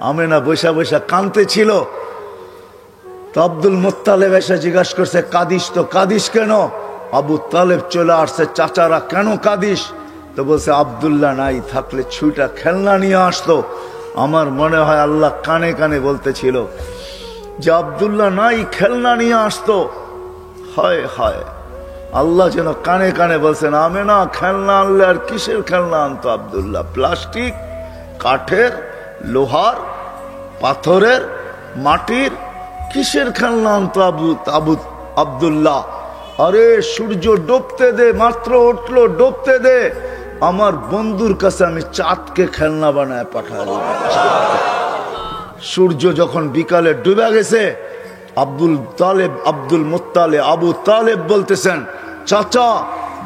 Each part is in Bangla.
আমেনা বৈশা বৈশা কাঁদতে ছিল। তো আব্দুল মুত্তালেব এসে জিজ্ঞাসা করছে, কাঁদিস তো, কাঁদিস কেন? আবু তালেব চলে আসছে, চাচারা কেন কাঁদিস? তো বলছে, আব্দুল্লাহ নাই থাকলে ছুইটা খেলনা নিয়ে আসতো। আমার মনে হয় আল্লাহ কানে কানে বলতেছিল যে আব্দুল্লাহ নাই, খেলনা নিয়ে আসতো। হায় হায়, আল্লাহ যেন কানে কানে বলছেন, আমেনা খেলনা আনলে আর কিসের খেলনা আনতো আব্দুল্লাহ? প্লাস্টিক, কাঠের, লোহার, পাথরের, মাটির, কিসের খেলনা আনতো আব্দুল্লাহ? আরে সূর্য ডুবতে দে, মাত্র উঠলো, ডুবতে দে, আমার বন্ধুর কাছে আমি চাঁদকে খেলনা বানায় পাঠাবো। সূর্য যখন বিকালে ডুবে গেছে, আব্দুল মুত্তালেব আবু তালেব বলতেছেন, চাচা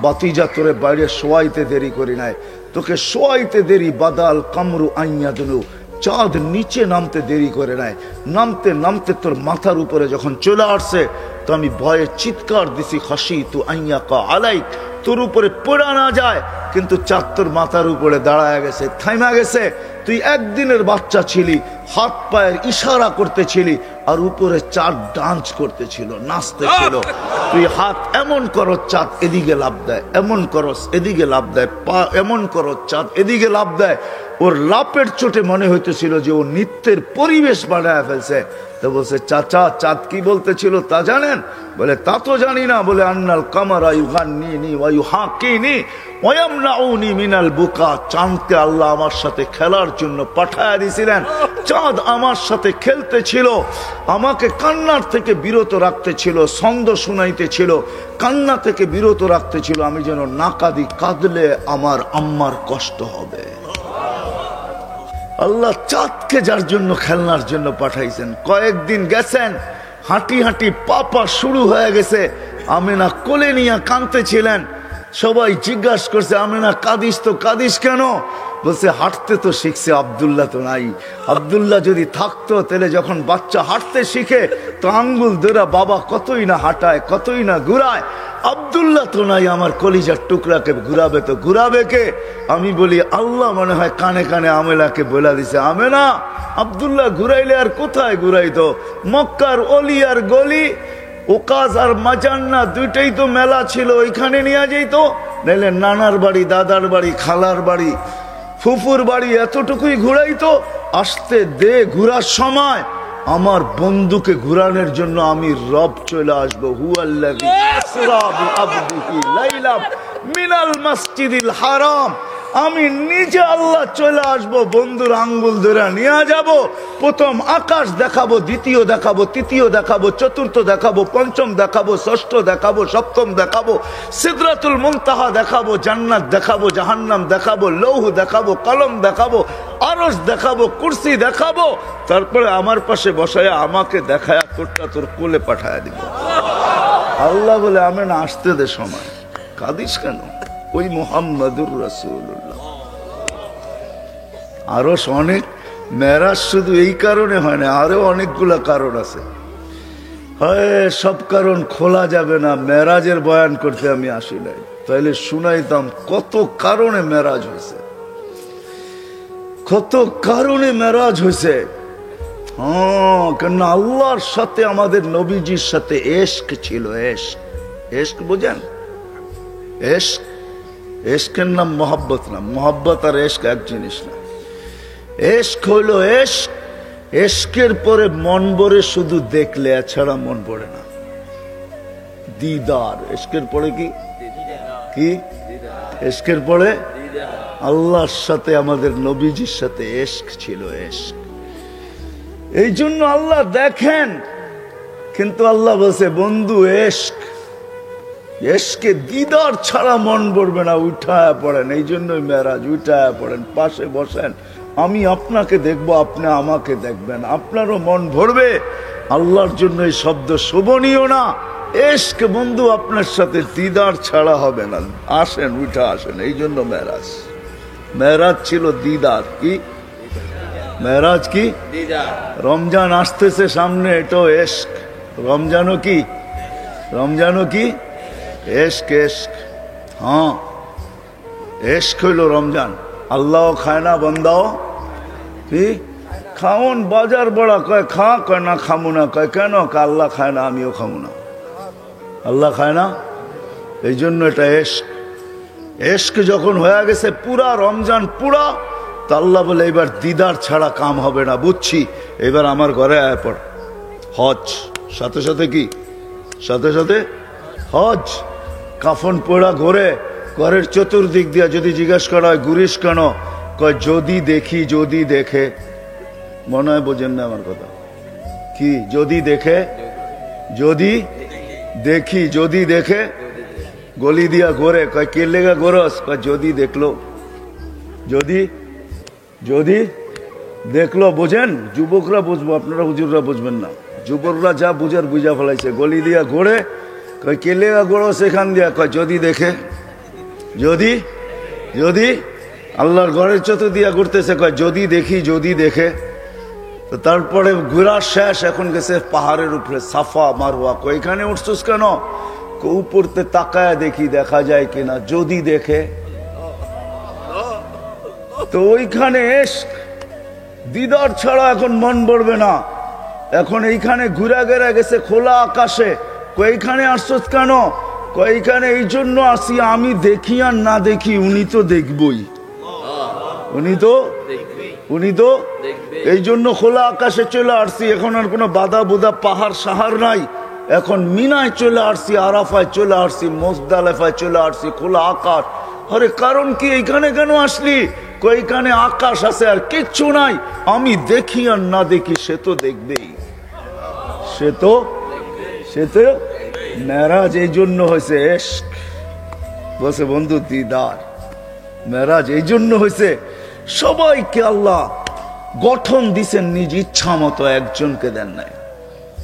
বাতিজা তোরে বাইরে শোয়াইতে দেরি করি নাই, তোকে শোয়াইতে দেরি বাদাল কামরু আইয়া দিলু, চাঁদ নিচে নামতে দেরি করে নাই, নামতে নামতে তোর মাথার উপরে যখন চলে আসছে তো আমি ভয়ে চিৎকার দিছি, খাসি তু আইয়া কা আলাই, তোর উপরে পড়া না যায়। কিন্তু চাঁদ তোর মাথার উপরে দাঁড়ায় গেছে, থাইমা গেছে। তুই একদিনের বাচ্চা ছিলি, হাত পায়ের ইশারা করতেছিলি, আর উপরে চাঁদ ডান্স করতেছিল, নাচতেছিল। তুই হাত এমন করো, চাঁদ এদিকে লাভ দেয়, এমন করস এদিকে লাভ দেয়, পা এমন করো, চাঁদ এদিকে লাভ দেয়। ওর লাপের চোটে মনে হইতেছিল যে ও নৃত্যের পরিবেশ বানায় ফেলছে। তো বলছে, চাচা চাঁদ কি বলতেছিল তা জানেন? বলে, তা তো জানি না। বলে, আন্নাল কামারা ইউগান্নিনি ওয়া ইউহাকিনি ওয়া ইয়ামনাউনি মিনাল বুকা, চাঁদকে আল্লাহ আমার সাথে খেলার জন্য পাঠায় দিয়েছিলেন। চাঁদ আমার সাথে খেলতেছিল, আমাকে কান্নার থেকে বিরত রাখতেছিল, ছন্দ শুনাইতেছিল, কান্না থেকে বিরত রাখতেছিল, আমি যেন না কাঁদি, কাঁদলে আমার আম্মার কষ্ট হবে। আল্লাহ চাঁদকে যার জন্য খেলনার জন্য পাঠাইছেন। কয়েকদিন গেছেন, হাঁটি হাঁটি পাপা শুরু হয়ে গেছে। আমেনা কোলে নিয়ে কাঁদতেছিলেন। সবাই জিজ্ঞাসা করছে, আমেনা কাঁদিস তো, কাঁদিস কেন? বলছে, হাঁটতে তো শিখছে, আব্দুল্লাহ তো নাই। আব্দুল্লাহ যদি থাকতো তাহলে যখন বাচ্চা হাঁটতে শিখে তো আঙ্গুল ধরে বাবা কতই না হাঁটায়, কতই না ঘুরায়। আব্দুল্লাহ তো নাই, আমার কলিজার টুকরাকে ঘুরাবে তো ঘুরাবে কে? আমি বলি, আল্লাহ মনে হয় কানে কানে আমেনাকে বলে দিছে, আমেনা আব্দুল্লাহ ঘুরাইলে আর কোথায় ঘুরাইতো? মক্কার অলি আর গলি, ওকাজ আর মাজান্না দুইটাই তো মেলা ছিল, ওইখানে নিয়ে যাইতো। নাইলে নানার বাড়ি, দাদার বাড়ি, খালার বাড়ি, ফুফুর বাড়ি, এতটুকুই ঘুরাইতো। আসতে দে, ঘুরার সময় আমার বন্ধুকে ঘুরানোর জন্য আমি রব চলে আসবো। হুয়াল্লাযী আসরা বিআবদিহি লাইলাম মিনাল মাসজিদিল হারাম, আমি নিজে আল্লাহ চলে আসবো, বন্ধুর আঙ্গুল ধরে নিয়ে যাব। প্রথম আকাশ দেখাবো, দ্বিতীয় দেখাবো, তৃতীয় দেখাবো, চতুর্থ দেখাবো, পঞ্চম দেখাবো, ষষ্ঠ দেখাবো, সপ্তম দেখাবো, সিদরাতুল মুনতাহা দেখাবো, জান্নাত দেখাবো, জাহান্নাম দেখাবো, লৌহ দেখাবো, কলম দেখাবো, আরশ দেখাবো, কুরসি দেখাবো। তারপরে আমার পাশে বসায় আমাকে দেখায় তোরটা তোর কোলে পাঠায় দিব। আল্লাহ বলে, আমি না আসতে দে সময়, কাঁদিস কেন? ওই মুহাম্মাদুর রাসূলুল্লাহ। আরো অনেক মেরাজ শুধু এই কারণে হয় না, আরো অনেকগুলা কারণ আছে। হয় সব কারণ খোলা যাবে না, মেরাজের বয়ান করতে আমি আসি নাই, তাইলে শুনাইতাম কত কারণে মেরাজ হয়েছে, কত কারণে মেরাজ হয়েছে। কেন আল্লাহর সাথে আমাদের নবীজির সাথে এশক ছিল। এশক, এশক বোঝেন? এশক, এশকের নাম মোহাব্বত না, মোহাব্বত আর এশক এক জিনিস না। এশক হইল এশক, এশকের পরে মন ভরে শুধু দেখলে, এছাড়া মন ভরে না। দিদার, এশকের পরে কি কি? এশকের পরে আল্লাহর সাথে আমাদের নবীজির সাথে এশক ছিল, এশক। এই জন্য আল্লাহ দেখেন, কিন্তু আল্লাহ বলছে, বন্ধু এশক, এশকে দিদার ছাড়া মন ভরবে না, উঠায়া পড়েন। এই জন্যই মেরাজ, উঠায়া পড়েন, পাশে বসেন, আমি আপনাকে দেখবো, আপনি আমাকে দেখবেন, আপনারও মন ভরবে। আল্লাহর জন্য এই শব্দ শোভনীয় না। এশক বন্ধু আপনার সাথে দিদার ছাড়া হবে না, আসেন, উঠা আসেন। এই জন্য মেরাজ, মেরাজ ছিল দিদার। কি মেরাজ? কি রমজান আসতেছে সামনে, এটাও এশক। রমজানও কি? রমজানও কি? এশক, এশক। হ্যাঁ, এশক হইল রমজান। আল্লাহ খায় না, বন্দাও কি খাওন বাজার বড়া, কয় খা, কয় না খামু না, কয় কেন, আল্লাহ খায় না আমিও খামু না। আল্লাহ খায় না, এই জন্য এটা এশক। এশক যখন হয়ে গেছে পুরা রমজান পুরা, তা আল্লাহ বলে এবার দিদার ছাড়া কাম হবে না, বুঝছি, এবার আমার ঘরে আয় পড়। হজ সাথে সাথে কি, সাথে সাথে হজ। কাফন পোড়া ঘরে, ঘরের চতুর্দিক দিয়া যদি জিজ্ঞাসা করা হয় ঘুরিস কেন, কয় যদি দেখি, যদি দেখে। মনে হয় বোঝেন না আমার কথা কি, যদি দেখে, যদি দেখি, যদি দেখে, গলি দিয়া ঘরে, কয় কে লেগা গোরস, কয় যদি দেখলো, যদি, যদি দেখলো। বোঝেন, যুবকরা বুঝবো, আপনারা হুজুররা বুঝবেন না। যুবকরা যা বুঝার বুঝা ফেলাইছে, গলি দিয়া ঘোরে, কয় কে লেগা গোরো সেখান দিয়া, কয় যদি দেখে, যদি, যদি আল্লাহর ঘরের চতুর দিয়া ঘুরতেছে, কয় যদি দেখি, যদি দেখে। তো তারপরে ঘোরা শেষ, এখন গেছে পাহাড়ের উপরে সাফা মারওয়া, কয় এখানে উঠছস কেন, উপরতে তাকায় দেখি দেখা যায় কিনা, যদি দেখে। তো ওইখানে দিদার ছাড়া এখন মন ভরবে না। এখন এইখানে ঘুরা গেরা গেছে খোলা আকাশে, কয়খানে আসছস কেন, কয়খানে এই জন্য আসি, আমি দেখি আর না দেখি উনি তো দেখবই, উনি তো এই জন্য খোলা আকাশে চলে আসছি। এখন আর কোনো বাধা বোধা পাহাড় সাহার নাই। এখন মিনায় চলে আসছি, আরাফায় চলে আসছি, মুজদালিফায় চলে আসছি, খোলা আকাশ। আরে কারণ কি, এইখানে কেন আসলি, কইখানে আকাশ আছে আর কিচ্ছু নাই, আমি দেখি আর না দেখি সে তো দেখবেই, সে তো মেরাজ এই জন্য হয়েছে এশক। বলছে বন্ধু দিদার, মেরাজ এই জন্য হয়েছে। সবাইকে আল্লাহ গঠন দিছেন নিজ ইচ্ছা মতো, একজনকে দেন নাই।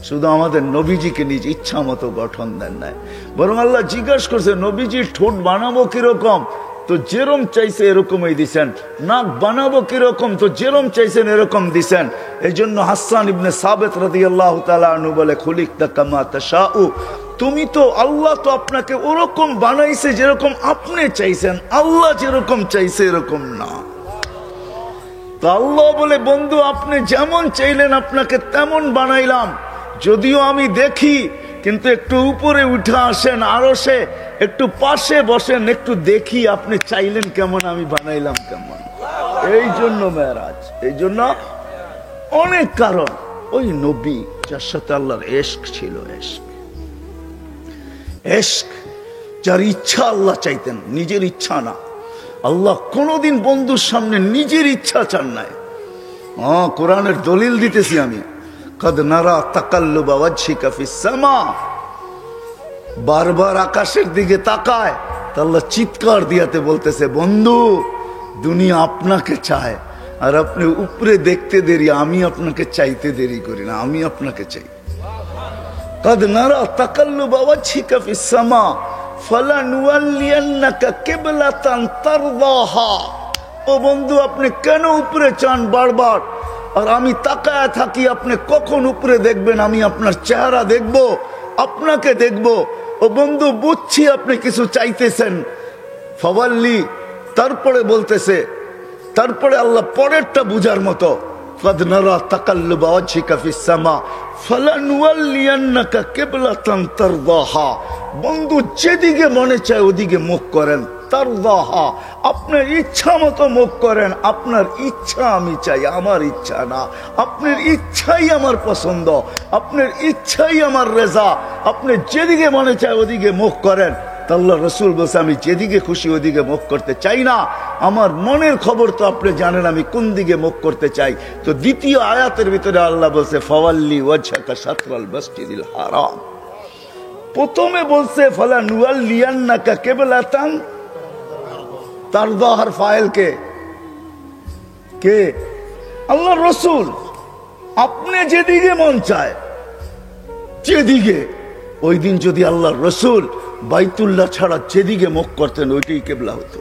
শুধু আমাদের নবীজিকে নিজ ইচ্ছা মতো গঠন দেন নাই, বরং আল্লাহ জিজ্ঞাসা করছে নবীজির ঠোঁট বানাবো কিরকম, তো যেরকম চাইছে এরকমই দিছেন। নাক বানাবো কিরকম, তো যেরকম চাইছেন এরকম দিছেন। এই জন্য হাসান ইবনে সাবিত রাদিয়াল্লাহু তাআলা আনহু বলে, খুলিকতা কামা তাশাউ, তুমি তো, আল্লাহ তো আপনাকে ওরকম বানাইছে যেরকম আপনি চাইছেন, আল্লাহ যেরকম চাইছে এরকম না। তো আল্লাহ বলে, বন্ধু আপনি যেমন চাইলেন আপনাকে তেমন বানাইলাম, যদিও আমি দেখি, কিন্তু একটু উপরে উঠে আসেন, আরো সে একটু পাশে বসেন, একটু দেখি আপনি চাইলেন কেমন, আমি বানাইলাম কেমন। এই জন্য মেরাজ, এই জন্য অনেক কারণ। ওই নবী যার সাথে আল্লাহর এশক ছিল, এশক যার ইচ্ছা আল্লাহ চাইতেন, নিজের ইচ্ছা না। আল্লাহ কোনদিন বন্ধুর সামনে নিজের ইচ্ছা চান নাই। কোরআনের দলিল দিতেছি আমি, কদ নারা তাকাল্লুবা ওয়াজহিকা ফিস সামা, বারবার আকাশের দিকে তাকায়, তা আল্লাহ চিৎকার দিয়াতে বলতেছে, বন্ধু দুনিয়া আপনাকে চায়, আর আপনি উপরে দেখতে দেরি, আমি আপনাকে চাইতে দেরি করি না, আমি আপনাকে চাই। কদ নারা তাকাল্লুবা ওয়াজহিকা ফিস সামা ফালানুওয়াল্লিয়ান্নাকা কিবলাতান তারদাহা। ও বন্ধু আপনি কেন উপরে চান বারবার, আর আমি তাকায় থাকি, আপনি কখন উপরে দেখবেন, আমি আপনার চেহারা দেখব, আপনাকে দেখব। ও বন্ধু বুঝছি আপনি কিছু চাইতেছেন, ফাওয়াল্লি, তারপরে বলতেছে, তারপরে আল্লাহ পরেরটা বুঝার মতো, কদ নারা তাকাল্লুবা ওয়াজহিকা ফিস সামা ফালানুওয়াল্লিয়ান্নাকা কিবলাতান তারদাহা। বন্ধু যেদিকে মনে চায় ওদিকে মুখ করেন, তারদাহা, আপনার ইচ্ছা মতো মুখ করেন। আপনার ইচ্ছা আমি চাই, আমার ইচ্ছা না। আপনার ইচ্ছাই আমার পছন্দ, আপনার ইচ্ছাই আমার রেজা। আপনি যেদিকে মনে চায় ওদিকে মুখ করেন। আল্লাহ রসুল বলছে, আমি যেদিকে খুশি ওদিকে মুখ করতে চাই না, আমার মনের খবর তো আপনি জানেন আমি কোন দিকে মুখ করতে চাই। তো দ্বিতীয় আয়াতের ভিতরে আল্লাহ বলছে, ফাওয়াল্লি ওয়াজহাকা শাতরাল মাসজিদিল হারাম। প্রথমে বলছে ফালানুওয়াল্লিয়ান্নাকা কিবলাতান তারদাহার ফাইল কে? আল্লাহ রসুল। আপনি যেদিকে মন চায়, যেদিকে, ওই দিন যদি আল্লাহ রসুল বাইতুল্লাহ ছাড়া যেদিকে মুখ করতেন ওইটাই কেবলা হতো।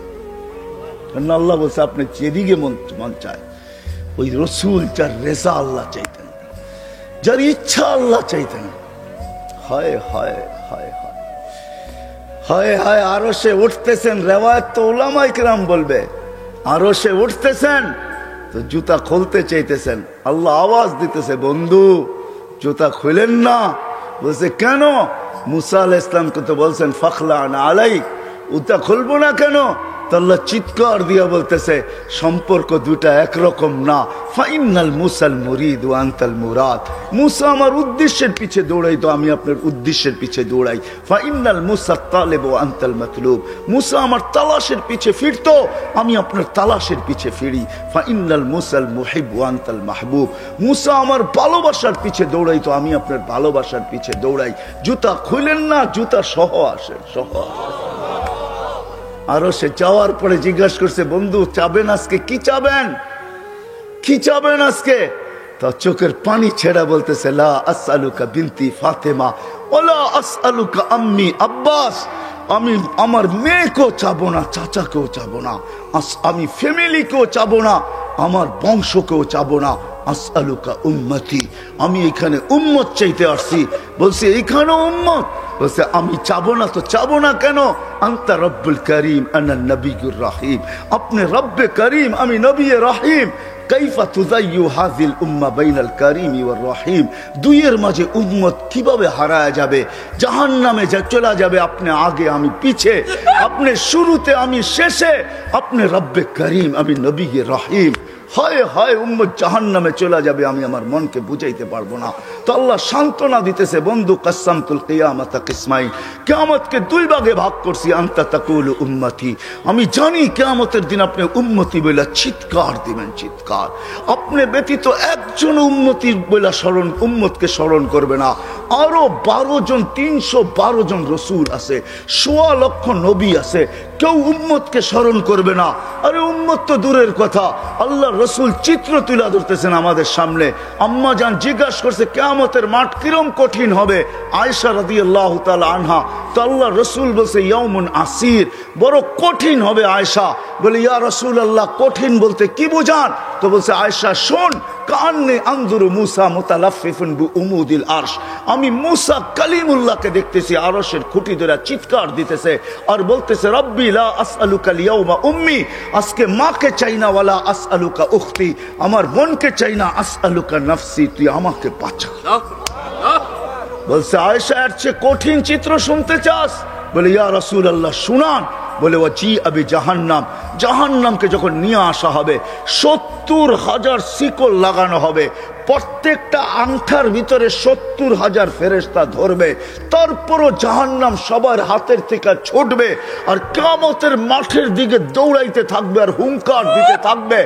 আল্লাহ বলছে আপনি যেদিকে মন চায়, ওই রসুল যার রেজা আল্লাহ চাইতেন, যার ইচ্ছা আল্লাহ চাইতেন। হায় হায় হায় হায় হায় হায়, আরো সে উঠতেছেন, রেওয়ায়ত তো উলামায়ে কেরাম বলবে, আরো সে উঠতেছেন তো জুতা খুলতে চাইতেছেন। আল্লাহ আওয়াজ দিতেছে, বন্ধু জুতা খুলেন না। বলছে কেন? মুসা আলাইহিস সালামকে তো বলছেন ফাখলা আলাইক, জুতা খুলবো না কেন? তো আল্লাহ চিৎকার দিয়া বলতেছে সম্পর্ক দুটা একরকম না। ফাইনাল মুসাল মুরিদ ওয়া আনতাল মুরাদ। মুসা আমার উদ্দেশ্যের পিছে দৌড়াই, তো আমি আপনার উদ্দেশ্যের পিছে দৌড়াই। ফাইনাল মুসা তালেব ওয়া আনতাল মাতলুব। মুসা আমার তালাশের পিছে ফিরতো, আমি আপনার তালাশের পিছে ফিরি। ফাইনাল মুসাল মুহিব ওয়া আনতাল মাহবুব। মুসা আমার ভালোবাসার পিছে দৌড়াই, তো আমি আপনার ভালোবাসার পিছে দৌড়াই। জুতা খুলেন না, জুতা সহ আসেন, সহ আসেন। আরো সে যাওয়ার পরে জিজ্ঞাসা করছে, বন্ধু চাবেন আজকে? কি চাবেন, কি চাবেন আজকে? তা চোখের পানি ছেড়া বলতেছে, লা আসআলুকা বিনতি ফাতেমা ওয়ালা আসআলুকা আম্মি আব্বাস। আমি আমার মেয়েকেও চাবো না, চাচাকেও চাবো না, আমি ফ্যামিলিকেও চাবো না, আমার বংশকেও চাবো না। আসআলুকা উম্মতি, আমি এখানে উম্মত চাইতে আসছি। বলছে এইখানেও উম্মত? বলছে আমি চাবো না তো চাবো না কেন? আনতা রব্বুল করিম আনা নবিয়ুর রহিম। আপনি রব্বে করিম, আমি নবী রহিম। কাইফা তুযায়্যু হাযিল উম্মাহ বাইনাল করিম ওয়ার রহিম। দুইয়ের মাঝে উম্মত কিভাবে হারায় যাবে, জাহান্নামে চলে যাবে। আপনি আগে, আমি পিছে, আপনি শুরুতে, আমি শেষে। আপনি রব্বে করিম, আমি নবী রহিম। হয় হয় উম্মত জাহান্নামে চলে যাবে, আমি আমার মনকে বুঝাইতে পারবো না। তো আল্লাহ সান্ত্বনা দিতেছে, বন্ধু কাসসামতুল কিয়ামাতা কিসমাইন, কিয়ামতকে দুই ভাগে ভাগ করছি। আনতা তাকুলু উম্মতি, আমি জানি কিয়ামতের দিন আপনি উম্মতি বলে চিৎকার দিবেন, চিৎকার। আপনি ব্যতীত একজন উম্মতির বলে স্মরণ, উম্মতকে স্মরণ করবে না। আরো 12 জন, 312 জন রসুল আছে, 1.25 লক্ষ নবী আছে, কেউ উম্মতকে স্মরণ করবে না। আরে উম্মত তো দূরের কথা, আল্লাহ রসুল চিত্র তুলে ধরতেছেন আমাদের সামনে। আম্মা জান জিজ্ঞাসা করছে কিয়ামতের মাঠ কিরম কঠিন হবে। আয়েশা রাদিয়াল্লাহু তাআলা আনহা, তো আল্লাহ রসুল বলছে ইয়াউমুন আসির, বড় কঠিন হবে। আয়েশা বলে ইয়া রাসূলুল্লাহ, কঠিন বলতে কি বুঝান? তো বলছে আয়েশা শোন, কান্নে আনজুরু মুসা মুতালাফফিফুন বিউমুদিল আরশ, আমি মুসা কালিমুল্লাহকে দেখতেছি আরশের খুঁটি ধরে চিৎকার দিতেছে আর বলতেছে রব্বি লা আসআলুকা লিয়াউমা উম্মি, আজকে মাকে চাই না, ওয়ালা আসআলুকা উখতি, আমার বোনকে চাই না, আসআলুকা নাফসি, তুই আমাকে বাঁচা। বলছে আয়েশা এর চেয়ে কঠিন চিত্র শুনতে চাস? বলে ইয়া রাসূলুল্লাহ শুনান। বলে ওয়াজি আবি জাহান্নাম, জাহান্নামকে যখন নিয়ে আসা হবে 70,000 শিকল লাগানো হবে, প্রত্যেকটা আংটার ভিতরে 70,000 ফেরেশতা ধরবে, তারপরও জাহান্নাম সবার হাতের থেকে ছুটবে আর কিয়ামতের মাঠের দিকে দৌড়াইতে থাকবে আর হুঙ্কার দিতে থাকবে।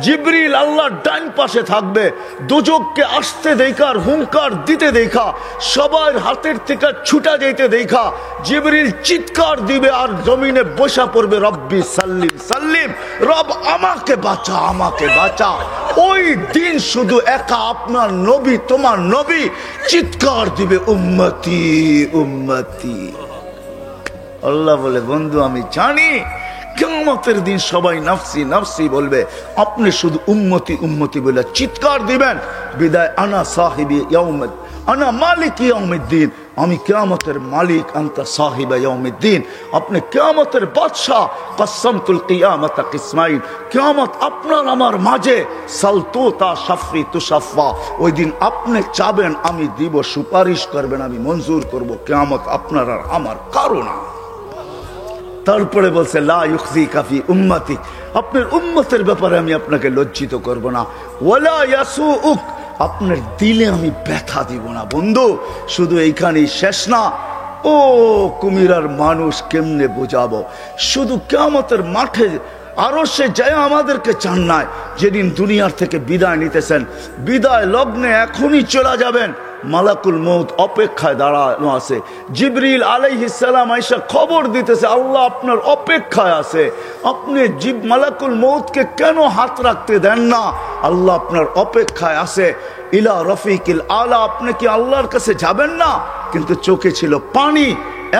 জিবরিল আল্লাহর ডান পাশে থাকবে, দোজখকে আসতে দেখা আর হুঙ্কার দিতে দেখা, সবার হাতের থেকে ছুটা যেতে দেখা জিবরিল চিৎকার দিবে আর জমিনে বসা পড়বে, রব্বি সাল্লিম সাল্লিম, রব আমাকে বাঁচা, আমাকে বাঁচা। ওই দিন শুধু একা আপনার নবী, তোমার নবী চিৎকার দিবে উম্মতি উম্মতি। আল্লাহ বলে বন্ধু আমি জানি কিয়ামতের দিন সবাই নাফসি নাফসি বলবে, আপনি শুধু উম্মতি উম্মতি বলে চিৎকার দিবেন। বিদায় আনা সাহিবি ইয়াউমিদ, আনা মালিক ইয়াউমিদ্দিন, আমি কিয়ামতের মালিক, আনতা সাহিবা ইয়াউমিদ্দিন, আপনি কিয়ামতের বাদশা। কাসসামতুল কিয়ামাতা কিসমাইন, কিয়ামত আপনার আমার মাঝে। সালতুতা শাফি তুশাফা, ওই দিন আপনি চাবেন আমি দিব, সুপারিশ করবেন আমি মঞ্জুর করব। কিয়ামত আপনার আর আমার কারো না। তারপরে বলছে লা ইউখজিকা ফি উম্মতি, আপনার উম্মতের ব্যাপারে আমি আপনাকে লজ্জিত করব না। ওয়ালা ইয়াসুউক, আপনার দিলে আমি ব্যথা দিব না। বন্ধু শুধু এইখানেই শেষ না, ও কুমিরার মানুষ কেমনে বোঝাবো। শুধু কিয়ামতের মাঠে আরো সে যায় আমাদেরকে চান নাই, যেদিন দুনিয়ার থেকে বিদায় নিতেছেন, বিদায় লগ্নে এখনই চলে যাবেন। মালাকুল মউত অপেক্ষায় দাঁড়ানো আছে। জিবরিল আলাইহিস সালাম আয়েশা খবর দিতেছে আল্লাহ আপনার অপেক্ষায় আছে। আপনি মালাকুল মউতকে কেন হাত রাখতে দেন না? আল্লাহ আপনার অপেক্ষায় আছে। ইলা রফিকিল আলা, আপনি কি আল্লাহর কাছে যাবেন না? কিন্তু চোখে ছিল পানি।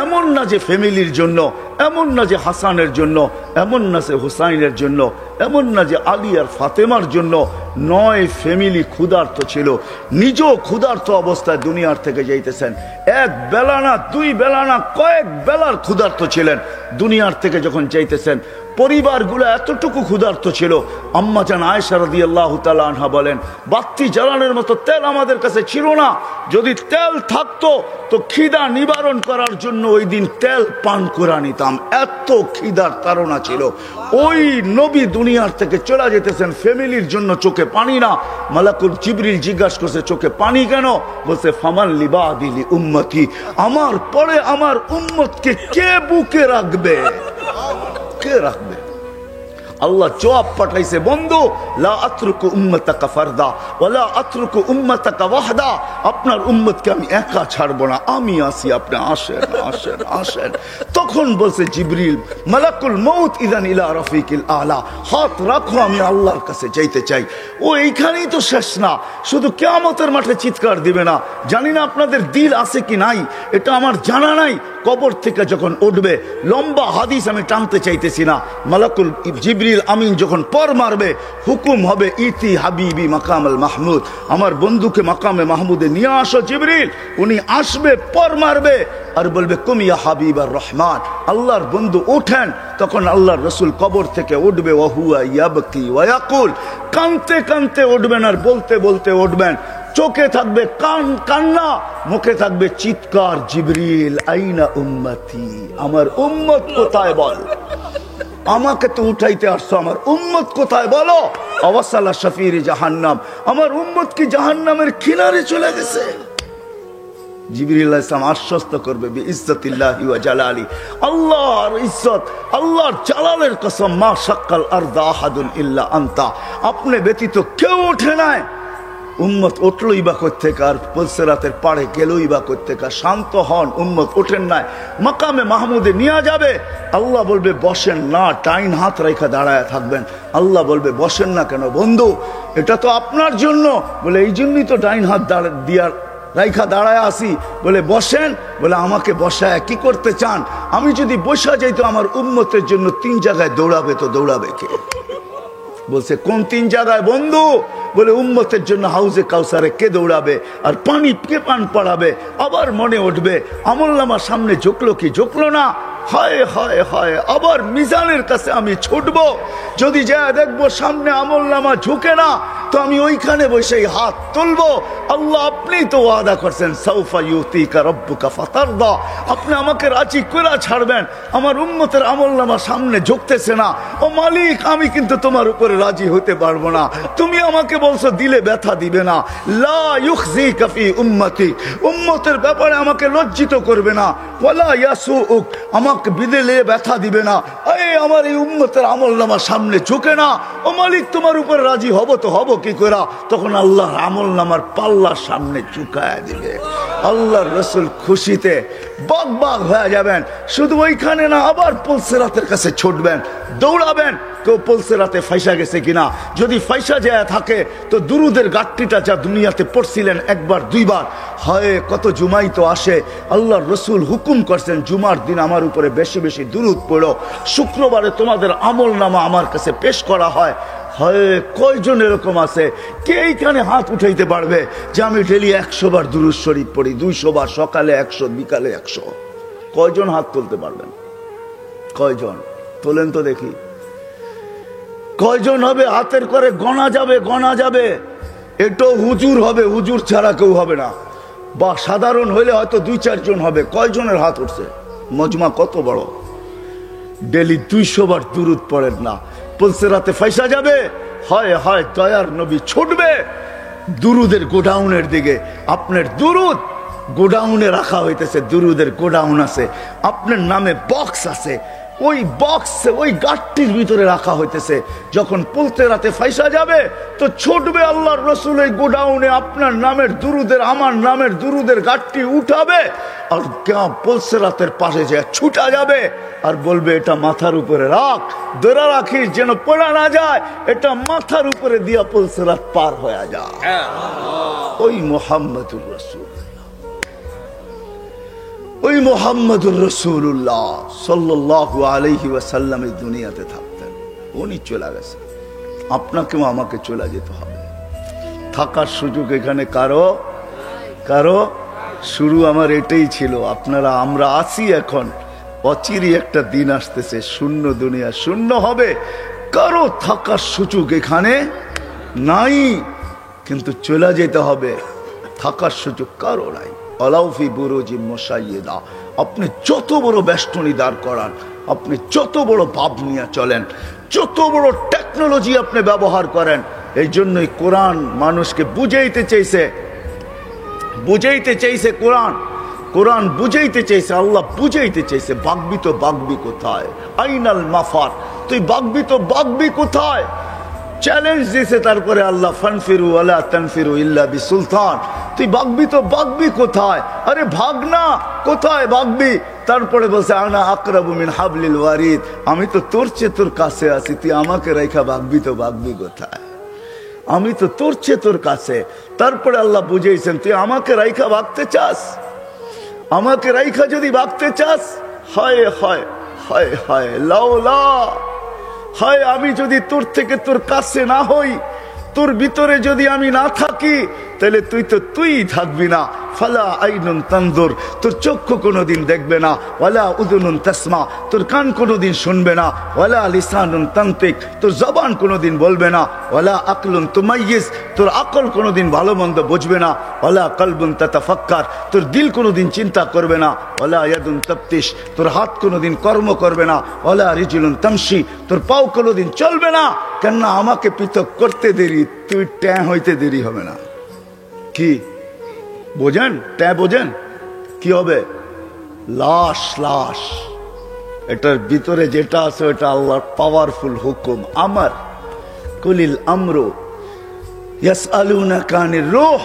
এমন না যে ফ্যামিলির জন্য, এমন না যে হাসানের জন্য, এমন না যে হুসাইনের জন্য, এমন না যে আলী আর ফাতেমার জন্য 9 ফ্যামিলি ক্ষুধার্ত ছিল, নিজেও ক্ষুধার্ত অবস্থায় দুনিয়ার থেকে যাইতেছেন। 1 বেলা না 2 বেলা না কয়েক বেলার ক্ষুধার্ত ছিলেন। দুনিয়ার থেকে যখন যাইতেছেন পরিবারগুলো এতটুকু ক্ষুধার্ত ছিল। আম্মা জান আয়েশা রাদিয়াল্লাহু তাআলা আনহা বলেন, বাতি জ্বালানোর মতো তেল আমাদের কাছে ছিল না, যদি তেল থাকতো তো খিদা নিবারণ করার জন্য ওই দিন তেল পান করে নিতাম, এত খিদার তাড়না ছিল। ওই নবী দুনিয়ার থেকে চলে যেতেছেন, ফ্যামিলির জন্য চোখে পানি না। মালাকুল জিবরিল জিজ্ঞাসা করছে, চোখে পানি কেন? বলছে, ফামান লিবাদিলি উম্মতি, আমার পরে আমার উম্মতকে কে বুকে রাখবে, কে রাখবে? আল্লাহ জবাব পাঠাইছে, বন্ধু, লা আতরুকু উম্মতাকা ফারদা ওয়ালা আতরুকু উম্মতাকা ওয়াহদা, আপনার উম্মতকে আমি একা ছাড়বো না, আমি আসি, আপনি আসেন আসেন আসেন। তখন বলছে জিবরিল, মালাকুল মউত ইযান ইলা রাফিকিল আলা, হাত রাখো, আমি আল্লাহর কাছে যাইতে চাই। ও এইখানেই তো শেষ না, শুধু কিয়ামতের মাঠে চিৎকার দিবে না। জানি না আপনাদের দিল আছে কি নাই, এটা আমার জানা নাই। কবর থেকে যখন উঠবে, লম্বা হাদিস আমি টানতে চাইতেছি না, মালাকুল জিবরিল আমিন যখন পর মারবে, হুকুম হবে, ইতি হাবিবি মাকামাল মাহমুদ, আমার বন্ধুকে মাকামে মাহমুদে নিয়ে আসো জিবরিল। উনি আসবে, পর মারবে আর বলবে, কুমিয়া হাবিব আর রহমান, আল্লাহর বন্ধু ওঠেন। তখন আল্লাহর রসুল কবর থেকে উঠবে, ওয়াহুয়া ইয়াবকি ওয়া ইয়াকুল, কানতে কানতে উঠবেন আর বলতে বলতে উঠবেন। চোখে থাকবে কান্না, মুখে থাকবে চিৎকার, জিবরিল আইনা উম্মতি, আমার উম্মত কোথায় বল, আমাকে তো উঠাইতে আসছো, আমার উম্মত কোথায় বলো। আওয়াসালা শাফির জাহান্নাম, আমার উম্মত কি জাহান্নামের কিনারে চলে গেছে। জিবরিল আলাইহিস সালাম আশ্বস্ত করবে, বিইজ্জতিল্লাহি ওয়া জালালি, আল্লাহর ইজ্জত, আল্লাহর জালালের কসম, মা শাক্কাল আরদা আহাদুন ইল্লা আনতা, আপনি ব্যতীত কেউ ওঠে নাই। উম্মত উঠলই বা কোত্থেকে, আর পুলসিরাতের পাড়ে গেলই বা কোত্থেকে? শান্ত হন, উম্মত ওঠেন নাই, মাকামে মাহমুদে নিয়ে যাবে। আল্লাহ বলবে বসেন না, ডাইন হাত রেখা দাঁড়ায় থাকবেন। আল্লাহ বলবে বসেন না কেন? বন্ধু, এটা তো আপনার জন্য। বলে এই জন্যই তো ডাইন হাত দিয়া রাইখা দাঁড়ায় আসি। বলে বসেন। বলে আমাকে বসায় কি করতে চান? আমি যদি বসা যাই তো আমার উম্মতের জন্য 3 জায়গায় দৌড়াবে, তো দৌড়াবে কে? বলছে কোন 3 জায়গায় বন্ধু? বলে উম্মতের জন্য হাউজে কাউসারে কে দৌড়াবে, আর পানি কে পান পড়াবে। আবার মনে উঠবে আমলনামার সামনে ঝুঁকলো কি ঝুঁকলো না, হায় হায় হায়, আবার মিজানের কাছে আমি ছুটবো, যদি যা দেখবো সামনে আমলনামা ঝুঁকে না, তো আমি ওইখানে বসেই হাত তুলবো। আল্লাহ আপনি তো ওয়াদা করছেন, সাউফা ইউতিকা রাব্বুকা ফাতারদা, আপনি আমাকে রাজি করে ছাড়বেন। আমার উম্মতের আমলনামা সামনে ঝুঁকতেছে না, ও মালিক, আমি কিন্তু তোমার উপরে রাজি হতে পারবো না। তুমি আমাকে বলছো দিলে ব্যথা দিবে না, লা ইউখজিকা ফি উম্মতি, উম্মতের ব্যাপারে আমাকে লজ্জিত করবে না, ওয়ালা ইয়াসুউক, আমাকে বিদেলে ব্যথা দিবে না। আমার এই উম্মতের আমলনামা সামনে ঝুঁকে না, ও মালিক তোমার উপর রাজি হব তো হব কি করে? তখন আল্লাহর আমলনামার পাল্লার সামনে ঝুঁকায় দিবে। আল্লাহর রাসূল খুশিতে বাগ বাগ হয়ে যাবেন। শুধু ওইখানে না, আবার পুলসিরাতের কাছে ছুটবেন, দৌড়াবেন, কেউ পুলসিরাতে ফাইসা গেছে কিনা। যদি ফাইসা যায় থাকে তো দুরুদের গাট্টিটা যা দুনিয়াতে পড়ছিলেন 1 বার 2 বার, হয় কত জুমাই তো আসে। আল্লাহর রসুল হুকুম করছেন, জুমার দিন আমার উপরে বেশি বেশি দুরুদ পড়ো, শুক্রবারে তোমাদের আমলনামা আমার কাছে পেশ করা হয়। হয় কয়জন এরকম আছে? কে এইখানে হাত উঠাইতে পারবে যে আমি ডেলি 100 বার দুরুদ শরীফ পড়ি, 200 বার, সকালে 100, বিকালে 100? কয়জন হাত তুলতে পারবেন? কয়জন তোলেন তো দেখি? কয়জন হবে? হাতের করে গণা যাবে, গণা যাবে। এটো হুজুর হবে, হুজুর ছাড়া কেউ হবে না, বা সাধারণ হইলে হয়তো 2-4 জন হবে। কয়জনের হাত উঠছে? মজমা কত বড়, ডেলি 200 বার দুরুদ পড়েন না, পুলসিরাতে ফাইসা যাবে। হয় হয় দয়ার নবী ছুটবে দুরুদের গোডাউনের দিকে। আপনার দুরুদ গোডাউনে রাখা হইতেছে, দুরুদের গোডাউন আছে, আপনার নামে বক্স আছে, ওই বক্সে ওই গাটটির ভিতরে রাখা হইতেছে। যখন পুলসিরাতে ফাইসা যাবে তো ছুটবে আল্লাহর রাসূল এই গোডাউনে, আপনার নামের দুরুদের, আমার নামের দুরুদের গাটটি উঠাবে, আর পুলসিরাতের পাশে যে ছুটা যাবে আর বলবে এটা মাথার উপরে রাখ, ধরে রাখিস যেন পড়া না যায়, এটা মাথার উপরে দিয়া পুলসিরাত পার হয়ে যায়। ওই মুহাম্মদুর রাসূল, ওই মুহাম্মদুর রাসূলুল্লাহ সাল্লাল্লাহু আলাইহি ওয়াসাল্লাম এই দুনিয়াতে থাকতেন। উনি চলে গেছে, আপনাকেও আমাকে চলে যেতে হবে। থাকার সুযোগ এখানে কারো কারো শুরু আমার এটাই ছিল। আমরা আছি এখন, অচিরই একটা দিন আসতেছে শূন্য দুনিয়া শূন্য হবে, কারো থাকার সুযোগ এখানে নাই, কিন্তু চলে যেতে হবে, থাকার সুযোগ কারো নাই। আলাউফি বুরুজি মুশাইয়্যিদা, আপনি যত বড় বেষ্টনী দাঁড় করান, আপনি যত বড় ভাব নিয়ে চলেন, যত বড় টেকনোলজি আপনি ব্যবহার করেন, এই জন্যই কোরআন মানুষকে বুঝাইতে চাইছে কোরআন বুঝাইতে চাইছে, আল্লাহ বুঝাইতে চাইছে, বাগবি তো বাগবি কোথায়, আইনাল মাফার, তুই বাগবি তো বাগবি কোথায়, চ্যালেঞ্জ দিয়েছে। তারপরে আল্লাহ ফানফিরু ওয়ালা তানফিরু ইল্লা বিসুলতান, তুই বাগবি তো বাগবি কোথায়, আরে ভাগ না, কোথায় বাগবি? তারপরে বলছে আনা আকরাবু মিন হাবলিল ওয়ারিদ, আমি তো তোর চেয়ে তোর কাছে আছি, তুই আমাকে রেখা বাগবি তো বাগবি কোথায়, আমি তো তোর চেয়ে তোর কাছে। তারপরে আল্লাহ বুঝাইছেন, তুই আমাকে রাইখা ভাগতে চাস, আমাকে রাইখা যদি ভাগতে চাস, হায় হায় হায় হায় লাউলা, হায় আমি যদি তোর থেকে তোর কাছে না হই, তোর ভিতরে যদি আমি না থাকি, তাহলে তুই থাকবি না। ফালা আইনুন তানজুর, তোর চক্ষু কোনোদিন দেখবে না, ওয়ালা উযুনুন তাসমা, তোর কান কোনোদিন শুনবে না, ওয়ালা লিসানুন তানতিক, তোর জবান কোনোদিন বলবে না, ওয়ালা আকলুন তুমাইয়িজ, তোর আকল কোনোদিন ভালো মন্দ বুঝবে না, ওয়ালা কলবুন তাতাফাক্কার, তোর দিল কোনোদিন চিন্তা করবে না, ওয়ালা ইয়াদুন তাফতিশ, তোর হাত কোনোদিন কর্ম করবে না, ওয়ালা রিজলুন তামশি, তোর পাও কোনোদিন চলবে না। কেননা আমাকে পৃথক করতে দেরি, তুই ট্যাঁ হইতে দেরি হবে না। কি বোঝেন? ট্যাঁ বোঝেন? কি হবে? লাশ। এটার ভিতরে যেটা আছে ওটা আল্লাহর পাওয়ারফুল হুকুম। আমার কুলিল আমরু ইয়াসআলুনাকা আনির রূহ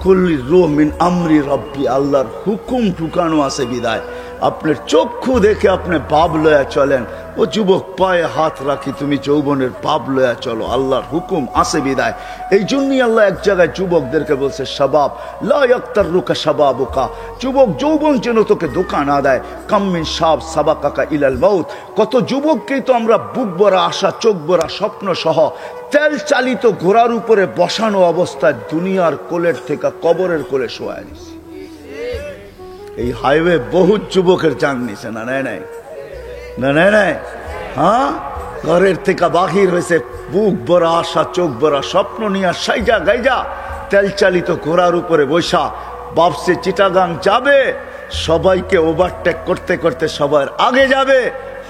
কুলির রূহ মিন আমরি রাব্বি, আল্লাহর হুকুম ঢুকানো আছে বিদায় আপনার চক্ষু দেখে আপনি পাপ লয়া চলেন। ও যুবক, পায়ে হাত রাখি, তুমি যৌবনের পাপ লয়া চলো, আল্লাহর হুকুম আছে বিদায়। এই জন্যই আল্লাহ এক জায়গায় যুবকদেরকে বলছে, শাবাব লা ইয়াক্তাররুকা শাবাবুকা, যুবক যৌবন যেন তোকে ধোঁকা না দেয়। কাম্মিন শাব সাবাকাকা ইলাল মাউত, কত যুবককেই তো আমরা বুক ভরা আশা, চোখ ভরা স্বপ্ন সহ তেল চালিত ঘোড়ার উপরে বসানো অবস্থায় দুনিয়ার কোলের থেকে কবরের কোলে শোয়া দিছি। এই হাইওয়ে বহুত যুবকের জান নিছে, না নাই হ্যাঁ, ঘরের থেকে বাহির হয়েছে বুক ভরা আশা, চোখ ভরা স্বপ্ন নিয়ে সাইজা গাইজা তেল চালিত ঘোড়ার উপরে বৈশা বাপসে চিটাগাং যাবে, সবাইকে ওভারটেক করতে করতে সবার আগে যাবে।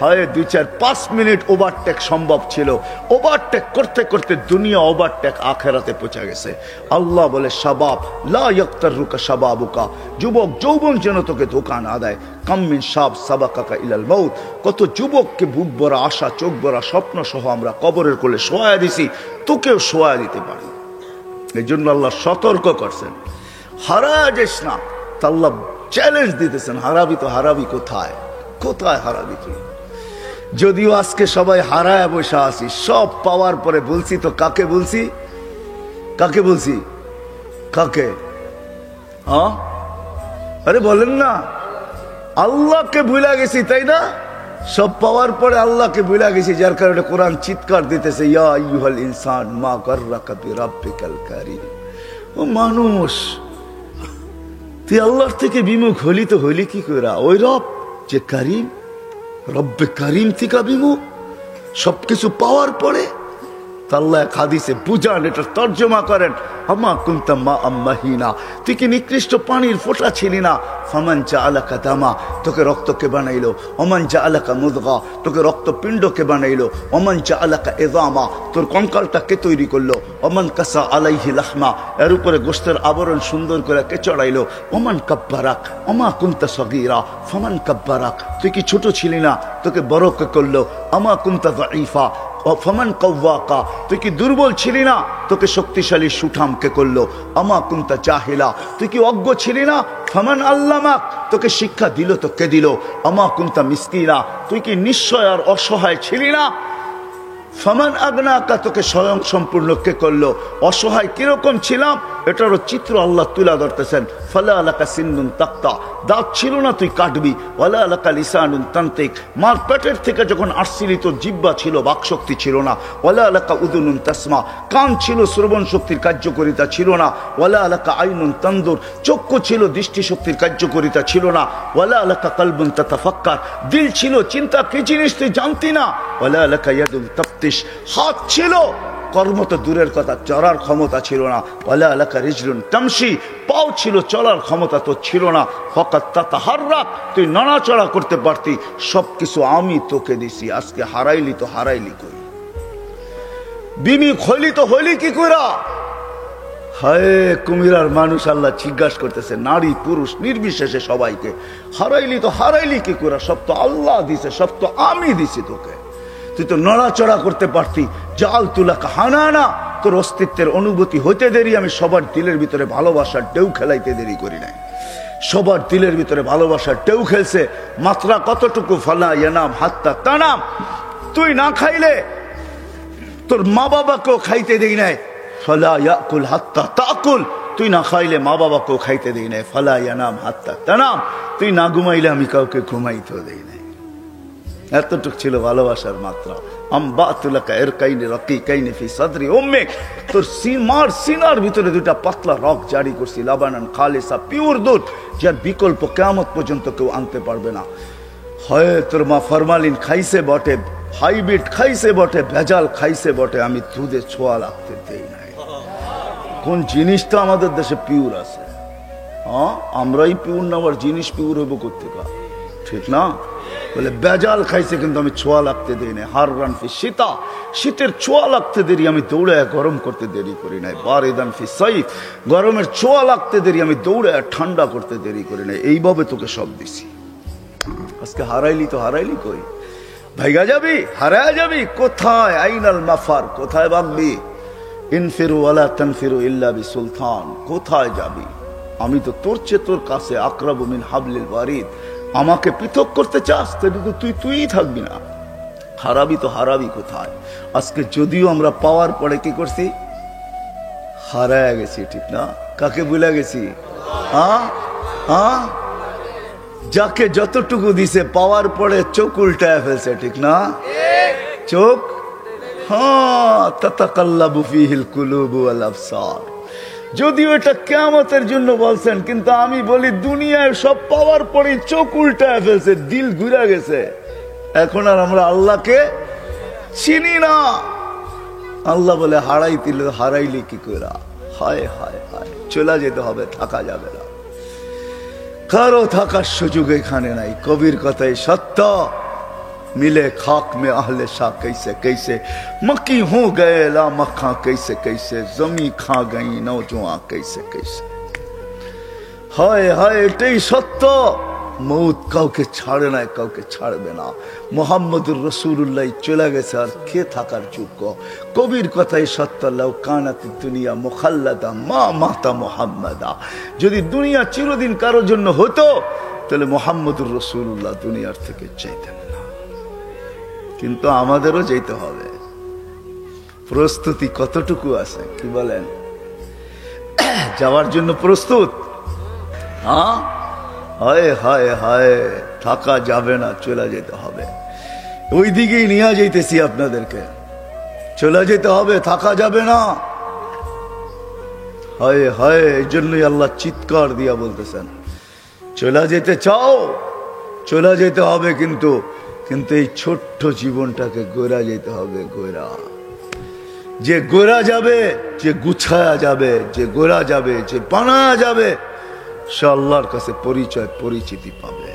হয় 2-4-5 মিনিট ওভারটেক সম্ভব ছিল, ওভারটেক করতে করতে দুনিয়া ওভারটেক আখেরাতে পৌঁছে গেছে। আল্লাহ বলে, শাবাব লা ইয়াক্তাররুকা শাবাবুকা, যুবক যৌবন যেন তোকে ধোঁকা না দেয়। কাম্মিন শাব সাবাকাকা ইলাল মাউত, কত যুবককে বুক ভরা আশা, চোখ ভরা স্বপ্ন সহ আমরা কবরের কোলে শোয়া দিছি, তোকেও শোয়া দিতে পারি। এই জন্য আল্লাহ সতর্ক করছেন, হারা যাস না। আল্লাহ চ্যালেঞ্জ দিতেছেন, হারাবি তো হারাবি কোথায়, কোথায় হারাবি তুই? যদিও আজকে সবাই হারায় বসে আছি, সব পাওয়ার পরে বলছি তো কাকে বলছি, কাকে বলছি, কাকে? আরে বলেন না, আল্লাহকে ভুলা গেছি, তাই না? সব পাওয়ার পরে আল্লাহকে ভুলা গেছি, যার কারণে কোরআন চিৎকার দিতেছে, ইয়া আইয়ুহাল ইনসান মা গাররাকা বিরাব্বিকাল কারীম। ও মানুষ, তুই আল্লাহর থেকে বিমুখ হলি তো হইলি কি করে? ওই রব যে কারীম, রব্বে কারীম থেকে বিমুখ, সবকিছু পাওয়ার পরে। আল্লাহ এক হাদিসে বুঝান, এটার তর্জমা করেন, আমা কুনতা মা আম্মাহিনা, তুই কি নিকৃষ্ট পানির ফোঁটা ছিলি না? ফামান জাআলাকা দামা, তোকে রক্তকে বানাইলো। ওমান জাআলাকা মুদগা, তোকে রক্তপিণ্ডকে বানাইলো। ওমান জাআলাকা ইযামা, তোর কঙ্কালটা কে তৈরি করলো? ওমান কাসা আলাইহি লাহমা, এর উপরে গোশতের আবরণ সুন্দর করে কে চড়াইলো। ওমান কাব্বারাক আমা কুনতা সগীরা ফামান কাব্বারাক, তুই কি ছোট ছিলি না, তোকে বড় কে করলো। আমা কুনতা যায়ীফা ফামান কাওয়াকা, তুই কি দুর্বল ছিলি না, তোকে শক্তিশালী সুঠামকে করলো। আমা কুনতা জাহিলা, তুই কি অজ্ঞ ছিলি না, ফামান আল্লামাক, তোকে শিক্ষা দিল তো কে দিল। আমা কুনতা মিসকিনা, তুই কি নিশ্চয় আর অসহায় ছিলি না, ফামান আগনাকা, তোকে স্বয়ং সম্পূর্ণ কে করলো? অসহায় কিরকম ছিলাম এটারও চিত্র আল্লাহ তুলে ধরতেছেন। ফালা আলাকা সিন্নুন তাক্তা, দাঁত ছিল না তুই কাটবি। ওয়ালা আলাকা লিসানুন তান্তিক, মার পেটের থেকে যখন আসছিলি তোর জিহ্বা ছিল, বাকশক্তি ছিল না। ওয়ালা আলাকা উদুনুন তাসমা, কান ছিল, শ্রবণ শক্তির কার্যকারিতা ছিল না। ওয়ালা আলাকা আইনুন তানদুর, চক্ষু ছিল, দৃষ্টিশক্তির কার্যকারিতা ছিল না। ওয়ালা আলাকা কলবুন তাতাফাক্কার, দিল ছিল, চিন্তা কি জিনিস তুই জানতি না। ওয়ালা আলাকা ইয়াদুন তাফতিশ, হাত ছিল, কর্ম তো দূরের কথা, চলার ক্ষমতা ছিল না। ওয়ালা আলাকা রিজলুন তামশি, পাও ছিল, চলার ক্ষমতা তো ছিল না। ফাকাত তাতাহাররাক, তুই নড়াচড়া করতে পারতি। সবকিছু আমি তোকে দিছি, আজকে হারাইলি তো হারাইলি কই? বিনি খইলি তো হইলি কি কইরা? হায় কুমিরার মানুষ আল্লাহ জিজ্ঞাসা করতেছে, নারী পুরুষ নির্বিশেষে সবাইকে, হারাইলি তো হারাইলি কি কইরা? সব তো আল্লাহ দিছে, সব তো আমি দিছি তোকে। তুই তো নড়াচড়া করতে পারতি। জাল তুলা হানানা, তোর অস্তিত্বের অনুভূতি হইতে দেরি আমি সবার দিলের ভিতরে ভালোবাসার ঢেউ খেলাইতে দেরি করি নাই। সবার দিলের ভিতরে ভালোবাসার ঢেউ খেলছে। মাত্রা কতটুকু? ফালা ইয়ানাম হাত্তা তানাম, তুই না খাইলে তোর মা বাবাকেও খাইতে দেই নাই। ফালা ইয়াকুল হাত্তা তাকুল, তুই না খাইলে মা বাবাকেও খাইতে দেই নাই। ফালা ইয়ানাম হাত্তা তানাম, তুই না ঘুমাইলে আমি কাউকে ঘুমাইতেও দেই নাই। এতটুক ছিল ভালোবাসার মাত্রা। তোর মার সিনার ভিতরে দুটা পাতলা রক জারি করছি, লাবানান খালিসা, পিওর দুধ, যার বিকল্প কিয়ামত পর্যন্ত কেউ আনতে পারবে না। হয় তোর মা ফরমালিন খাইছে বটে, হাইব্রিড খাইছে বটে, ভেজাল খাইছে বটে, আমি দুধে ছোঁয়া লাগতে দেই নাই। কোন জিনিসটা আমাদের দেশে পিওর আছে? হ্যাঁ, আমরাই পিওর না, আবার জিনিস পিওর হইব কোথেকে? ঠিক না? বলে বেজাল খাইছে কিন্তু আমি ছোঁয়া লাগতে দেই নাই। হাররান ফি শীতা, শীতের ছোঁয়া লাগতে দেরি আমি দৌড়ে গরম করতে দেরি করি নাই। বারিদান ফি সাইফ, গরমের ছোঁয়া লাগতে দেরি আমি দৌড়ে ঠান্ডা করতে দেরি করি নাই। এইভাবে তোকে সব দিছি। আজকে হারাইলি তো হারাইলি কই? ভাইগা যাবি, হারায়া যাবি কোথায়? আইনাল মাফার, কোথায় ভাগবি? ইনফিরু ওয়ালা তানফিরু ইল্লা বিসুলতান, কোথায় যাবি? আমি তো তোর চেয়ে তোর কাছে আকরাবু মিন হাবলিল ওয়ারিদ। আমাকে পৃথক করতে চাস তাহলে তো তুই থাকবি না। হারাবি তো হারাবি কোথায়? আজকে যদিও আমরা পাওয়ার পরে কি করছি? হারায়া গেছি, ঠিক না? কাকে ভুলে গেছি? যাকে যতটুকু দিছে পাওয়ার পরে চোখ উল্টায় ফেলছে, ঠিক না? চোখ, হ্যাঁ, তাতাকাল্লাবু ফিহিল কুলুবু ওয়াল আবসার। যদিও এটা কিয়ামতের জন্য বলছেন, কিন্তু আমি বলি দুনিয়ায় সব পাওয়ার পরে চোখ উল্টায় ফেলছে, দিল ঘুরে গেছে। এখন আর আমরা আল্লাহকে চিনি না। আল্লাহ বলে হারাইলি কি করে? হায় হায় হায়, চলে যেতে হবে, থাকা যাবে না। কারো থাকার সুযোগ এখানে নাই। কবির কথাই সত্য, मिले खाक में आहले शाह कैसे कैसे, मक्की हो गए ला मक्खा कैसे कैसे, जमी खा गई नौजुआ कैसे कैसे। हाय हाय, এটাই সত্য। মৌত কাউকে ছাড়ে না, কাউকে ছাড়বে না। মুহাম্মদুর রাসূলুল্লাহ চলে গেছে, আর কে থাকার যোগ্য? কবির কথাই সত্য। লাউ কানাত দুনিয়া মুখাল্লাদা মা মাতা মুহাম্মাদা, যদি দুনিয়া চিরদিন কারোর জন্য হতো তাহলে মুহাম্মদুর রাসূলুল্লাহ দুনিয়ার থেকে চাইতেন না। কিন্তু আমাদেরও যেতে হবে। প্রস্তুতি কতটুকু আছে কি বলেন? যাওয়ার জন্য প্রস্তুত? হ্যাঁ, হায় হায় হায়, থাকা যাবে না, চলে যেতে হবে। ওই দিকেই নিয়ে যাইতেছি আপনাদেরকে। চলে যেতে হবে, থাকা যাবে না। হায় হায়, এই জন্যই আল্লাহ চিৎকার দিয়া বলতেছেন, চলে যেতে চাও, চলে যেতে হবে। কিন্তু এই ছোট্ট জীবনটাকে গড়া যেতে হবে। গড়া, যে গড়া যাবে, যে গুছায়া যাবে, যে গড়া যাবে, যে বানা যাবে, সে আল্লাহর কাছে পরিচয় পরিচিতি পাবে।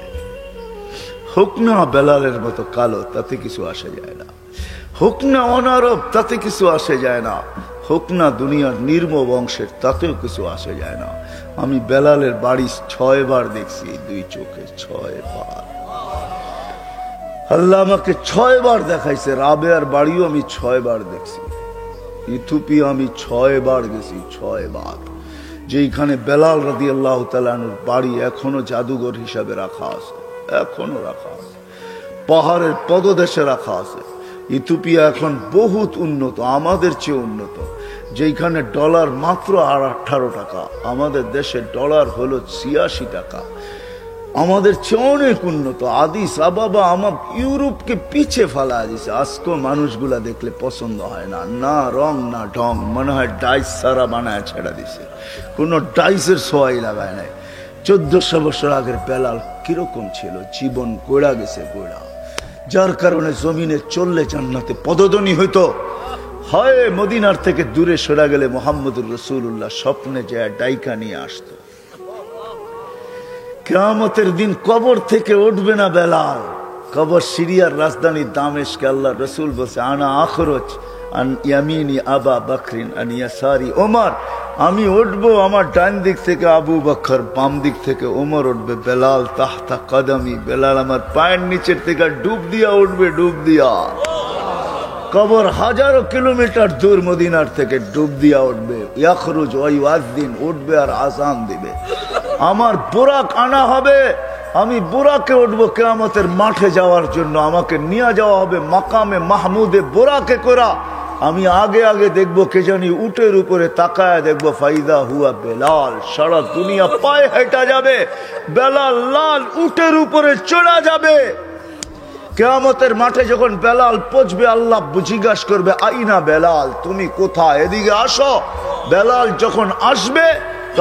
হোক না বেলালের মতো কালো, তাতে কিছু আসে যায় না। হোক না অনারব, তাতে কিছু আসে যায় না। হোক না দুনিয়ার নির্ম বংশের, তাতেও কিছু আসে যায় না। আমি বেলালের বাড়ি 6 বার দেখছি, 2 চোখে 6 বার। আল্লাহ আমাকে 6 বার দেখাইছে। রাবেয়ার বাড়িও আমি 6 বার দেখছি। ইথিওপিয়া আমি 6 বার গেছি, 6 বার। যেখানে বেলাল রাদিয়াল্লাহু তাআলা আনহুর বাড়ি এখনো জাদুঘর হিসাবে রাখা আছে, এখনো রাখা আছে। পাহাড়ের পদদেশে রাখা আছে। ইথিওপিয়া এখন বহুত উন্নত, আমাদের চেয়ে উন্নত। যেখানে ডলার মাত্র 18 টাকা, আমাদের দেশে ডলার হলো 86 টাকা। আমাদের চেয়ে অনেক উন্নত। আদিস আবাবা আমার ইউরোপকে পিছে ফেলা দিছে। আজকেও মানুষগুলা দেখলে পছন্দ হয় না, না রং না ঢং, মনে হয় ডাইস সারা বানায় ছেড়া দিছে, কোনো ডাইসের সোয়াই লাগায় নাই। 1400 বছর আগের বেলাল কিরকম ছিল, জীবন গোড়া গেছে গোড়া, যার কারণে জমিনে চললে জান্নাতে পদধ্বনি হইতো। হয় মদিনার থেকে দূরে সরা গেলে মুহাম্মদুর রাসূলুল্লাহ স্বপ্নে যায় ডাইকা নিয়ে আসতো। কিয়ামতের দিন কবর থেকে উঠবে না বেলাল, কবর সিরিয়ার রাজধানী দামেস্কে। আল্লাহ রসুল বলছে আনা আখরজ আন ইয়ামিনি আবা বকরিন আন ইয়াসারি ওমর, আমি উঠবো আমার ডান দিক থেকে আবু বকর, বাম দিক থেকে ওমর উঠবে। বেলাল তাহতা কদমি, বেলাল আমার পায়ের নিচের থেকে ডুব দিয়া উঠবে, ডুব দিয়া। কবর হাজারো কিলোমিটার দূর মদিনার থেকে, ডুব দিয়া উঠবে। ইয়াখরুজ ওয়া ইউআযিন, উঠবে আর আযান দিবে। আমার বুরাক আনা হবে, আমি বুরাকে উঠবো কিয়ামতের মাঠে যাওয়ার জন্য। আমাকে নিয়ে যাওয়া হবে মাকামে মাহমুদে বুরাকে করা। আমি আগে আগে দেখবো, কে জানি উটের উপরে তাকায় দেখবো, ফাইদা হুয়া বেলাল। সারা দুনিয়া পায়ে হেঁটা যাবে, বেলাল লাল উটের উপরে চড়া যাবে। কিয়ামতের মাঠে যখন বেলাল পৌঁছবে, আল্লাহ জিজ্ঞাসা করবে আইনা বেলাল, তুমি কোথায়, এদিকে আসো। বেলাল যখন আসবে,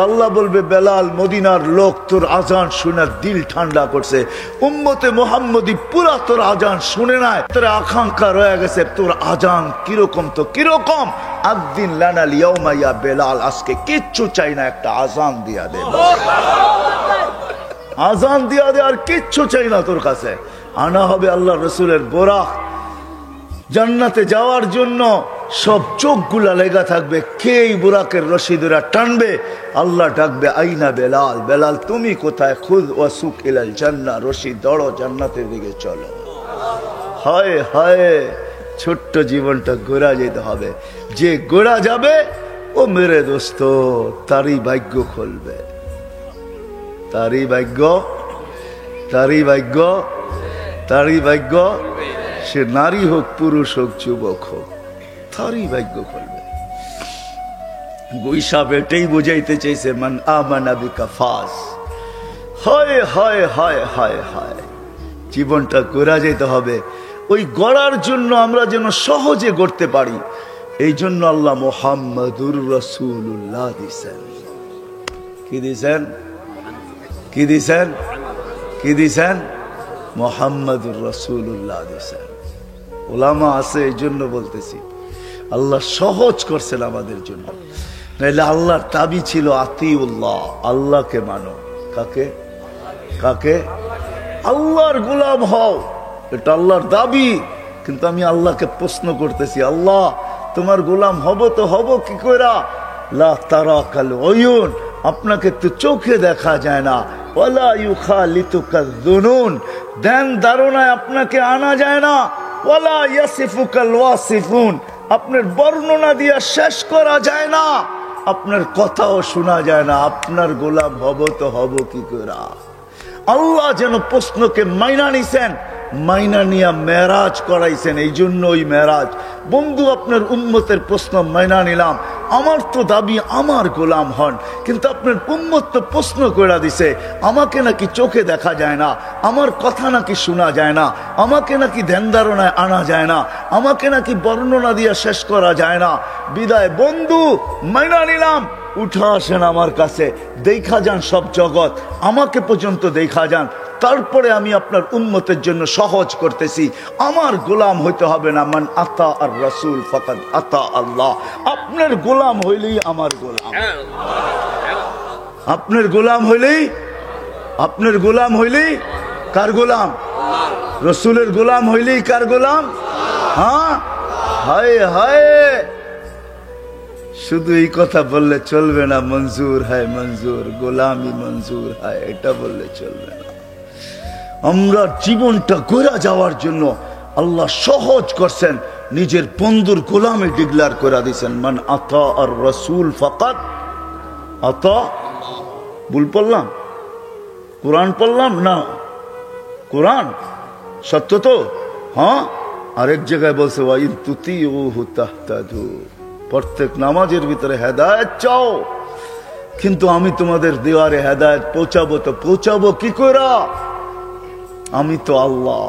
আল্লাহ বলবে বেলাল মদিনার লোক তোর আজান শুনে দিল ঠান্ডা করছে, উম্মতে মুহাম্মদী পুরা তোর আজান শুনে নাই, তোর আকাঙ্ক্ষা রয়ে গেছে তোর আজান কিরকম তো কিরকম। একদিন লানাল ইয়াউমা ইয়া বেলাল, আজকে কিচ্ছু চাই না, একটা আজান দিয়া দে, আজান দিয়া দে, আর কিচ্ছু চাই না তোর কাছে। আনা হবে আল্লাহ রসুলের বোরাক, জান্নাতে যাওয়ার জন্য সব চোখগুলা লেগা থাকবে, কে এই বুরাকের রশি ধরে টানবে। আল্লাহ ডাকবে আইনা বেলাল, বেলাল তুমি কোথায়, খুদ ওয়াসুক ইলাল জান্নাহ, রশি দড়ো জান্নাতের দিকে চলো। হায় হায়, ছোট্ট জীবনটা গোড়া যেতে হবে। যে গোড়া যাবে ও মেরে দোস্ত, তারই ভাগ্য খুলবে, তারই ভাগ্য, তারই ভাগ্য, তারই ভাগ্য। সে নারী হোক, পুরুষ হোক, যুবক হোক, তারই ভাগ্য খুলবে। গুইসাব এটাই বুঝাইতে চাইছে, মান আমানা বিকা ফাজ। হায় হায় হায় হায় হায়, জীবনটা গড়া যেতে হবে। ওই গড়ার জন্য আমরা যেন সহজে গড়তে পারি, এই জন্য আল্লাহ মুহাম্মাদুর রাসূলুল্লাহ দিছেন। কি দিছেন, কি দিছেন, কি দিছেন? মুহাম্মাদুর রাসূলুল্লাহ দিছেন। ওলামা আছে, এই জন্য বলতেছি আল্লাহ সহজ করছেন আমাদের জন্য। নাইলে আল্লাহর দাবি ছিল আতিউল্লাহ, আল্লাহকে মানো। কাকে, কাকে? আল্লাহর গোলাম হও, এটা আল্লাহর দাবি। কিন্তু আমি আল্লাহকে প্রশ্ন করতেছি, আল্লাহ তোমার গোলাম হব তো হব কি কইরা? লা তারাকাল উয়ুন, আপনাকে তো চোখে দেখা যায় না। ওয়ালা ইউখালিতুকা যুনুন, ধ্যান ধারণায় আপনাকে আনা যায় না। ওয়ালা ইয়াসিফুকাল ওয়াসিফুন, আপনার বর্ণনা দিয়া শেষ করা যায় না, আপনার কথাও শোনা যায় না। আপনার গোলাম হব তো হব কি কইরা? আল্লাহ যেন প্রশ্নকে মাইনা নিছেন, মাইনা নিয়া মেরাজ করাইছেন। এই জন্য ওই মেরাজ, বন্ধু আপনার উম্মতের প্রশ্ন মাইনা নিলাম, আমার তো দাবি আমার গোলাম হন, কিন্তু আপনার উম্মত তো প্রশ্ন করে দিছে, আমাকে নাকি চোখে দেখা যায় না, আমার কথা নাকি শোনা যায় না, আমাকে নাকি ধ্যান ধারণায় আনা যায় না, আমাকে নাকি বর্ণনা দিয়া শেষ করা যায় না। বিদায় বন্ধু, মাইনা নিলাম, উঠা আসেন আমার কাছে, দেখা যান সব জগৎ, আমাকে পর্যন্ত দেখা যান, তারপরে আমি আপনার উম্মতের জন্য সহজ করতেছি। আমার গোলাম হইতে হবে না, মান আতা আর রাসূল ফাকাদ আতা আল্লাহ। আপনার গোলাম হইলেই আমার গোলাম, আপনার গোলাম হইলেই, আপনার গোলাম হইলেই কার গোলাম? রসুলের গোলাম হইলেই কার গোলাম? হ্যাঁ, হায় হায়, শুধু এই কথা বললে চলবে না, মঞ্জুর হয় মঞ্জুর, গোলামি মঞ্জুর হয়, এটা বললে চলবে না। আমরা জীবনটা গড়া যাওয়ার জন্য আল্লাহ সহজ করছেন, নিজের বন্ধুর গোলামে ডিক্লেয়ার করে দিয়েছেন, মান আতা আর রাসূল ফাকাদ আতা। ভুল পড়লাম? কোরআন পড়লাম না? কোরআন সত্য তো? হ্যাঁ, আরেক জায়গায় বলছে ওয়াইন তুতিউহু তাহতাদু, প্রত্যেক নামাজের ভিতরে হেদায়েত চাও, কিন্তু আমি তোমাদের দেওয়ারে হেদায়েত পৌঁছাবো, তো পৌঁছাবো কি করে? আমি তো আল্লাহ,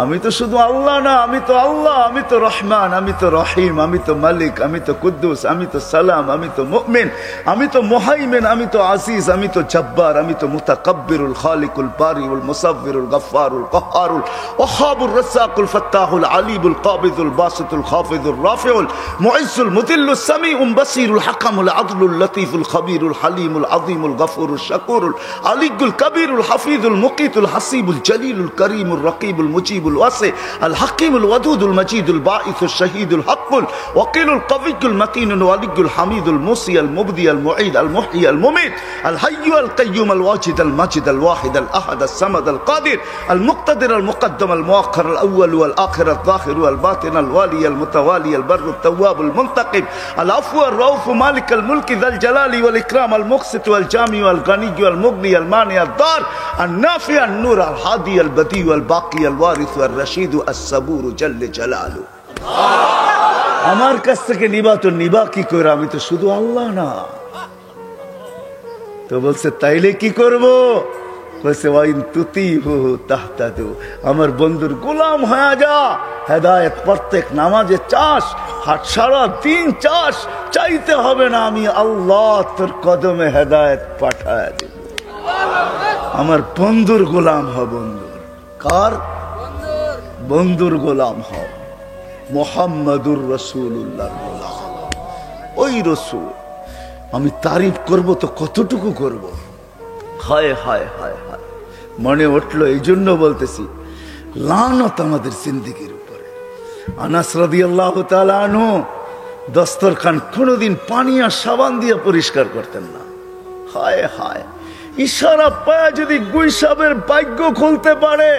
আমি তো শুধু আল্লাহ না, আমি তো আল্লাহ, আমি তো রহমান, আমি তো রহিম, আমি তো মালিক, আমি তো কুদ্দুস, আমি তো সালাম, আমি তো মুমিন, আমি তো মুহাইমিন, আমি তো আজিজ, আমি তো জব্বার, আমি তো মুতাকাব্বিরুল খালিকুল বারিউল মুসাব্বিরুল গফফারুল কহ্হারুল ওয়াহাবুর রাজ্জাকুল ফাত্তাহুল আলিমুল কাবিদুল বাসিতুল খাফিদুর রাফিউল মুইজ্জুল মুদিল্লুস সামিউম বাসিরুল হাকামুল আদলুল লতীফুল খবীরুল হালিমুল আযীমুল গফুরুল শাকুরুল আলিকুল কবীরুল হাফিজুল মুকিতুল হাসিবুল জলিলুল করিমুল রকিবুল মুজিব الواسع الحكيم الودود المجيد الباعث الشهيد الحق الوكيل القوي المتين الولي الحميد الموصي المبدي المعيد المحيي المميت الحي القيوم الواجد المجيد الواحد الأحد الصمد القادر المقتدر المقدم المؤخر الأول والآخر الظاهر والباطن الوالي المتوالي البر التواب المنتقم العفو الرؤوف مالك الملك ذا الجلال والإكرام المقسط والجامع والغني والمغني المانع الضار النافع النور الهادي البديع الباقي الوارث الرشيد الصبور جل جلاله। আমার কাছ থেকে নিবা তো নিবা কি করে? আমি তো শুধু আল্লাহ না। তো বলছে তাইলে কি করব? বলছে ওয়াইন তুতিহু তাহতাদু, আমার বন্ধুর গোলাম হয়ে যা, হেদায়েত প্রত্যেক নামাজে চাস, হাট সারা দিন চাস, চাইতে হবে না, আমি আল্লাহ তোর কদমে হেদায়েত পাঠায় দেব। আমার বন্ধুর গোলাম হ। বন্ধুর কার? বন্ধুর গোলাম হও, মুহাম্মাদুর রাসূলুল্লাহর গোলাম। ওই রাসূল আমি তারিফ করব তো কতটুকু করব? হায় হায় হায় হায়, মনে উঠলো, এই জন্য বলতেছি লানত আমাদের জিন্দেগির উপরে। আনাস রাদিয়াল্লাহু তাআলা আনহু দস্তরখান কোনোদিন পানি আর সাবান দিয়ে পরিষ্কার করতেন না। হায় হায়, ইশারা পায়া যদি গুইসাবের ভাগ্য খুলতে পারে,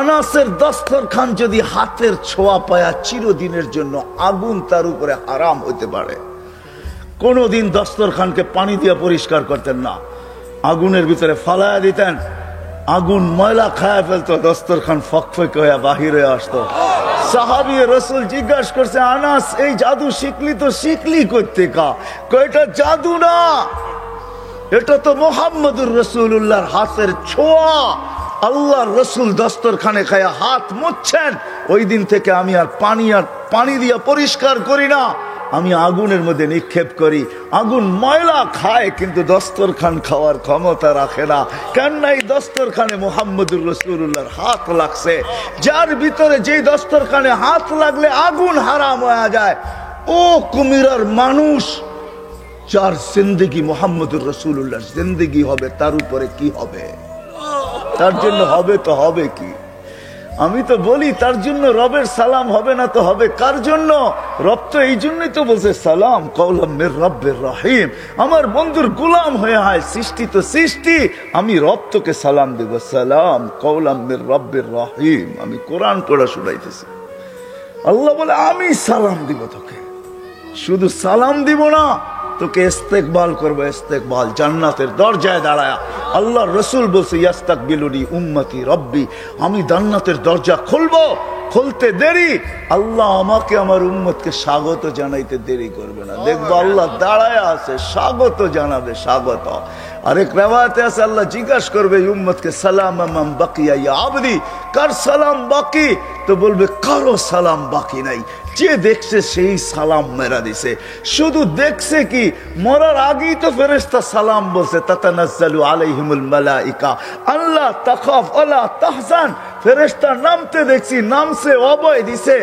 আনাসের দস্তরখান যদি হাতের ছোঁয়া পায়া চিরদিনের জন্য আগুন তার উপরে হারাম হইতে পারে। কোনদিন দস্তরখানকে পানি দিয়ে পরিষ্কার করতেন না, আগুনের ভিতরে ফালায়া দিতেন, আগুন ময়লা খায়া ফেলতো, দস্তরখান ফকফক হয়ে বাহিরে আসতো। সাহাবী রাসূল জিজ্ঞাসা করছে, আনাস এই জাদু শিখলি তো শিখলি করতে কা? এটা জাদু না, এটা তো মুহাম্মদুর রাসূলুল্লাহর হাতের ছোঁয়া। আল্লাহর রাসূল দস্তরখানে খায়া হাত মুছছেন, ওই দিন থেকে আমি আর পানি দিয়ে পরিষ্কার করি না, আমি আগুনের মধ্যে নিক্ষেপ করি। আগুন ময়লা খায় কিন্তু দস্তরখান খাওয়ার ক্ষমতা রাখে না। কেন? এই দস্তরখানে মুহাম্মদুর রাসূলুল্লাহর হাত লাগছে। যার ভিতরে যেই দস্তরখানে হাত লাগলে আগুন হারাম হয়ে যায়, ও কুমিরার মানুষ, যার জিন্দেগি মুহাম্মদুর রাসূলুল্লাহর জিন্দেগি হবে, তার উপরে কি হবে? তার জন্য হবে তো হবে কি? আমি তো বলি তার জন্য রবের সালাম হবে না তো হবে কার জন্য? রব তো এই জন্যই তো বলছে সালাম কওলাম মির রব্বির রহিম। আমার বন্ধুর গোলাম হয়ে হয়, সৃষ্টি তো সৃষ্টি, আমি রব তোকে সালাম দেব, সালাম কওলাম মির রব্বির রহিম। আমি কোরআন পড়া শুনাইতেছি, আল্লাহ বলে আমি সালাম দিব তোকে, শুধু সালাম দিব না, তোকে ইস্তেকবাল করবে, ইস্তেকবাল জান্নাতের দরজায় দাঁড়ায়া। আল্লাহর রাসূল বলছে ইয়াস্তাকবিলুনি উম্মতি রব্বি, আমি জান্নাতের দরজা খুলবো, খুলতে দেরি, আল্লাহ আমাকে আমার উম্মতকে স্বাগত জানাইতে দেরি করবে না। দেখবো আল্লাহ দাঁড়ায় আছে, স্বাগত জানাবে, স্বাগত। আরেক রিওয়ায়াতে আছে আল্লাহ জিজ্ঞাসা করবে উম্মতকে, সালাম মান বাকিয়া ইয়া আবদি, কার সালাম বাকি? তো বলবে কারো সালাম বাকি নাই, যে দেখছে সেই সালাম মেরা দিছে। শুধু দেখছে কি, মরার আগেই তো ফেরেশতা সালাম বলছে, তাতানাজ্জালু আলাইহিমুল মালাইকা আল্লাহ তাখাফ ওয়ালা তাহজান। ফেরেশতা নামতে দেখছি, নামছে, অভয় দিছে,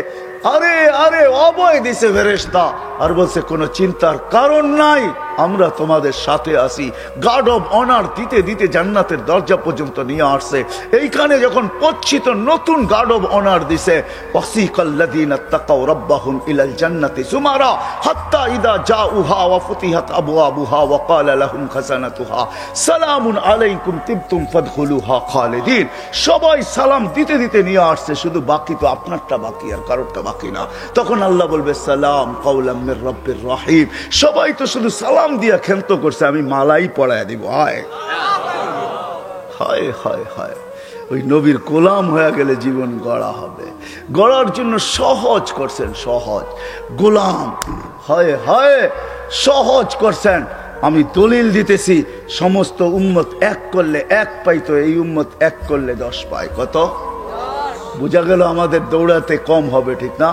আরে আরে অভয় দিছে ফেরেশতা, আর বলছে কোনো চিন্তার কারণ নাই, আমরা তোমাদের সাথে আছি। গার্ড অব অনার দিতে দিতে জান্নাতের দরজা পর্যন্ত নিয়ে আসছে। এইখানে যখন পচ্ছিত নতুন গার্ড অব অনার দিছে, ওয়াসিকাল্লাযীনা তাকাউ রাব্বাহুম ইলাল জান্নাতি সুমারা হাত্তা ইযা জাউহা ওয়া ফুতিহাত আবওয়াবুহা ওয়া ক্বালা লাহুম খাযানাতুহা সালামুন আলাইকুম তিবতুম ফাদখুলুহা খালিদিন। সবাই সালাম দিতে দিতে নিয়ে আসছে, শুধু বাকি তো আপনারটা বাকি, আর কারোরটা বাকি না। তখন আল্লাহ বলবে সালাম কাওলাম মির রব্বির রহিম। সবাই তো শুধু সালাম দিয়া ক্ষান্ত করছে, আমি মালাই পড়ায় দিব। হায় হায় হায় হায়, ওই নবীর গোলাম হয়ে গেলে জীবন গড়া হবে। গড়ার জন্য সহজ করছেন, সহজ গোলাম হয় হয় সহজ করছেন। আমি দলিল দিতেছি, সমস্ত উম্মত এক করলে এক পাইতো, এই উম্মত এক করলে 10 পায়। কত? বোঝা গেল আমাদের দৌড়াতে কম হবে, ঠিক না?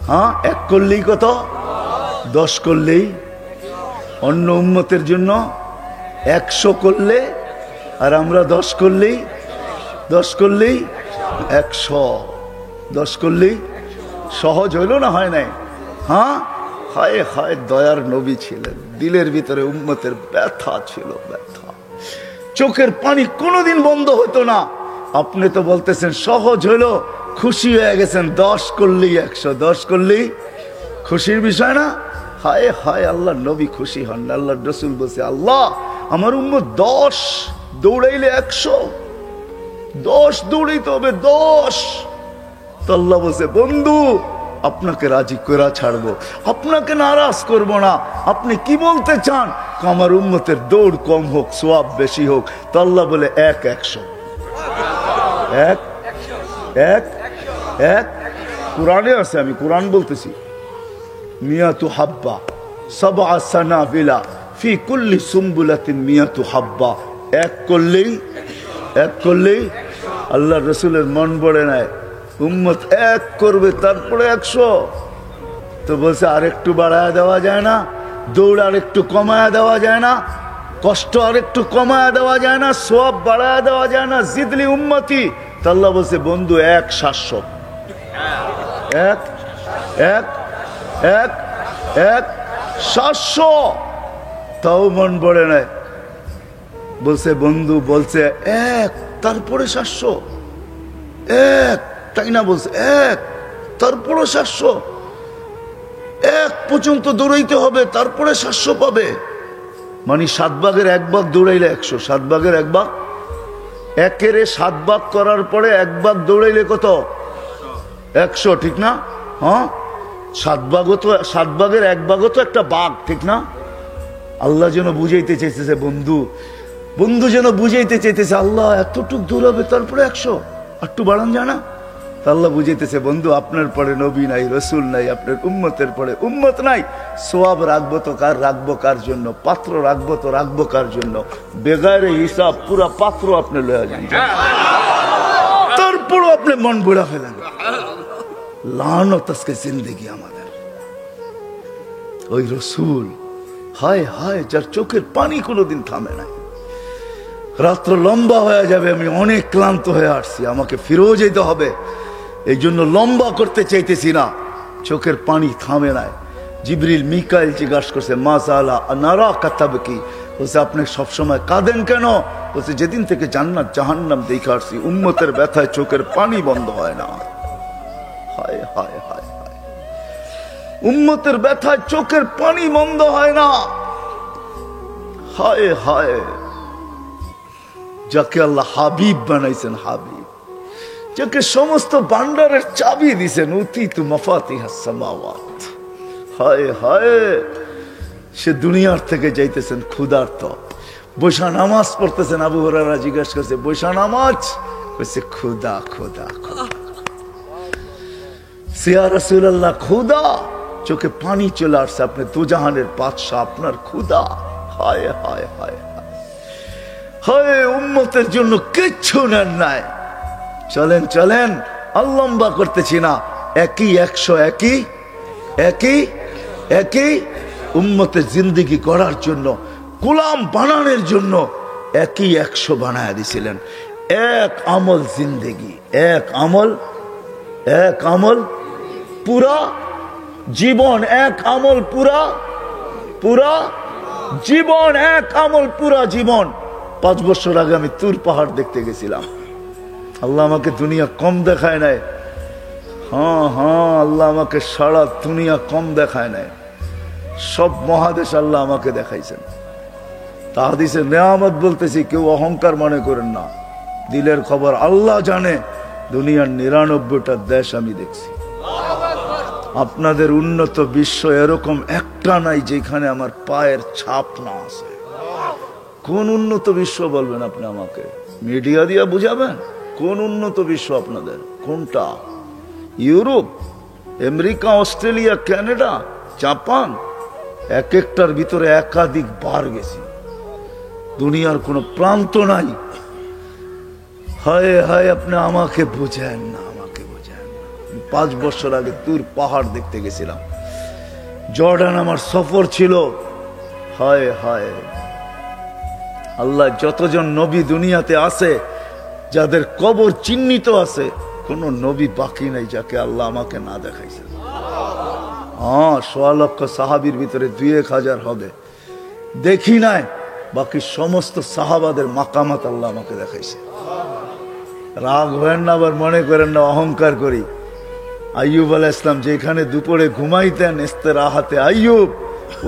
হ্যাঁ, এক করলেই কত? 10 করলেই। অন্য উম্মতের জন্য 100 করলে, আর আমরা 10 করলেই 100। 10 করলেই সহজ হইল না? হয় নাই? হ্যাঁ, হায় হায়, দয়ার নবী ছিলেন, দিলের ভিতরে উম্মতের ব্যথা ছিল, ব্যথা। চোখের পানি কোনোদিন বন্ধ হতো না। আপনি তো বলতেছেন সহজ হইল, খুশি হয়ে গেছেন, 10 করলেই 100, 10 করলেই খুশির বিষয় না? হায় হায়, আল্লাহ নবী খুশি হন। আল্লাহ রসুল বলছে, আল্লাহ আমার উম্মত 10 দৌড়াইলে 100, 10 দৌড়াইতে হবে, 10। তো আল্লাহ বলছে, বন্ধু আপনাকে রাজি করে ছাড়বো, আপনাকে নারাজ করব না। আপনি কি বলতে চান? আমার উম্মতের দৌড় কম হোক, সওয়াব বেশি হোক। তো আল্লাহ বলে 100। কোরআনে আছে, আমি কোরআন বলতেছি। মিয়াতু হাব্বা সাবআ সানাবিলা ফি কুল্লি সুম্বুলাতিন মিয়াতু হাব্বা। এক করলেই আল্লাহ রসুলের মন পড়ে নাই, উম্মত এক করবে তারপরে 100। তো বলছে আরেকটু বাড়ায় দেওয়া যায় না? দৌড় আরেকটু কমায় দেওয়া যায় না? কষ্ট আরেকটু কমায় দেওয়া যায় না? সওয়াব বাড়ায় দেওয়া যায় না? জিদলি উম্মতি। তো আল্লাহ বলছে, বন্ধু 700। 700। তাও মন পড়ে নাই। বলছে বন্ধু, বলছে 1, তারপরে 700। 1, তাই না? বলছে 1, তারপরে 700। 1 পর্যন্ত দৌড়াইতে হবে, তারপরে 700 পাবে। মানে 7 ভাগের 1 ভাগ দৌড়াইলে 100। 7 ভাগের 1 ভাগ, 1-এর 7 ভাগ করার পরে 1 ভাগ দৌড়াইলে কত? 100, ঠিক না? হ্যাঁ, 7 ভাগের 1 ভাগও তো একটা ভাগ, ঠিক না? আল্লাহ যেন বুঝাইতে চাইতেছে, বন্ধু যেন বুঝাইতে চাইতেছে, আল্লাহ এতটুক দৌড়াবে তারপরে 100, একটু বাড়ান যায় না? আল্লাহ বুঝাইতেছে, বন্ধু আপনার পরে নবী নাই, রসুল নাই, আপনার উম্মতের পরে উম্মত নাই। সওয়াব রাখবো তো রাখবো কার জন্য? পাত্র রাখবো কার জন্য? বেগারে হিসাব পুরা পাত্র আপনি লয়ে যান, তারপরও আপনি মন বুড়া ফেলেন। লানত আজকে জিন্দেগি আমাদের। ওই রসুল, হায় হায়, যার চোখের পানি কোনোদিন থামে নাই। রাত্র লম্বা হয়ে যাবে, আমি অনেক ক্লান্ত হয়ে আসছি, আমাকে ফিরেও যেতে হবে, এই জন্য লম্বা করতে চাইতেছি না। চোখের পানি থামে নাই। জিবরিল মিকাইল জিজ্ঞাসা করছে, মাসালা নারা কাতাবকি। বলছে, আপনি সবসময় কাঁদেন কেন? বলছে, যেদিন থেকে জান্নাত জাহান্নাম দেখে আসছি, উম্মতের ব্যথায় চোখের পানি বন্ধ হয় না। হায় হায় হায় হায়, উম্মতের ব্যথায় চোখের পানি বন্ধ হয় না। হায় হায়, যাকে আল্লাহ হাবিব বানাইছেন, হাবিব, যাকে সমস্ত ভান্ডারের চাবি দিছেন, উতিতু মাফাতিহাস সামাওয়াত। হায় হায়, সে দুনিয়ার থেকে যাইতেছেন ক্ষুধার্ত, বৈশা নামাজ পড়তেছেন। আবু হুরায়রা জিজ্ঞাসা করছে, বৈশা নামাজ? বলছে, ক্ষুধা ক্ষুধা ক্ষুধা। ইয়া রাসূলুল্লাহ, ক্ষুধা? চোখে পানি চলে আসছে, আপনি দুজাহানের বাদশা, আপনার ক্ষুধা। হায় হায় হায় হায়, উম্মতের জন্য কিচ্ছু নেন নাই। চলেন চলেন, আর লম্বা করতেছি না। একই 100, একই উম্মতের জিন্দেগি করার জন্য, গোলাম বানানোর জন্য একই 100 বানায় দিছিলেন। এক আমল জিন্দেগি, এক আমল পুরা জীবন, এক আমল পুরা জীবন, এক আমল পুরা জীবন। 5 বছর আগে আমি তুর পাহাড় দেখতে গেছিলাম। আল্লাহ আমাকে দুনিয়া কম দেখায় নাই। হ্যাঁ, আল্লাহ আমাকে সারা দুনিয়া কম দেখায় নাই, সব মহাদেশ আল্লাহ আমাকে দেখাইছেন। তা হাদিসে নেয়ামত বলতেছি, কেউ অহংকার মনে করেন না, দিলের খবর আল্লাহ জানে। দুনিয়ার 99টা দেশ আমি দেখছি। আপনাদের উন্নত বিশ্ব এরকম একটা নাই যেখানে আমার পায়ের ছাপ না আছে। কোন উন্নত বিশ্ব বলবেন আপনি আমাকে? মিডিয়া দিয়া বুঝাবেন? কোন উন্নত বিশ্ব আপনাদের? কোনটা? Europe, America, Australia, Canada, Japan? এক একটার ভিতরে একাধিক বার গেছি। দুনিয়ার কোনো প্রান্ত নাই। হায় হায়, আপনি আমাকে বুঝেন না, আমাকে বুঝেন না। 5 বছর আগে তুর পাহাড় দেখতে গেছিলাম, জর্ডান আমার সফর ছিল। হায় হায়, আল্লাহ যতজন নবী দুনিয়াতে আছে, যাদের কবর চিহ্নিত আছে, কোন নবী বাকি নাই যাকে আল্লাহ আমাকে না দেখাইছে। হ্যাঁ, 1.25 লক্ষ সাহাবীর ভিতরে 2-1 হাজার হবে, দেখি নাই। বাকি সমস্ত সাহাবাদের মাকামাত আল্লাহ আমাকে দেখাইছে। রাগ হবেন না, আবার মনে করেন না অহংকার করি। আইয়ুব আলাইহিস সালাম যেখানে দুপুরে ঘুমাইতেন, ইস্তেরাহাতে আইয়ুব,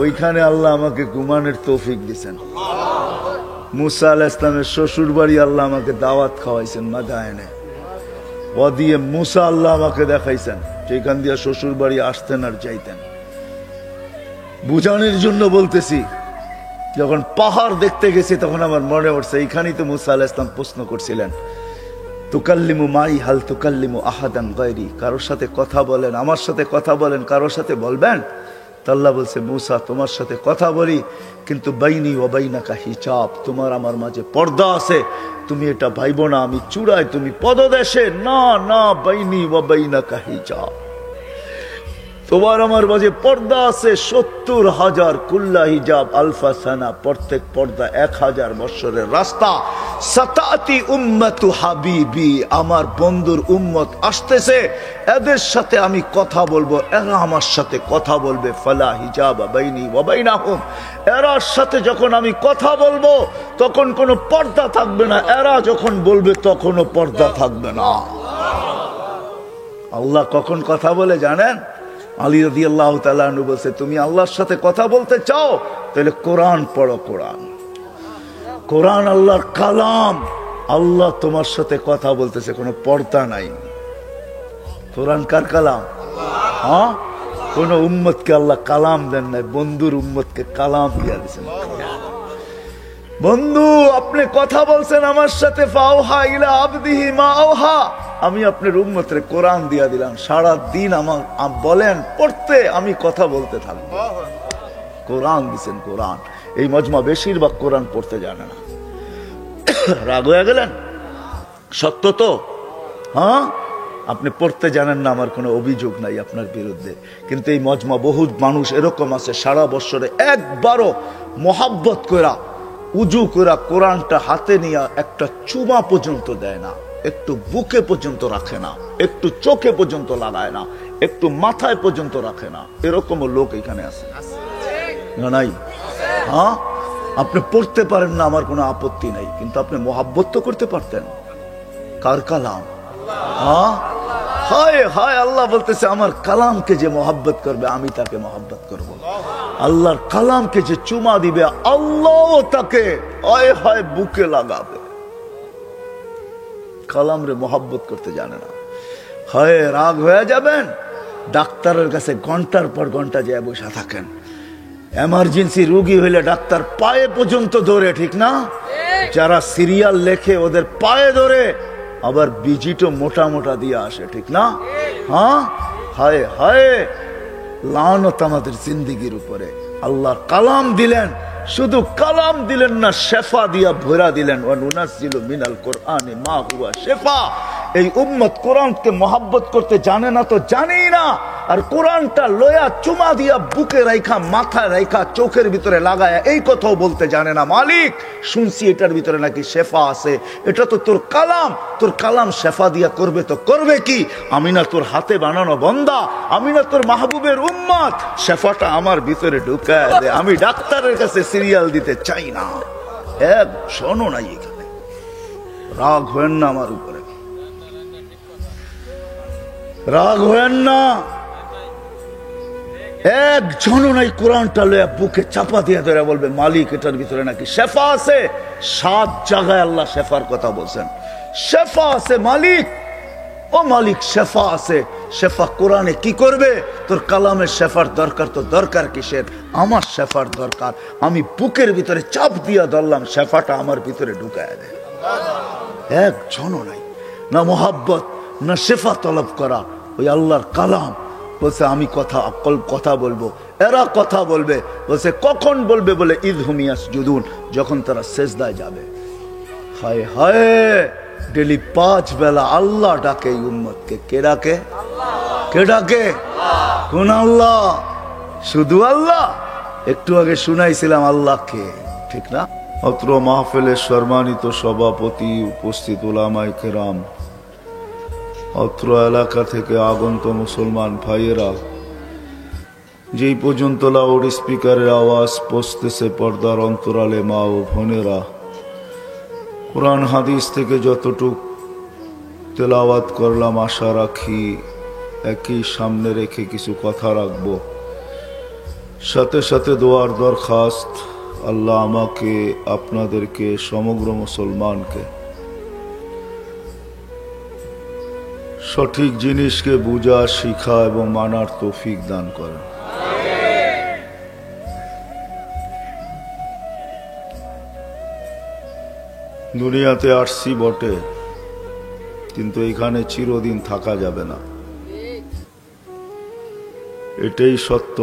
ওইখানে আল্লাহ আমাকে ঘুমানোর তৌফিক দিয়েছেন। মুসা আলাইহিস সালামের শ্বশুর বাড়ি আল্লাহ আমাকে দাওয়াত খাওয়াইছেন মাদায়েনে। ও দিয়ে মুসা আল্লাহ আমাকে দেখাইছেন, যেখান দিয়ে শ্বশুর বাড়ি আসতেন আর যাইতেন। বুঝানোর জন্য বলতেছি, যখন পাহাড় দেখতে গেছি তখন আমার মনে পড়ছে, এইখানেই তো মুসা আলাইহিস সালাম প্রশ্ন করছিলেন, তুকাল্লিমু মাই হাল তুকাল্লিমু আহাদান গায়রি, কারোর সাথে কথা বলেন, আমার সাথে কথা বলেন, কারোর সাথে বলবেন? তো আল্লাহ বলছে, মুসা তোমার সাথে কথা বলি, কিন্তু বাইনি ওয়া বাইনাকা হিজাব, তোমার আমার মাঝে পর্দা আছে, তুমি এটা ভাইবো না আমি চূড়ায়, তুমি পদদেশে। না না, বাইনি ওয়া বাইনাকা হিজাব, তোমার আমার মাঝে পর্দা আছে 70,000, কুল্লা হিজাব আলফা সানা, প্রত্যেক পর্দা 1000 বছরের রাস্তা। সাতাতি উম্মতু হাবিবি, আমার বন্ধুর উম্মত আসতেছে, এদের সাথে আমি কথা বলবো, এরা আমার সাথে কথা বলবে। ফালা হিজাব বাইনি ওয়া বাইনাহুম, এরার সাথে যখন আমি কথা বলবো তখন কোনো পর্দা থাকবে না, এরা যখন বলবে তখনও পর্দা থাকবে না। আল্লাহ কখন কথা বলে জানেন? আলী রাদিয়াল্লাহু তাআলা আনহু বলছে, তুমি আল্লাহর সাথে কথা বলতে চাও তাহলে কোরআন পড়ো। কোরআন, কোরআন আল্লাহর কালাম, আল্লাহ তোমার সাথে কথা বলতেছে, কোনো পর্দা নাই। কোরআন কার কালাম? হ্যাঁ, কোন উম্মতকে আল্লাহ কালাম দেন নাই, বন্ধুর উম্মতকে কালাম দিয়া দিয়েছেন। বন্ধু আপনি কথা বলছেন আমার সাথে, ফাওহা ইলা আবদিহি মা আওহা, আমি আপনার উম্মতরে কোরআন দিয়া দিলাম, সারা দিন আমার বলেন পড়তে, আমি কথা বলতে থাকবো। কোরআন দিছেন, কোরআন। এই মজমা বেশিরভাগ কোরআন পড়তে জানে না। রাগ হয়ে গেলেন? সত্য তো। হ্যাঁ, আপনি পড়তে জানেন না, আমার কোনো অভিযোগ নাই আপনার বিরুদ্ধে, কিন্তু এই মজমা বহু মানুষ এরকম আছে, সারা বছরে একবারও মোহাব্বত করা, উজু করা, কোরআনটা হাতে নিয়ে একটা চুমা পর্যন্ত দেয় না, একটু বুকে পর্যন্ত রাখে না, একটু চোখে পর্যন্ত লাগায় না, একটু মাথায় পর্যন্ত রাখে না, এরকমও লোক এখানে আছে না? নাই? হ্যাঁ, আপনি পড়তে পারেন না, আমার কোনো আপত্তি নাই, কিন্তু আপনি মোহাব্বত তো করতে পারতেন। কার কালাম? হ্যাঁ, হায় হায়, আল্লাহ বলতেছে, আমার কালামকে যে মোহাব্বত করবে আমি তাকে মোহাব্বত করব। আল্লাহর কালামকে যে চুমা দিবে আল্লাহ তাকে হায় হায় বুকে লাগাবে। কালাম রে মোহাব্বত করতে জানে না। হয় রাগ হয়ে যাবেন, ডাক্তারের কাছে ঘন্টার পর ঘন্টা যায় বসে থাকেন। এমার্জেন্সি রোগী হইলে ডাক্তার পায়ে পর্যন্ত ধরে, ঠিক না? যারা সিরিয়াল লেখে ওদের পায়ে ধরে, আবার বিজিটও মোটা মোটা দিয়ে আসে, ঠিক না? হ্যাঁ, হায় হায়, লানত আমাদের জিন্দেগির উপরে। আল্লাহ কালাম দিলেন, শুধু কালাম দিলেন না, শেফা দিয়া ভরা দিলেন। ওয়া নুনাজ্জিলু মিনাল কোরআনি মা হুয়া শিফা। এই উম্মত কোরআনকে মোহাব্বত করতে জানে না তো জানেই না, আর কোরআনটা লয়া চুমা দিয়া বুকে রাইখা, মাথায় রাইখা, চোখের ভিতরে লাগায়া এই কথাও বলতে জানে না, মালিক শুনছি এটার ভিতরে নাকি শেফা আছে, এটা তো তোর কালাম, তোর কালাম শেফা দিয়া করবে তো করবে কি? আমি না তোর হাতে বানানো বন্দা, আমি না তোর মাহবুবের উম্মত, শেফাটা আমার ভিতরে ঢুকায় দে। আমি ডাক্তারের কাছে সিরিয়াল দিতে চাই না। এক শোনো নাই, এখানে রাগ হয়েন না আমার উপরে, রাগ হয়েন না। একজনও নাই কোরআনটা লয়া বুকে চাপা দিয়ে ধরে বলবে মালিক এটার ভিতরে নাকি শেফা আছে। 7 জায়গায় আল্লাহ শেফার কথা বলছেন, শেফা আছে মালিক, ও মালিক শেফা আছে। শেফা কোরআনে কি করবে? তোর কালামের শেফার দরকার তো দরকার কিসের? আমার শেফার দরকার। আমি বুকের ভিতরে চাপ দিয়া ধরলাম, শেফাটা আমার ভিতরে ঢুকায় দেয়। একজনও নাই। না মোহাব্বত, না শেফা তলব করা। ওই আল্লাহর কালাম বলছে আমি কথা বলবো, এরা কথা বলবে। বলছে কখন বলবে? বলে ইদ হুমিয়াস জুদুন, যখন তারা সেজদায় যাবে। হায় হায়, ডেলি 5 বেলা আল্লাহ ডাকে এই উম্মতকে। কে ডাকে? কে ডাকে? কোন আল্লাহ? শুধু আল্লাহ? একটু আগে শুনাইছিলাম আল্লাহকে, ঠিক না? অত্র মাহফিলের সম্মানিত সভাপতি, উপস্থিত উলামায়ে কেরাম, অত্র এলাকা থেকে আগত মুসলমান ভাইয়েরা, যেই পর্যন্ত লাউড স্পিকারের আওয়াজ পৌঁছতেছে পর্দার অন্তরালে মা ও বোনেরা, কোরআন হাদিস থেকে যতটুক তেলাওয়াত করলাম, আশা রাখি একই সামনে রেখে কিছু কথা রাখবো। সাথে সাথে দোয়ার দরখাস্ত, আল্লাহ আমাকে, আপনাদেরকে, সমগ্র মুসলমানকে সঠিক জিনিসকে বুঝা, শিখা এবং মানার তৌফিক দান করেন। দুনিয়াতে আসছি বটে, কিন্তু এখানে চিরদিন থাকা যাবে না, এটাই সত্য।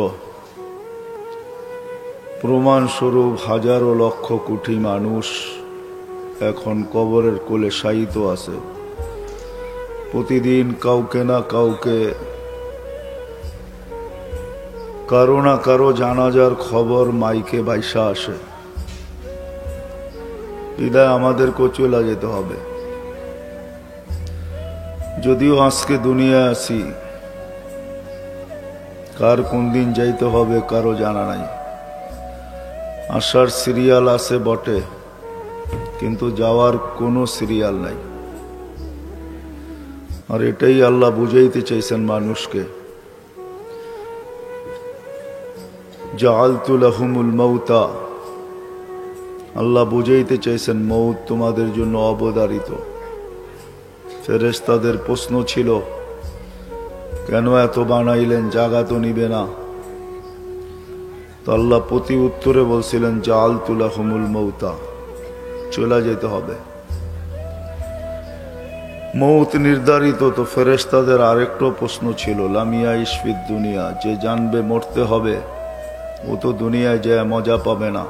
প্রমাণস্বরূপ হাজারো লক্ষ কোটি মানুষ এখন কবরের কোলে শায়িত আছে। প্রতিদিন কাউকে না কাউকে, কারো না কারো জানাজার খবর মাইকে বাইসা আসে। বিদায় আমাদেরকেও চলে যেতে হবে। যদিও আজকে দুনিয়ায় আছি, কার কোন দিন যাইতে হবে কারো জানা নাই। আসার সিরিয়াল আছে বটে, কিন্তু যাওয়ার কোনো সিরিয়াল নাই। আর এটাই আল্লাহ বুঝাইতে চাইছেন মানুষকে। জাআলতু লাহুমুল মাউতা, আল্লাহ বুঝাইতে চাইছেন মৌত তোমাদের জন্য অবধারিত। ফেরেশতাদের প্রশ্ন ছিল, কেন এত বানাইলেন, জাগা তো নিবে না? তো আল্লাহ প্রতি উত্তরে বলছিলেন, জাআলতু লাহুমুল মাউতা, চলে যেতে হবে। মৌত নির্ধারিত, তো ফেরেশতাদের আরেকটা প্রশ্ন ছিল, লাম ইয়াইশ ফিদ দুনিয়া, যে জানবে মরতে হবে ও তো দুনিয়ায় যায় মজা পাবে না,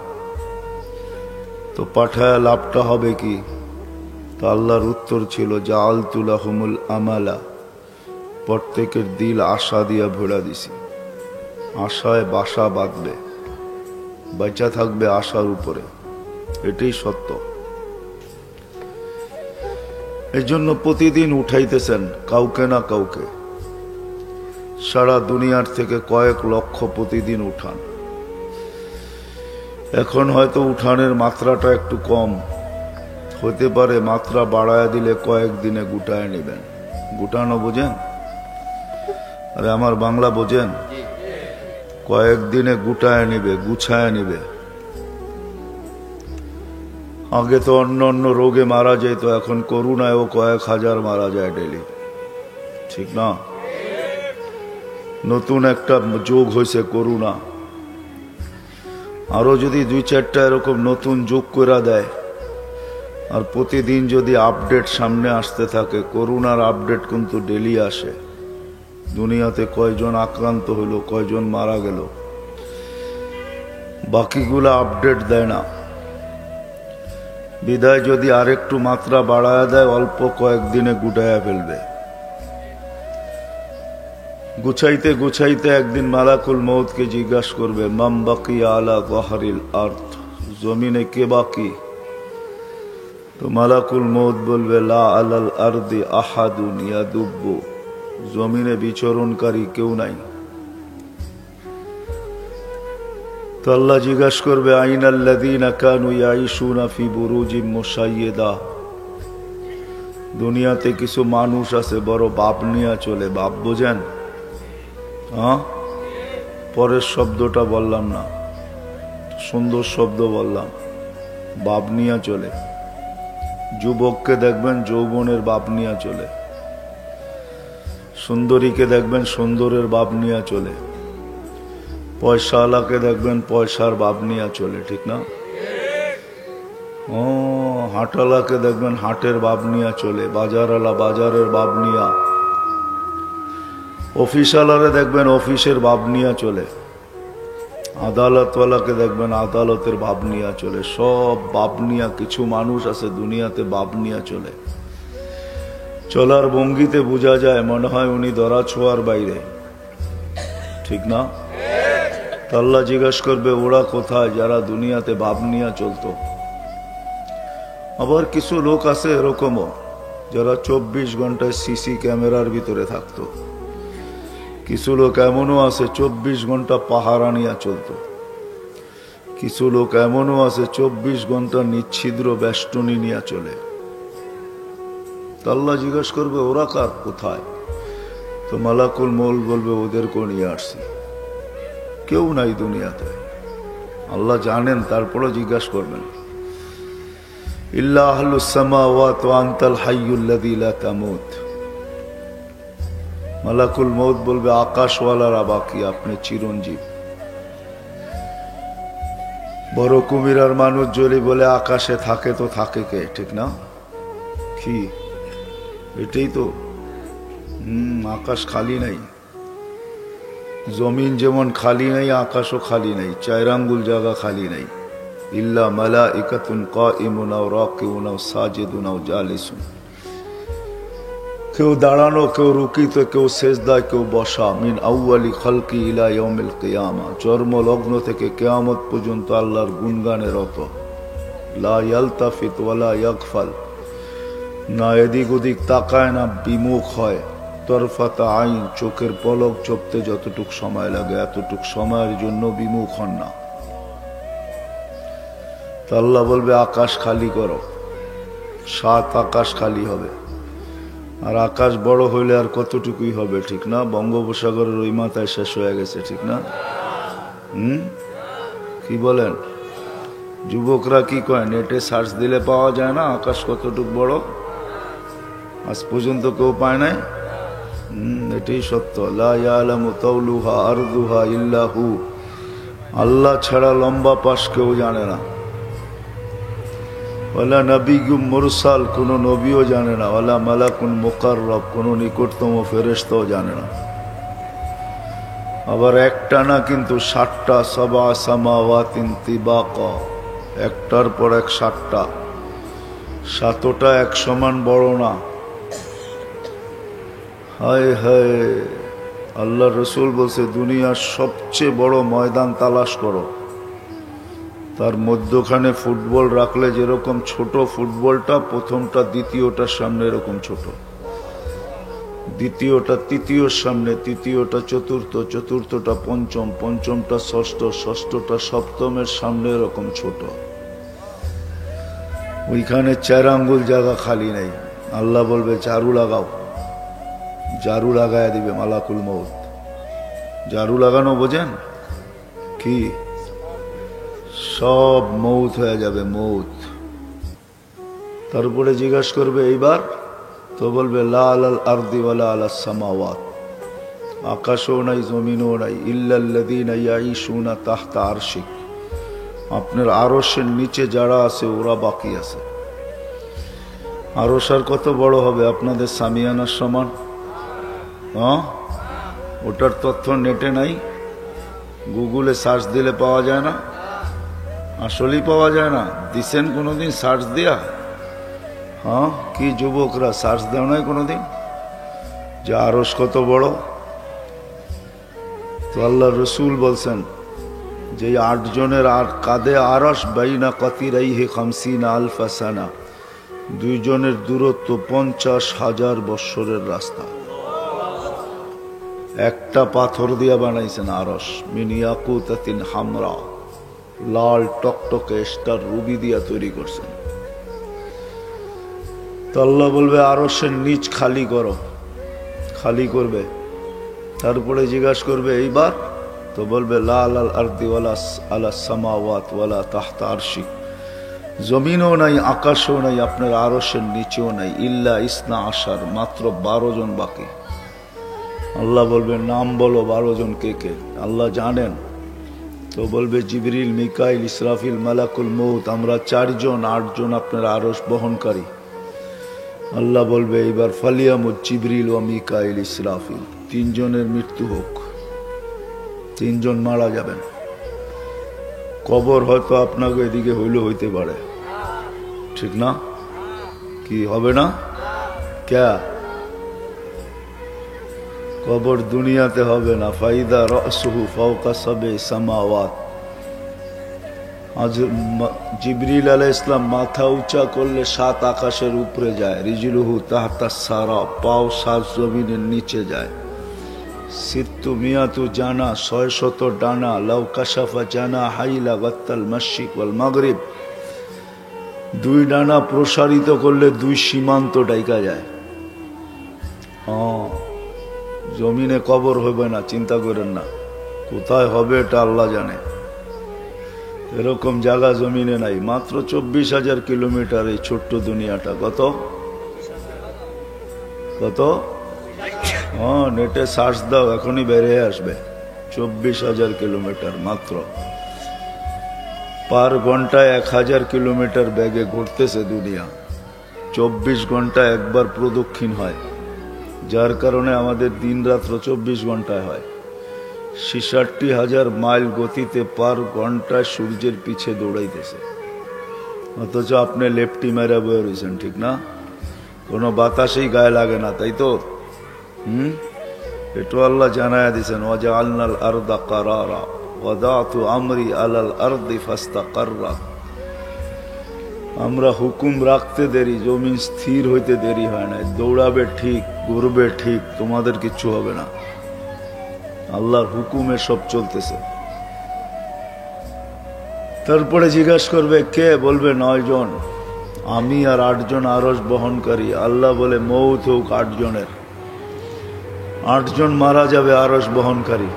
তো পাঠায় লাভটা হবে কি? তো আল্লাহর উত্তর ছিল, জাআলতু লাহুমুল আমালা, প্রত্যেকের দিল আশা দিয়া ভরা দিছি। আশায় বাসা বাঁধবে, বাঁচা থাকবে আশার উপরে, এটাই সত্য। এই জন্য প্রতিদিন উঠাইতেছেন কাউকে না কাউকে। সারা দুনিয়ার থেকে কয়েক লক্ষ প্রতিদিন উঠান। এখন হয়তো উঠানের মাত্রাটা একটু কম হতে পারে, মাত্রা বাড়ায় দিলে কয়েকদিনে গুটায় নেবেন। গুটানো বোঝেন? আরে আমার বাংলা বোঝেন? কয়েকদিনে গুটায় নিবে, গুছায় নিবে। আগে তো অন্য অন্য রোগে মারা যেত, এখন করোনায়ও কয়েক হাজার মারা যায় ডেলি, ঠিক না? নতুন একটা যোগ হয়েছে করোনা। আরো যদি 2-4টা এরকম নতুন যোগ করে দেয়, আর প্রতিদিন যদি আপডেট সামনে আসতে থাকে, করোনার আপডেট কিন্তু ডেলি আসে। দুনিয়াতে কয়জন আক্রান্ত হলো, কয়জন মারা গেল, বাকিগুলো আপডেট দেয় না। বিদায় যদি আরেকটু মাত্রা বাড়ায় দেয়, অল্প কয়েকদিনে গুটায়া ফেলবে। গুছাইতে গুছাইতে একদিন মালাকুল মউতকে জিজ্ঞাসা করবে, মাম বাকিয়া আলা যাহরিল আরদ, জমিনে কে বাকি? তো মালাকুল মউত বলবে, লা আলাল আরদি আহাদুন ইয়াদুব্বু, জমিনে বিচরণকারী কেউ নাই। তো আল্লাহ জিজ্ঞাসা করবে, আইনাল্লাযীনা কানু ইয়াঈশুনা ফি বুরুজিম মুশাইয়্যিদা, দুনিয়াতে কিছু মানুষ আছে বড় বাপ নিয়ে চলে। বাপ বোঝেন? হ্যাঁ, পরের শব্দটা বললাম না, সুন্দর শব্দ বললাম, বাপ নিয়ে চলে। যুবককে দেখবেন যৌবনের বাপ নিয়ে চলে, সুন্দরীকে দেখবেন সুন্দরের বাপ নিয়ে চলে, পয়সাওয়ালাকে দেখবেন পয়সার বাপ নিয়ে চলে, ঠিক না? ও হাটওয়ালাকে দেখবেন হাটের ভাব নিয়ে চলে, বাজারওয়ালা বাজারের ভাব নিয়া, অফিসওয়ালারে দেখবেন অফিসের ভাব নিয়ে চলে, আদালতওয়ালাকে দেখবেন আদালতের ভাব নিয়ে চলে। সব ভাব নিয়া, কিছু মানুষ আছে দুনিয়াতে ভাব নিয়ে চলে। চলার ভঙ্গিতে বোঝা যায় মনে হয় উনি ধরা ছোঁয়ার বাইরে, ঠিক না? আল্লাহ জিজ্ঞাসা করবে ওরা কোথায় যারা দুনিয়াতে ভাব নিয়ে চলতো। আবার কিছু লোক আছে এরকমও যারা 24 ঘন্টায় সিসি ক্যামেরার ভিতরে থাকতো। কিছু লোক এমনও আছে 24 ঘন্টা পাহারা নিয়ে চলতো। কিছু লোক এমনও আছে 24 ঘন্টা নিচ্ছিদ্র বেষ্টনী নিয়ে চলে। আল্লাহ জিজ্ঞাসা করবে ওরা কার কোথায়? তো মালাকুল মৌত বলবে ওদেরকেও নিয়ে আসছি, কেউ নাই দুনিয়াতে। আল্লাহ জানেন, তারপরে জিজ্ঞাসা করবেন। ইল্লা আহলুস সামাওয়াত ওয়া আনতাল হাইয়ুল্লাযী লা তামুত। মালাকুল মৌত বলবে আকাশওয়ালারা বাকি, আপনি চিরঞ্জীব। বড় কুমিরার মানুষ যদি বলে আকাশে থাকে তো থাকে কে, ঠিক না? কি এটাই তো। আকাশ খালি নাই, জমিন যেমন খালি নাই আকাশও খালি নাই, 4 আঙ্গুল জায়গা খালি নাই। ইল্লা মালাইকাতুন কাইমুন আও রাকিউন আও সাজিদুন আও জালিসুন। কেউ দাঁড়ানো, কেউ রুকিত, কেউ সেজদায়, কেউ বসা। মিন আউয়ালি খালকি ইলা ইয়াউমিল কিয়ামা, জন্ম লগ্ন থেকে কিয়ামত পর্যন্ত আল্লাহর গুণগানে রত। লা ইয়ালতাফিত ওয়ালা ইয়াগফাল, না এদিক ওদিক তাকায় না বিমুখ হয়। তরফাতা আইন, চোখের পলক চোপতে যতটুক সময় লাগে এতটুক সময়ের জন্য বিমুখ হন না। তা আল্লাহ বলবে আকাশ খালি করো, 7 আকাশ খালি হবে। আর আকাশ বড় হইলে আর কতটুকুই হবে, ঠিক না? বঙ্গোপসাগরের ওই মাথায় শেষ হয়ে গেছে, ঠিক না? কি বলেন? যুবকরা কি কয়, নেটে সার্চ দিলে পাওয়া যায় না আকাশ কতটুক বড়? আজ পর্যন্ত কেউ পায় নাই। এটাই সত্য। লা ইয়ালামু তাওলুহা আরদুহা ইল্লা হু, আল্লাহ ছাড়া লম্বা পাশ কেউ জানে না। ওয়ালা নবিয়্যুম মুরসাল, কোন নবীও জানে না। ওয়ালা মালাকুন মুকাররব, কোন নিকটতম ফেরেশতাও জানে না। আবার একটা না কিন্তু 7টা, সাবা সামাওয়াতিন তিবাকা, একটার পর এক 7টা। 7টা এক সমান বড় না। হায় হায়, আল্লাহ রসুল বলছে দুনিয়ার সবচেয়ে বড় ময়দান তালাশ করো, তার মধ্যখানে ফুটবল রাখলে যেরকম ছোট ফুটবলটা প্রথমটা দ্বিতীয়টার সামনে এরকম ছোট, দ্বিতীয়টা তৃতীয়র সামনে, তৃতীয়টা চতুর্থ, চতুর্থটা পঞ্চম, পঞ্চমটা ষষ্ঠ, ষষ্ঠটা সপ্তমের সামনে এরকম ছোট। ওইখানে 4 আঙ্গুল জায়গা খালি নেই। আল্লাহ বলবে ঝাড়ু লাগাও, ঝাড়ু লাগায় দিবে মালাকুল মৌত। ঝাড়ু লাগানো বোঝেন কি? সব মৌত হয়ে যাবে, মৌত। তারপরে জিজ্ঞাসা করবে এইবার, তো বলবে লা আলাল আরদি ওয়ালা আলাস সামাওয়াত, আকাশও নাই জমিনও নাই। ইল্লাল্লাযীনা ইয়াঈশুনা তাহতা আরশিক, আপনার আরশের নিচে যারা আছে ওরা বাকি আছে। আরশ আর কত বড় হবে? আপনাদের সামিয়ানার সমান। ওটার তথ্য নেটে নাই, গুগলে সার্চ দিলে পাওয়া যায় না। আসলেই পাওয়া যায় না। দিছেন কোনোদিন সার্চ দিয়া? কি যুবকরা সার্চ দেও নাই কোনোদিন যে আরশ কত বড়? তো আল্লাহ রসুল বলছেন যে 8 জনের আর কাঁধে আরশ বাইনা কাতিরাইহি 50 আলফা সানা, 2 জনের দূরত্ব 50,000 বৎসরের রাস্তা। একটা পাথর দিয়া বানাইছেন আরশ, মিন ইয়াকুতাতিন হামরা, লাল টকটকে স্টার রুবি দিয়া তৈরি করছেন। তো আল্লাহ বলবে আরশের নিচ খালি করো, খালি করবে। তারপরে জিজ্ঞাসা করবে এইবার, তো বলবে লা আলাল আরদি ওয়ালা আলাস সামাওয়াত ওয়ালা তাহতা আরশিক, জমিনও নাই আকাশও নাই আপনার আরশের নিচেও নাই। ইল্লা ইসনা আশার, মাত্র 12 জন বাকি। আল্লাহ বলবে নাম বলো 12 জন কে কে? আল্লাহ জানেন। তো বলবে জিবরিল, মিকাইল, ইসরাফিল, মালাকুল মউত, আমরা 4 জন 8 জন আপনার আরশ বহনকারী। আল্লাহ বলবে এইবার ফালিয়ামুত জিবরিল ও মিকাইল ইসরাফিল, 3 জনের মৃত্যু হোক, 3 জন মারা যাবেন। কবর হয়তো আপনাকে এদিকে হইলে হইতে পারে, ঠিক না? কি হবে না? ক্যা কবর দুনিয়াতে হবে না। ফাইদা রাসুহু ফাওকা সাবে সামাওয়াত। আজ জিবরিল আলাইহিস সালাম মাথা উঁচা করলে 7 আকাশের উপরে যায়। রিজলুহু তাহতা সারা, পাও 7 জমিনের নিচে যায়। সিত্তু মিয়াতু জানা, 600 ডানা। লাউ কাশাফা জানা হাইলা গাত্তাল মাশরিক ওয়াল মাগরিব। 2 ডানা প্রসারিত করলে 2 সীমান্ত ডাইকা যায়। জমিনে কবর হবে না, চিন্তা করেন না। কোথায় হবে এটা আল্লাহ জানে। এরকম জায়গা জমিনে নাই। মাত্র 24,000 কিলোমিটার এই ছোট্ট দুনিয়াটা। কত কত? নেটে সার্চ দাও, এখনই বেরিয়ে আসবে। 24,000 কিলোমিটার মাত্র। পার ঘন্টায় 1000 কিলোমিটার বেগে ঘুরতেছে দুনিয়া। 24 ঘন্টা একবার প্রদক্ষিণ হয়, যার কারণে আমাদের দিন রাত্র 24 ঘন্টায় হয়। 66,000 মাইল গতিতে পার ঘন্টায় সূর্যের পিছে দৌড়াইতেছে, অথচ আপনি লেফটি মেরা বয়ে রয়েছেন, ঠিক না? কোনো বাতাসেই গায়ে লাগে না, তাই তো? এটু আল্লাহ জানায়া দিয়েছেন, ওয়াজআলনাল আরদা কারারা ওয়াদাতু আমরি আলাল আরদি ফাস্তাকাররা। আমরা হুকুম রাখতে দেরি, জমিন স্থির হইতে দেরি হয় না। দৌড়াবে ঠিক, ঘুরবে ঠিক, তোমাদের কিচ্ছু হবে না। আল্লাহর হুকুমে সব চলতেছে। তারপরে জিজ্ঞাসা করবে কে? বলবে 9 জন, আমি আর 8 জন আরশ বহনকারী। আল্লাহ বলে মউত হোক 8 জনের। 8 জন মারা যাবে আরশ বহনকারী।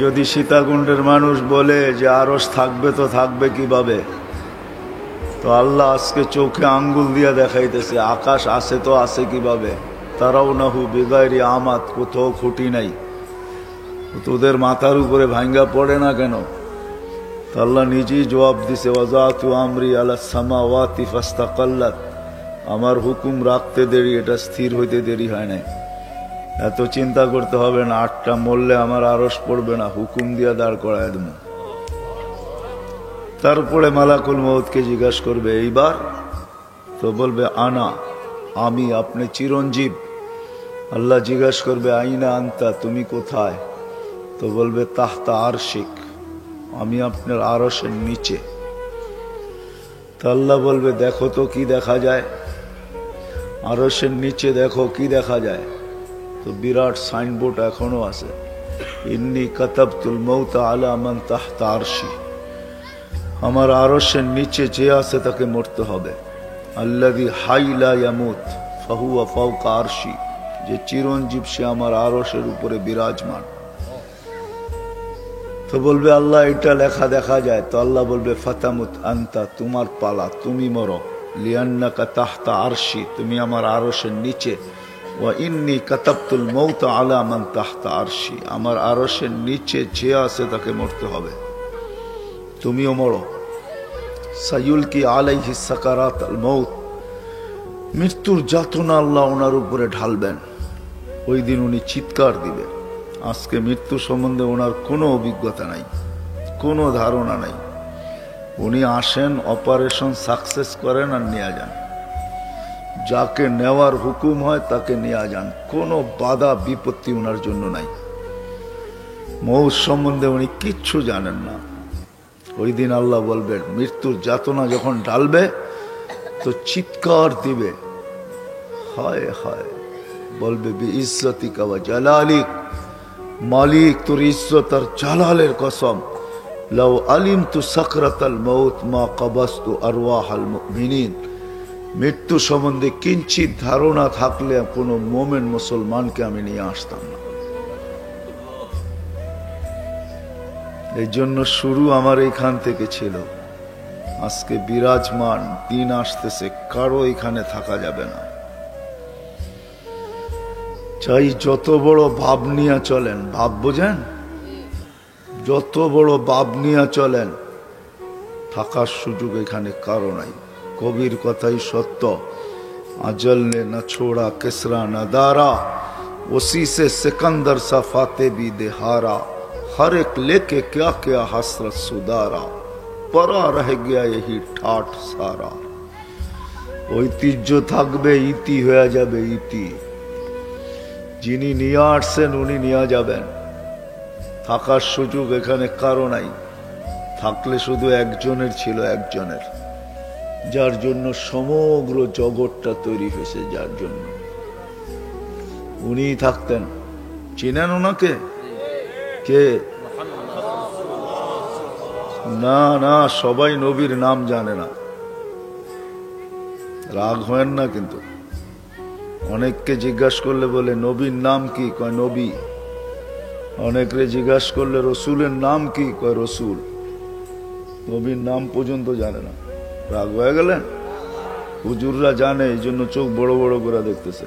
যদি সীতাকুণ্ডের মানুষ বলে যে আরশ থাকবে, তো থাকবে কিভাবে? তো আল্লাহ আজকে চোখে আঙ্গুল দিয়া দেখাইতেছে আকাশ আছে তো আছে কিভাবে। তারাও নাহু বিগাইরি আমাত, কোথাও খুঁটি নাই। তোদের মাথার উপরে ভাঙ্গা পড়ে না কেন? তো আল্লাহ নিজেই জবাব দিছে, ওয়াজাতু আমরি আলা সামাওয়াতি ফাস্তাকাল্লাত। আমার হুকুম রাখতে দেরি, এটা স্থির হইতে দেরি হয় নাই। এত চিন্তা করতে হবে না। 8টা মরলে আমার আরশ পড়বে না, হুকুম দিয়া দাঁড় করায় দেব। তারপরে মালাকুল মউতকে জিজ্ঞাসা করবে এইবার, তো বলবে আনা, আমি, আপনি চিরঞ্জীব। আল্লাহ জিজ্ঞাসা করবে আইনা আনতা, তুমি কোথায়? তো বলবে তাহতা আরশিক, আমি আপনার আরশের নিচে। তো আল্লাহ বলবে দেখো তো কি দেখা যায়। আরশের নিচে দেখো কি দেখা যায়। তো বিরাট সাইনবোর্ড এখনো আছে, ইন্নী কাতাবতুল মউতা আলা মান তাহতা আরশি। আমার আরশের নিচে যে আছে তাকে মরতে হবে। আল্লাযী হাই লা ইয়ামুত ফাহুয়া ফাওকা আরশি, যে চিরঞ্জীব সে আমার আরশের উপরে বিরাজমান। তো বলবে আল্লাহ এটা লেখা দেখা যায়। তো আল্লাহ বলবে ফাতামুত আনতা, তোমার পালা, তুমি মরো। লিআন্নাকা তাহতা আরশি, তুমি আমার আরশের নিচে। ওয়া ইন্নী কাতাবতুল মউতা আলা মান তাহতা আরশি, আমার আরশের নিচে যে আছে তাকে মরতে হবে, তুমিও মরো। সায়ুলকি আলাইহিস সাকারাত আল মউত, মৃত্যুর যাতনা আল্লাহ ওনার উপরে ঢালবেন। ওই দিন উনি চিৎকার দিবেন। আজকে মৃত্যু সম্বন্ধে ওনার কোনো অভিজ্ঞতা নাই, কোনো ধারণা নাই। উনি আসেন, অপারেশন সাকসেস করেন আর নিয়ে যান। যাকে নেওয়ার হুকুম হয় তাকে নিয়ে যান, কোনো বাধা বিপত্তি ওনার জন্য নাই। মৌত সম্বন্ধে উনি কিচ্ছু জানেন না। ওই দিন আল্লাহ বলবেন, মৃত্যুর যাতনা যখন ঢালবে তো চিৎকার দিবে, হায় হায়। বলবে বি ইজ্জতিকা ওয়া জালালিক, মালিক তোর ইজ্জত আর জালালের কসম, লাউ আলিমতু সাকরাতাল মউত মা কাবাস্তু আরওয়াহাল মুমিনিন। মৃত্যু সম্বন্ধে কিঞ্চিত ধারণা থাকলে কোনো মোমেন মুসলমানকে আমি নিয়ে আসতাম না। এই জন্য শুরু আমার এইখান থেকে ছিল। আজকে বিরাজমান দিন আসতেছে, কারো এখানে থাকা যাবে না। চাই যত বড় ভাব নিয়ে চলেন, ভাব বোঝেন, যত বড় বাপ নিয়ে চলেন, থাকার সুযোগ এখানে কারো নাই। কবির কথাই সত্য, আজল নে না ছোড়া কেসরা না দারা, उसी से सिकंदर सा फाते भी देहारा, हर एक लेके क्या क्या हसरत सुधारा, परा रह गया यही ठाठ सारा। ঐতিহ্য থাকবে, ইতি হয়ে যাবে ইতি। যিনি নিয়ে আসছেন উনি নিয়ে যাবেন। থাকার সুযোগ এখানে কারো নাই, থাকলে শুধু একজনের ছিল, একজনের, যার জন্য সমগ্র জগৎটা তৈরি হয়েছে, যার জন্য উনি থাকতেন। চিনেন ওনাকে? কে? না না, সবাই নবীর নাম জানে না, রাগ হয় না। কিন্তু অনেককে জিজ্ঞাসা করলে বলে নবীর নাম কি, কয় নবী। অনেকরে জিজ্ঞাসা করলে রসুলের নাম কি, কয় রসুল। নবীর নাম পর্যন্ত জানে না। রাগ হয়ে গেলেন? হুজুররা জানে, এই জন্য চোখ বড় বড় করে দেখতেছে।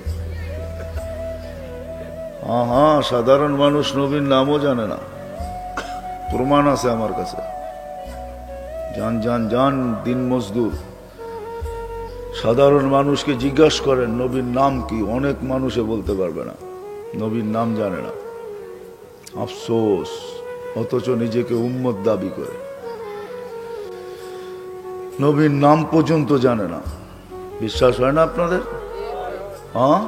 হ্যাঁ, সাধারণ মানুষ নবীর নামও জানে না, প্রমাণ আছে আমার কাছে। জান জান জান দিন মজদুর, সাধারণ মানুষকে জিজ্ঞাসা করেন নবীর নাম কি, অনেক মানুষে বলতে পারবে না, নবীর নাম জানে না। আফসোস, অথচ নিজেকে উম্মত দাবি করে নবীর নাম পর্যন্ত জানে না। বিশ্বাস হয় না আপনাদের? হ্যাঁ,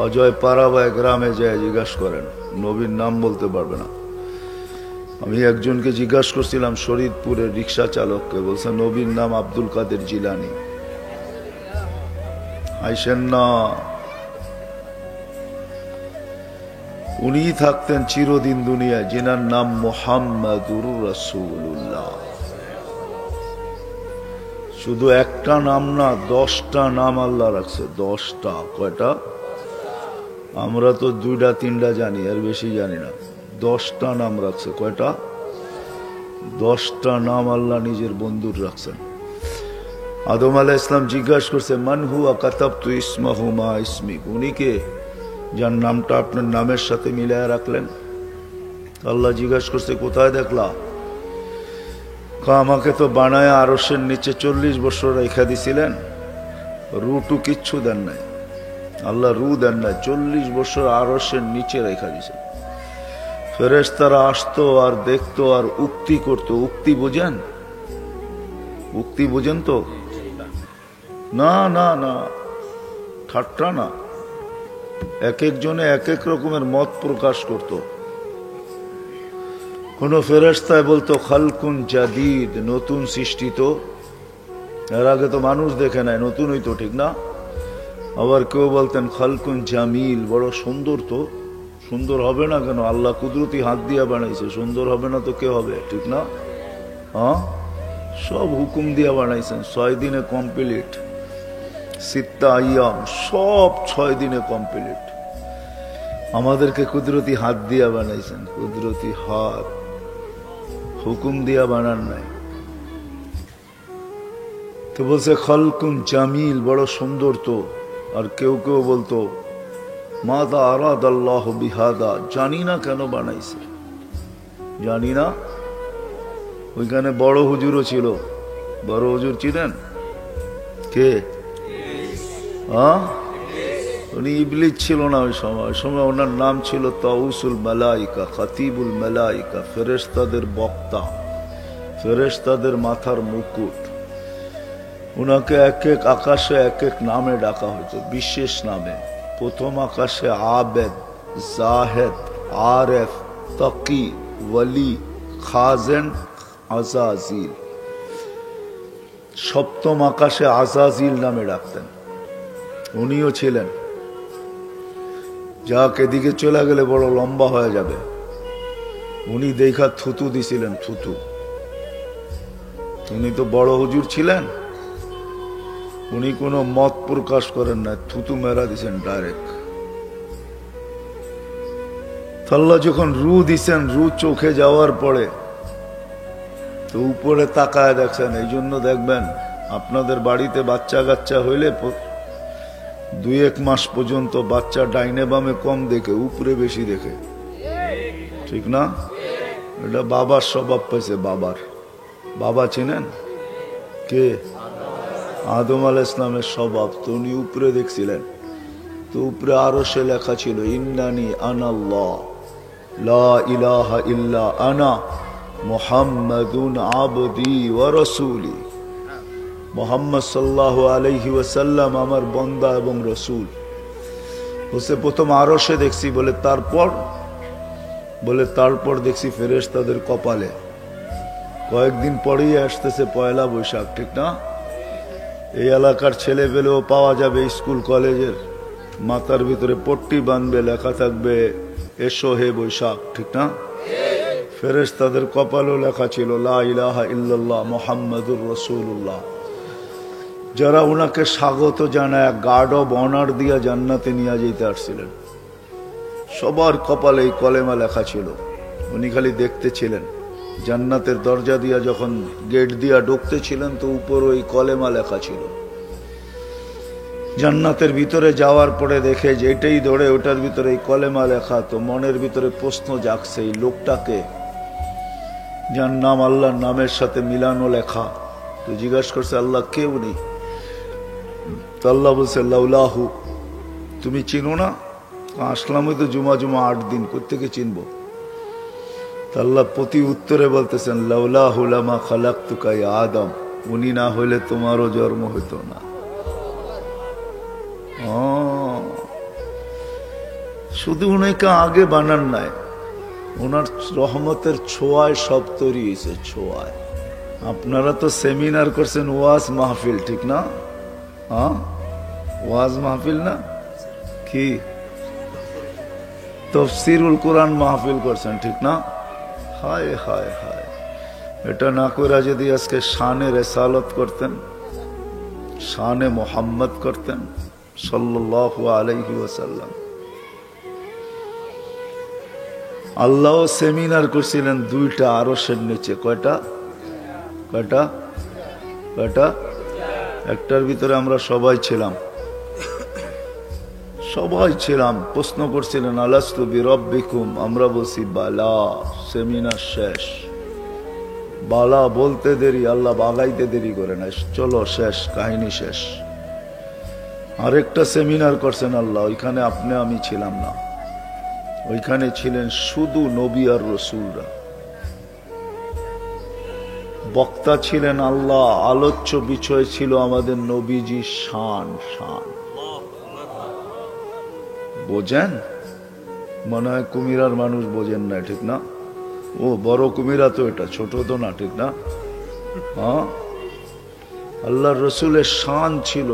অজয় পাড়াবায় গ্রামে যায় জিজ্ঞাসা করেন, নবীর নাম বলতে পারবে না। আমি একজনকে জিজ্ঞাসা করছিলাম, শরীদপুরের রিক্সা চালককে, বলছে নবীর নাম আব্দুল কাদের জিলানি। আইসেন না, উনি থাকতেন চিরদিন দুনিয়ায়, যিনার নাম মুহাম্মাদুর রাসূলুল্লাহ। শুধু একটা নাম না, 10টা নাম আল্লাহ রাখছে, 10টা। কয়টা? আমরা তো 2টা 3টা জানি, আর বেশি জানি না। 10টা নাম রাখছে। কয়টা? 10টা নাম আল্লাহ নিজের বন্ধুর রাখছেন। আদম আলাইহিস সালাম জিজ্ঞাসা করছে, মান হুয়া কাতাবতু ইসমাহু মা ইসমিক, উনি কে যার নামটা আপনার নামের সাথে মিলায় রাখলেন? আল্লাহ জিজ্ঞাসা করছে, কোথায় দেখলা? আমাকে তো বানায় আরশের নিচে 40 বছর রেখা দিছিলেন, রুটু কিচ্ছু দেন নাই। আল্লাহ রু দেন নাই, 40 বছর আরশের নিচে রেখা দিছেন। ফেরেশতারা আসতো আর দেখতো আর উক্তি করতো। উক্তি বোঝেন? উক্তি বোঝেন তো? না না না, ঠাট্টা না। এক একজনে এক এক রকমের মত প্রকাশ করত। কোন ফেরেশতায় বলতো খালকুন জাদিদ, নতুন সৃষ্টি, তো এর আগে তো মানুষ দেখে নাই, নতুন হইতো, ঠিক না? আবার কেউ বলতেন খালকুন জামিল, বড় সুন্দর, তো সুন্দর হবে না কেন? আল্লাহ কুদরতি হাত দিয়া বানাইছে, সুন্দর হবে না তো কে হবে, ঠিক না? হ্যাঁ, সব হুকুম দিয়া বানাইছেন, 6 দিনে কমপ্লিট। সিত্তা আইয়াম, সব 6 দিনে কমপ্লিট। আমাদেরকে কুদরতি হাত দিয়া বানাইছেন, কুদরতি হাত, হুকুম দিয়া বানান নাই। তো বলছে খালকুন জামিল, বড় সুন্দর তো। আর কেউ কেউ বলতো মাদা আরাদ আল্লাহ বিহাদা, জানি না কেন বানাইছে, জানি না। ওইখানে বড় হুজুরও ছিল। বড় হুজুর চিনেন? কে? উনি ইবলিস ছিল না ওই সময়। ওই সময় ওনার নাম ছিল তাউসুল মালাইকা, খাতিবুল মালাইকা, ফেরেশতাদের বক্তা, ফেরেশতাদের মাথার মুকুট। উনাকে এক এক আকাশে এক এক নামে ডাকা হতো, বিশেষ নামে। প্রথম আকাশে আবেদ, জাহেদ, আরেফ, তাকি, ওয়ালি, খাজেন, আজাজিল। সপ্তম আকাশে আজাজিল নামে ডাকতেন। উনিও ছিলেন। যাক, এদিকে চলে গেলে বড় লম্বা হয়ে যাবে। উনি দেখা থুতু দিছিলেন, থুতু। উনি তো বড় হুজুর ছিলেন, উনি কোনো মত প্রকাশ করেন না, থুতু মেরা দিছেন ডাইরেক্ট। আল্লাহ যখন রু দিছেন, রু চোখে যাওয়ার পরে তো উপরে তাকায় দেখছেন। এই জন্য দেখবেন আপনাদের বাড়িতে বাচ্চা কাচ্চা হইলে 2-1 মাস পর্যন্ত বাচ্চা ডাইনে বামে কম দেখে, উপরে বেশি দেখে, ঠিক না? এটা বাবার স্বভাব পাইছে। বাবার বাবা চিনেন কে? আদম আলাইহিস সালামের স্বভাব। তো উনি উপরে দেখছিলেন, তো উপরে আরো সে লেখা ছিল ইন্নানি আনাল্লাহ লা ইলাহা ইল্লা আনা মুহাম্মাদুন আবদি ওয়া রাসূলি। মুহাম্মদ সাল্লাল্লাহু আলাইহি ওয়াসাল্লাম আমার বান্দা এবং রাসূল। বলছে প্রথম আরশে দেখছি, বলে তারপর দেখছি ফেরেশতাদের কপালে। কয়েকদিন পরেই আসতেছে পয়লা বৈশাখ, ঠিক না? এই এলাকার ছেলে পেলেও পাওয়া যাবে স্কুল কলেজের, মাথার ভিতরে পট্টি বাঁধবে, লেখা থাকবে এসো হে বৈশাখ, ঠিক না? ফেরেশতাদের কপালেও লেখা ছিল লা ইলাহা ইল্লাল্লাহ মুহাম্মাদুর রাসূলুল্লাহ। যারা ওনাকে স্বাগত জানায় গার্ড অব অনার দিয়া জান্নাতে নিয়ে যেতে আসছিলেন, সবার কপালে এই কলেমা লেখা ছিল। উনি খালি দেখতে ছিলেন। জান্নাতের দরজা দিয়া যখন গেট দিয়া ঢুকতে ছিলেন, তো উপর ওই কলেমা লেখা ছিল। জান্নাতের ভিতরে যাওয়ার পরে দেখে যে এটাই ধরে, ওটার ভিতরে এই কলেমা লেখা। তো মনের ভিতরে প্রশ্ন জাগছে, এই লোকটাকে যার নাম আল্লাহর নামের সাথে মিলানো লেখা। তো জিজ্ঞাসা করছে আল্লাহ কে উনি? তো আল্লাহ বলছে লাউলাহু, তুমি চিনো না? আসলামই তো জুমা 8 দিন, কোত্থেকে চিনবো? তো আল্লাহ প্রতি উত্তরে বলতেছেন লাউলাহু লামা খালাকতুকা ইয়া আদম, উনি না হইলে তোমারও জন্ম হইতো না। শুধু উনাকে আগে বানান নাই, ওনার রহমতের ছোঁয়ায় সব তৈরি হয়েছে, ছোঁয়ায়। আপনারা তো সেমিনার করছেন, ওয়াজ মাহফিল, ঠিক না? ওয়াজ মাহফিল না কি? তাফসীরুল কোরআন মাহফিল করছেন, ঠিক না? হায় হায় হায়, এটা না করে যদি আজকে শানে রিসালাত করতেন, শানে মুহাম্মদ করতেন সাল্লাল্লাহু আলাইহি ওয়াসাল্লাম। আল্লাহ সেমিনার করছিলেন 2টা আরশের নিচে। কয়টা? একটার ভিতরে আমরা সবাই ছিলাম। প্রশ্ন করছিলেন আলাস্তু বিরব্বিকুম, আমরা বলছি বালা। সেমিনার শেষ। বালা বলতে দেরি, আল্লাহ বাগাইতে দেরি করে না। চলো শেষ, কাহিনী শেষ। আরেকটা সেমিনার করছেন আল্লাহ, ওইখানে আপনি আমি ছিলাম না, ওইখানে ছিলেন শুধু নবী আর রসুলরা। বক্তা ছিলেন আল্লাহ, আলোচ্য বিষয় ছিল আমাদের নবীজি শান। বোঝেন? মনে হয় কুমিরার মানুষ বোঝেন না, ঠিক না? ও বড় কুমিরা তো, এটা ছোট তো না, ঠিক না? আল্লাহ রসুলের শান ছিল,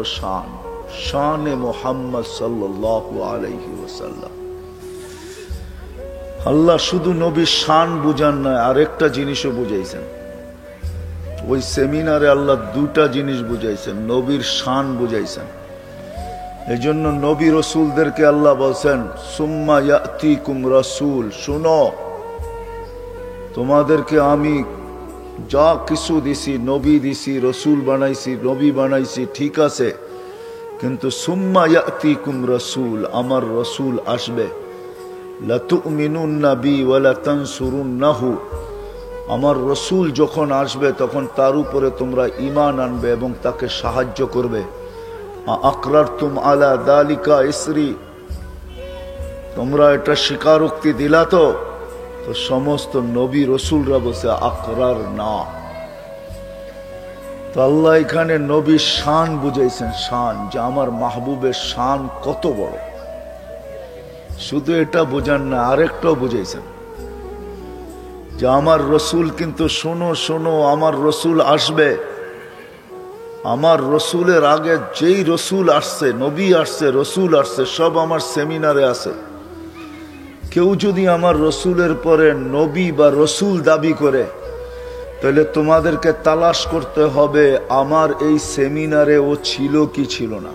শানে মুহাম্মদ সাল্লাল্লাহু আলাইহি ওয়াসাল্লাম। আল্লাহ শুধু নবীর শান বুঝান না, আরেকটা জিনিসও বুঝাইছেন। ওই সেমিনারে আল্লাহ 2টা জিনিস বুঝাইছেন, নবীর শান বুঝাইছেন। এই জন্য নবী রসুলদেরকে আল্লাহ বলছেন সুম্মা ইয়াতিকুম রাসূল, শুনো তোমাদেরকে আমি যা কিছু দিছি, নবী দিছি, রসুল বানাইছি, নবী বানাইছি, ঠিক আছে, কিন্তু সুম্মা ইয়াতিকুম রাসূল, আমার রসুল আসবে। লাতুমিনুন্না বি ওয়া লাতানসুরুন্নাহু, আমার রসুল যখন আসবে তখন তার উপরে তোমরা ঈমান আনবে এবং তাকে সাহায্য করবে। আকরারতুম আলা যালিকা ইসরি, তোমরা এটা স্বীকারোক্তি দিলা তো? তো সমস্ত নবী রসুলরা বসে আকরার না। তো আল্লাহ এখানে নবীর শান বুঝাইছেন, শান, যে আমার মাহবুবের শান কত বড়। শুধু এটা বুঝান না, আরেকটাও বুঝাইছেন যে আমার রসুল কিন্তু শোনো, আমার রসুল আসবে। আমার রসুলের আগে যেই রসুল আসছে, নবী আসছে, রসুল আসছে, সব আমার সেমিনারে আছে। কেউ যদি আমার রসুলের পরে নবী বা রসুল দাবি করে, তাহলে তোমাদেরকে তালাশ করতে হবে আমার এই সেমিনারে ও ছিল কি ছিল না।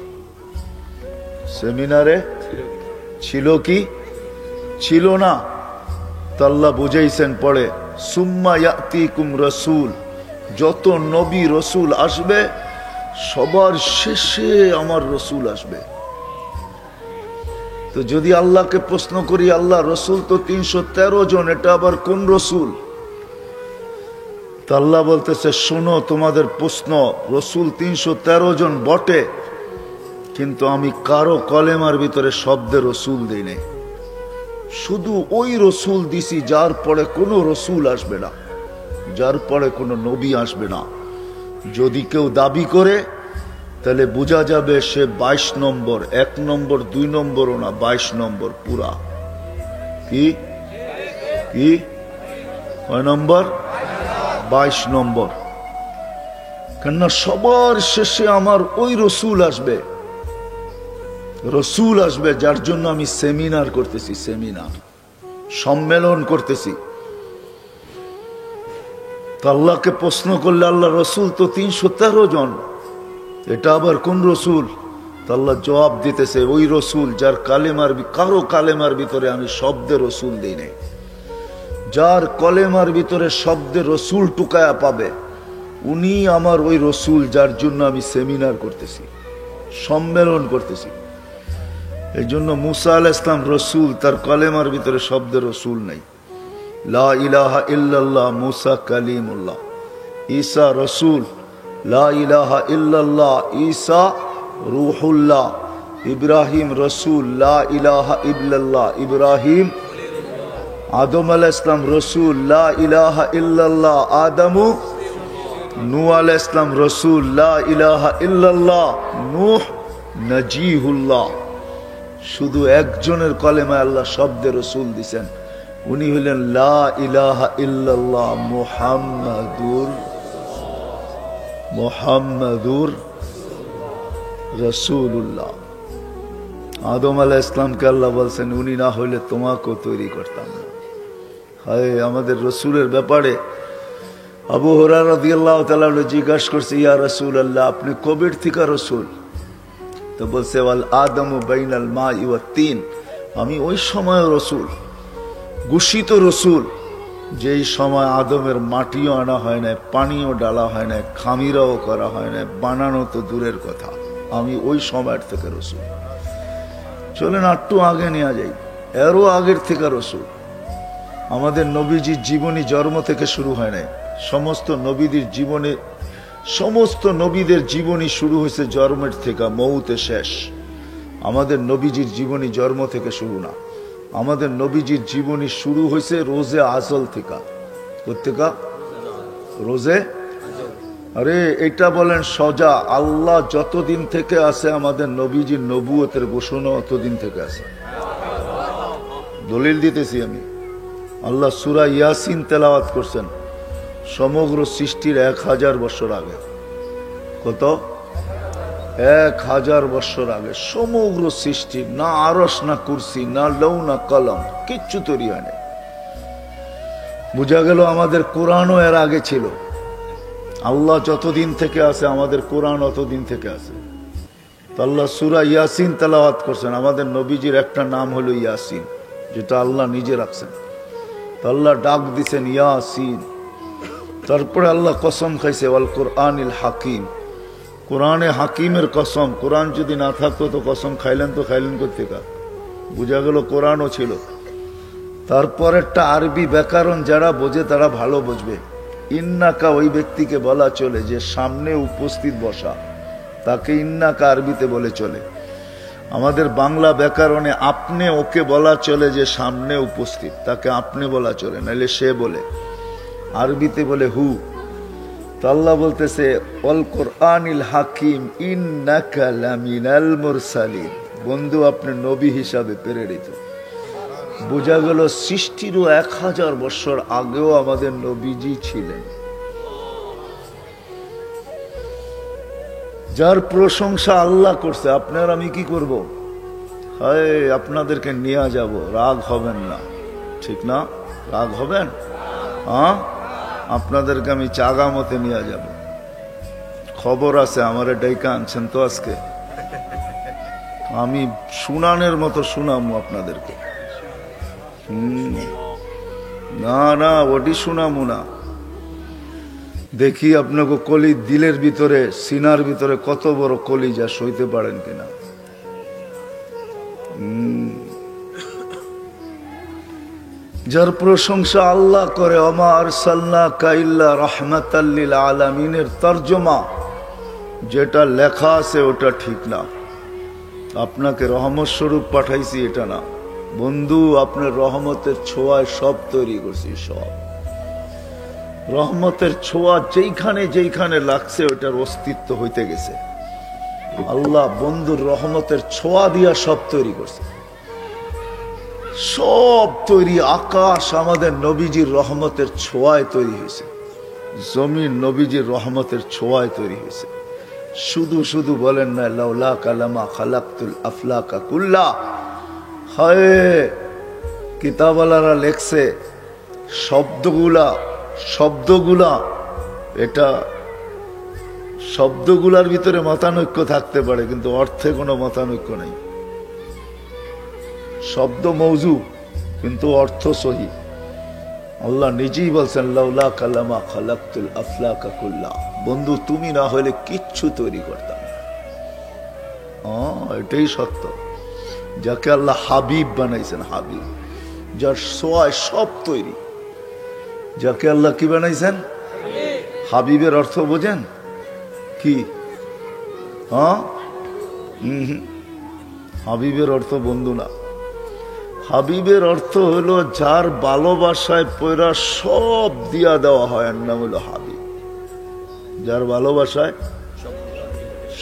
সেমিনারে ছিল কি ছিল না? তো আল্লাহ বুঝাইছেন পরে সুম্মা ইয়াতিকুম রাসূল, যত নবী রসুল আসবে সবার শেষে আমার রসুল আসবে। তো যদি আল্লাহকে প্রশ্ন করি, আল্লাহ রসুল তো 313 জন, এটা আবার কোন রসুল? তো আল্লাহ বলতেছে, শোনো তোমাদের প্রশ্ন, রসুল 313 জন বটে, কিন্তু আমি কারো কলেমার ভিতরে শব্দে রসুল দিই নাই। শুধু ওই রসুল দিছি যার পরে কোনো রসুল আসবে না, যার পরে কোনো নবী আসবে না। যদি কেউ দাবি করে তাহলে বোঝা যাবে সে 22 নম্বর, 1 নম্বর 2 নম্বরও না, 22 নম্বর পুরা। কি কি কয় নম্বর? 22 নম্বর। কেননা সবার শেষে আমার ওই রসুল আসবে, রসুল আসবে যার জন্য আমি সেমিনার করতেছি, সেমিনার, সম্মেলন করতেছি। তো আল্লাহকে প্রশ্ন করলে, আল্লাহ রসুল তো 313 জন, এটা আবার কোন রসুল? তো আল্লাহ জবাব দিতেছে, ওই রসুল যার কালেমার, কারো কালেমার ভিতরে আমি শব্দে রসুল দিই নাই। যার কলেমার ভিতরে শব্দে রসুল টুকায়া পাবে, উনি আমার ওই রসুল যার জন্য আমি সেমিনার করতেছি, সম্মেলন করতেছি। এই জন্য মুসা আলাইহিস সালাম রসুল, তার কলেমার ভিতরে শব্দে রসুল নাই। লা ইলাহা ইল্লাল্লাহ, মুসা কালিমুল্লাহ। ঈসা রসুল, লা ইলাহা ইল্লাল্লাহ, ঈসা রূহুল্লাহ। ইব্রাহিম রসুল, লা ইলাহা ইল্লাল্লাহ, ইব্রাহিম। আদম আলাইহিস সালাম রসুল, লা ইলাহা ইল্লাল্লাহ, আদমু। নূহ আলাইহিস সালাম রসুল, লা ইলাহা ইল্লাল্লাহ, নূহ নজিহুল্লাহ। শুধু একজনের কলেমায় আল্লাহ শব্দে রসুল দিছেন, উনি হলেন লা ইলাহা ইল্লাল্লাহ মুহাম্মাদুর রাসূলুল্লাহ। আদম আলাইহিস সালামকে আল্লাহ বলছেন, উনি না হইলে তোমাকেও তৈরি করতাম না। হায়, আমাদের রসুলের ব্যাপারে আবু হুরায়রা রাদিয়াল্লাহু তাআলা জিজ্ঞাসা করছে, ইয়া রাসূলুল্লাহ, আপনি কবির থেকে রসুল? তো বলছে, ওয়াল আদমু বাইনাল মাই ওয়াত তিন, আমি ওই সময় রসুল, ঘোষিত রসুল, যেই সময় আদমের মাটিও আনা হয় না, পানিও ডালা হয় না, খামিরাও করা হয় না, বানানো তো দূরের কথা, আমি ওই সময়ের থেকে রসুল। চলেন একটু আগে নিয়ে যাই, এরও আগের থেকে রসুল। আমাদের নবীজির জীবনী জন্ম থেকে শুরু হয় নাই। সমস্ত নবীদের জীবনে, সমস্ত নবীদের জীবনী শুরু হয়েছে জন্মের থেকে, মৌতে শেষ। আমাদের নবীজির জীবনী জন্ম থেকে শুরু না, আমাদের নবীজির জীবনী শুরু হয়েছে রোজে আজল থেকে। কোথেকে? রোজে। আরে এটা বলেন সজা, আল্লাহ যতদিন থেকে আছে আমাদের নবীজির নবুয়তের ঘোষণা অতদিন থেকে আছে। দলিল দিতেছি আমি। আল্লাহ সূরা ইয়াসিন তেলাওয়াত করছেন সমগ্র সৃষ্টির 1000 বছর আগে। কত? 1000 বছর আগে সমগ্র সৃষ্টির, না আরশ, না কুরসি, না লৌ, না কলম, কিচ্ছু তৈরি হয় নাই। বোঝা গেল আমাদের কোরআনও এর আগে ছিল। আল্লাহ যতদিন থেকে আছে আমাদের কোরআন অতদিন থেকে আছে। তো আল্লাহ সূরা ইয়াসিন তেলাওয়াত করছেন। আমাদের নবীজির একটা নাম হলো ইয়াসিন, যেটা আল্লাহ নিজে রাখছেন। তো আল্লাহ ডাক দিছেন ইয়াসিন। তারপরে আল্লাহ কসম খাইছে, ওয়াল কোরআনিল হাকিম, কোরআনে হাকিমের কসম। কোরআন যদি না থাকতো তো কসম খাইলেন তো খাইলেন কোথেকে? বোঝা গেল কোরআনও ছিল। তারপর একটা আরবি ব্যাকরণ যারা বোঝে তারা ভালো বুঝবে। ইন্নাকা ওই ব্যক্তিকে বলা চলে যে সামনে উপস্থিত বসা, তাকে ইন্নাকা আরবিতে বলে চলে। আমাদের বাংলা ব্যাকরণে আপনি ওকে বলা চলে যে সামনে উপস্থিত, তাকে আপনি বলা চলে, নাইলে সে বলে। আরবিতে বলে হু। তো আল্লাহ বলতেছে ওয়াল কোরআনিল হাকিম ইন্নাকা লামিনাল মুরসালিন, বন্ধু আপনি নবী হিসাবে প্রেরিত। বোঝা গেল সৃষ্টিরও 1000 বছর আগেও আমাদের নবীজি ছিলেন। যার প্রশংসা আল্লাহ করছে, আপনার আমি কি করব? হায়, আপনাদেরকে নিয়ে যাব, রাগ হবেন না, ঠিক না? রাগ হবেন? হ্যাঁ, আপনাদেরকে আমি চাগা মতে নিয়ে যাব। খবর আছে, আমারে ডাইকা আনছেন তো আজকে, আমি শুনানের মতো শুনামু আপনাদেরকে। না না, ওটি শুনামু না। দেখি আপনাকে কলি, দিলের ভিতরে, সিনার ভিতরে কত বড় কলি, যা সইতে পারেন কিনা। যার প্রশংসা আল্লাহ করে, ওমা আরসালনাকা ইল্লা রাহমাতাল লিল আলামিনের তরজমা যেটা লেখা আছে ওটা ঠিক না। আপনাকে রহমত স্বরূপ পাঠাইছি এটা না বন্ধু, আপনার রহমতের ছোঁয়ায় সব তৈরি করছি। সব রহমতের ছোঁয়া যেইখানে যেইখানে লাগছে ওটার অস্তিত্ব হইতে গেছে। আল্লাহ বন্ধুর রহমতের ছোঁয়া দিয়া সব তৈরি করছে। সব তৈরি, আকাশ আমাদের নবীজির রহমতের ছোঁয়ায় তৈরি হয়েছে, জমিন নবীজির রহমতের ছোঁয়ায় তৈরি হয়েছে। শুধু শুধু বলেন না লাউলা কালামা খালাকতুল আফলাকা কুল্লা। হায় কিতাবওয়ালারা লেখছে শব্দগুলা এটা শব্দগুলার ভিতরে মতানৈক্য থাকতে পারে কিন্তু অর্থে কোনো মতানৈক্য নেই। শব্দ মৌজু কিন্তু অর্থ সহি। আল্লাহ নিজেই বলছেন লাউলা কালামা খালাকতুল আফলাকা কুল্লা। বন্ধু তুমি না হলে কিচ্ছু তৈরি করতাম না। এটাই সত্য। যাকে আল্লাহ হাবিব বানাইছেন, হাবিব যার সোয়ায় সব তৈরি, যাকে আল্লাহ কি বানাইছেন হাবিবের অর্থ বোঝেন কি? হাবিবের অর্থ বন্ধু না, হাবিবের অর্থ হলো যার ভালোবাসায় পয়রা সব দিয়া দেওয়া হয়, এর নাম হলো হাবিব। যার ভালোবাসায়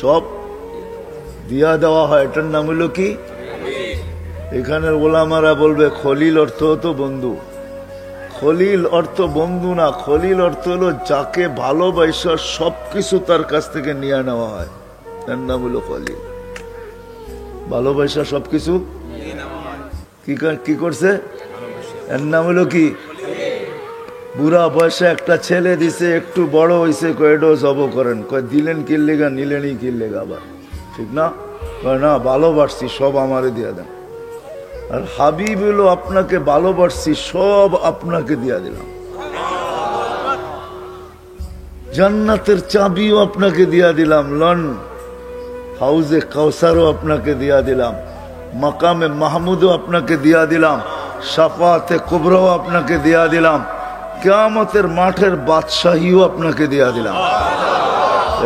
সব দিয়া দেওয়া হয় এটার নাম হলো কি? এখানের ওলামারা বলবে খলিল অর্থ হতো বন্ধু। খলিল অর্থ বন্ধু না, খলিল অর্থ হলো যাকে ভালোবাসা সবকিছু তার কাছ থেকে নিয়ে নেওয়া হয়, এর নাম হলো খলিল। ভালোবাসা সবকিছু কি করছে, এর নাম হলো কি? বুড়া বয়সে একটা ছেলে দিছে, একটু বড় হয়েছে, কয়েডো জব করেন, কয় দিলেন কিল্লেগা, নিলেনই কিল্লেগা, আবার ঠিক না? কয় না ভালোবাসছি সব আমারে দিয়া দেন। আর হাবিব হলো আপনাকে ভালোবাসছি সব আপনাকে দিয়া দিলাম। জান্নাতের চাবিও আপনাকে দিয়া দিলাম, লন হাউজে কাউসারও আপনাকে দিয়া দিলাম, মাকামে মাহমুদও আপনাকে দিয়া দিলাম, শাফাতে কুবরাও আপনাকে দিয়া দিলাম, কিয়ামতের মাঠের বাদশাহীও আপনাকে দিয়া দিলাম।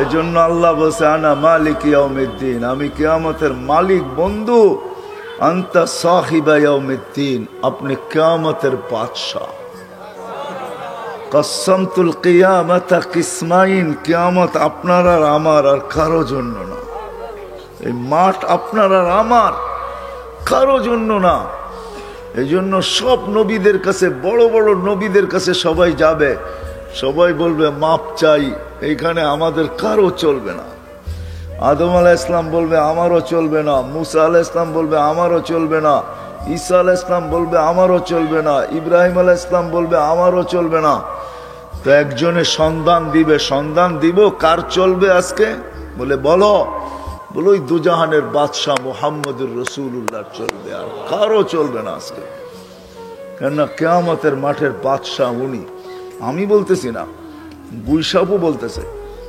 এই জন্য আল্লাহ বলছে আনা মালিক ইয়াউমিদ্দিন, আমি কিয়ামতের মালিক বন্ধু। আনতা সাহিবা ইয়াউমিদ্দিন, আপনি কিয়ামতের বাদশাহ। কসমতুল কিয়ামাতা কিসমাইন, কিয়ামত আপনার আর আমার, আর কারো জন্য না। এই মাঠ আপনার আর আমার, কারো জন্য না। এই জন্য সব নবীদের কাছে, বড় বড় নবীদের কাছে সবাই যাবে, সবাই বলবে মাপ চাই, এইখানে আমাদের কারো চলবে না। আদম আলাইহিস সালাম বলবে আমারও চলবে না, মুসা আলাইহিস সালাম বলবে আমারও চলবে না, ঈসা আলাইহিস সালাম বলবে আমারও চলবে না, ইব্রাহিম আলাইহিস সালাম বলবে আমারও চলবে না। তো একজনে সন্ধান দিবে, সন্ধান দিব কার চলবে আজকে? বলে বলো, বলো ওই দুজাহানের বাদশাহ মুহাম্মদুর রাসূলুল্লাহ চলবে, আর কারো চলবে না আজকে। কেননা কিয়ামতের মাঠের বাদশাহ উনি। আমি বলতেছি না, গুইসাপও বলতেছে,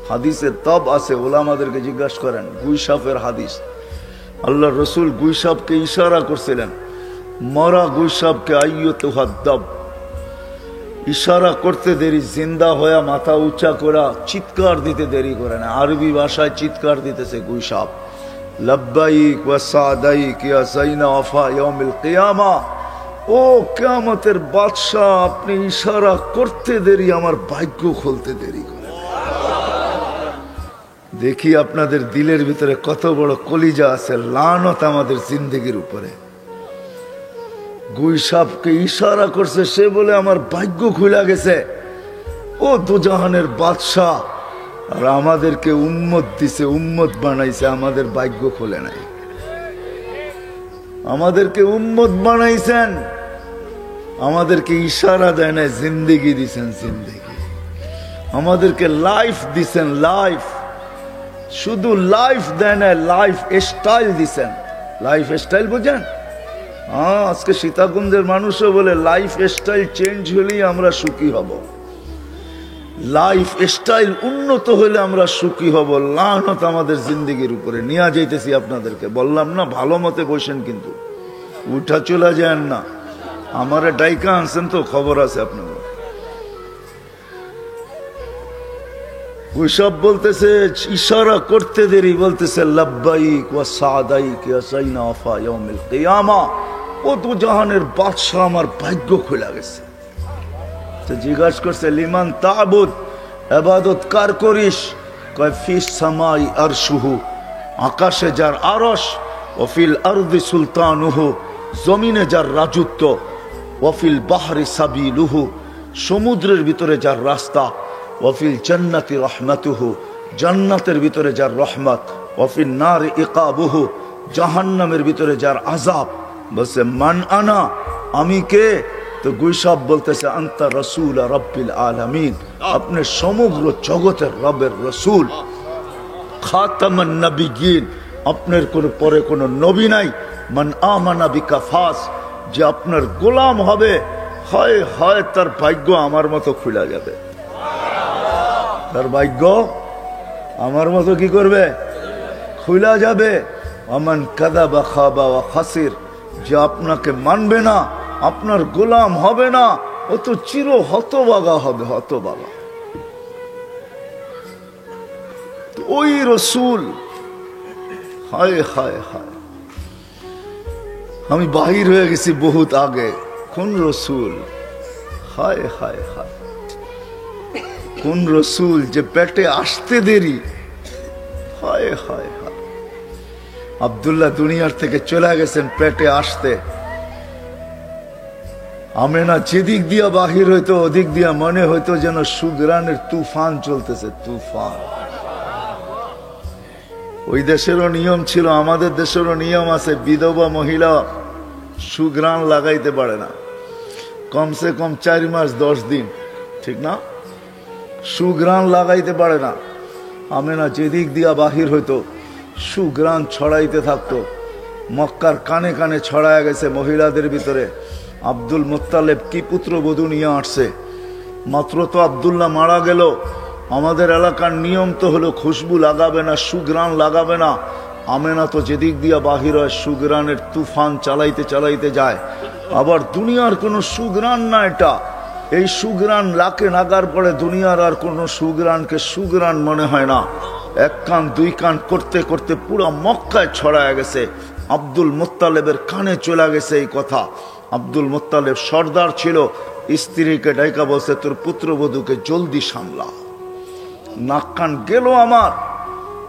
হাদিসের তব আছে, ওলামাদেরকে জিজ্ঞাসা করেন গুইসাপের হাদিস। আল্লাহ রসুল গুইসাপকে ইশারা করছিলেন, মরা গুইসাপকে আইয়ুতুহাদ্দাব, ইশারা করতে দেরি, জিন্দা হয়ে মাথা উঁচা করা চিৎকার দিতে দেরি করে না। আরবি ভাষায় চিৎকার দিতেছে গুইসাপ, লব্বাইক ওয়া সাদাইক ইয়া সাইনা ওয়াফা ইয়াউমিল কিয়ামা। ও কিয়ামতের বাদশাহ, আপনি ইশারা করতে দেরি, আমার ভাগ্য খুলতে দেরি করে। দেখি আপনাদের দিলের ভিতরে কত বড় কলিজা আছে, লানত আমাদের জিন্দেগির উপরে। গুইসাপকে ইশারা করছে, সে বলে আমার ভাগ্য খুলে গেছে। ও দুজাহানের বাদশাহ, আর আমাদেরকে উম্মত দিছে, উম্মত বানাইছে, আমাদের ভাগ্য খুলে নাই। আমাদেরকে উম্মত বানাইছেন, আমাদেরকে ইশারা দেয় নাই, জিন্দেগি দিছেন, জিন্দেগি। আমাদেরকে লাইফ দিছেন, লাইফ। শুধু লাইফ দেয় না, লাইফ স্টাইল দিছেন। লাইফ স্টাইল বুঝেন? হ্যাঁ, আজকে সীতাকুণ্ডের মানুষও বলে লাইফ স্টাইল চেঞ্জ হলেই আমরা সুখী হব। লাইফ স্টাইল উন্নত হলে আমরা সুখী হব। লানত আমাদের জিন্দেগির উপরে নিয়ে যাইতেছি। আপনাদেরকে বললাম না ভালো মতে বসেন, কিন্তু উঠা চলে যান না। আমারে ডাইকা আনছেন তো, খবর আছে আপনার। ওই সব বলতেছে, ইশারা করতে দেরি, বলতেছে লাব্বাইক ওয়া সাদাইক ইয়া সাইনা ওয়াফা ইয়াউমিল কিয়ামা। ও তো জাহানের বাদশা, আমার ভাগ্য খুলে গেছে। তো জিজ্ঞাসা করছে লিমান তাবুদ, ইবাদত কার করিস? কয় ফিস সামাই আরশুহু, আকাশে যার আরশ, ওয়াফিল আরদি সুলতানুহু, জমিনে যার রাজত্ব, ওয়াফিল বাহরি সাবিলুহু, সমুদ্রের ভিতরে যার রাস্তা, ওয়াফিল জান্নাতি রহমাতুহু, জান্নাতের ভিতরে যার রহমত, ওয়াফিল নার ইকাবুহু, জাহান্নামের ভিতরে যার আযাব। বলছে মান আনা, আমি কে? তো গুইসাব বলতেছে আনতা রাসূল রাব্বিল আলামিন, আপনি সমগ্র জগতের রবের রাসূল, খাতামান নবিয়্যিন, আপনার কোনো পরে কোনো নবী নাই। মান আমানা বিকা ফাস, যে আপনার গোলাম হবে, হয় হয় তার ভাগ্য আমার মতো খুলে যাবে। তার ভাগ্য আমার মতো কি করবে? খুলে যাবে। আমান কাযাবা খাবা ওয়া খাসির, যে আপনাকে মানবে না, আপনার গোলাম হবে না, ও তো চির হতভাগা হবে, হতভাগা। ওই রসুল, হায় হায় হায়, আমি বাহির হয়ে গেছি বহুত আগে। কোন রসুল? হায় হায় হায়, কোন রসুল যে পেটে আসতে দেরি? হায় হায় হায়। আব্দুল্লাহ দুনিয়ার থেকে চলে গেছেন পেটে আসতে। আমেনা যেদিক দিয়া বাহির হইতো, ওদিক দিয়া মনে হইতো যেন সুগ্রানের তুফান চলতেছে, তুফান। ওই দেশেরও নিয়ম ছিল, আমাদের দেশেরও নিয়ম আছে, বিধবা মহিলা সুগ্রান লাগাইতে পারে না কমসে কম 4 মাস 10 দিন, ঠিক না? সুগ্রান লাগাইতে পারে না। আমেনা যেদিক দিয়া বাহির হইতো সুগ্রান ছড়াইতে থাকতো। মক্কার কানে কানে ছড়ায় গেছে মহিলাদের ভিতরে। আব্দুল মুত্তালেব কি পুত্রবধূ নিয়ে আসছে। মাত্র তো আব্দুল্লাহ মারা গেল, আমাদের এলাকার নিয়ম তো হলো খুশবু লাগাবে না, সুগ্রান লাগাবে না। আমেনা তো যেদিক দিয়া বাহির হয় সুগ্রানের তুফান চালাইতে চালাইতে যায়। আবার দুনিয়ার কোনো সুগ্রান না এটা, এই সুগ্রান লাকে নাগার পরে দুনিয়ার আর কোনো সুগ্রানকে সুগ্রান মনে হয় না। 1 কান 2 কান করতে করতে পুরো মক্কায় ছড়ায় গেছে। আব্দুল মুত্তালেবের কানে চলে গেছে এই কথা। আব্দুল মুত্তালেব সর্দার ছিল, স্ত্রীকে ডাইকা বলছে তোর পুত্রবধূকে জলদি সামলা। নাক কান গেল আমার।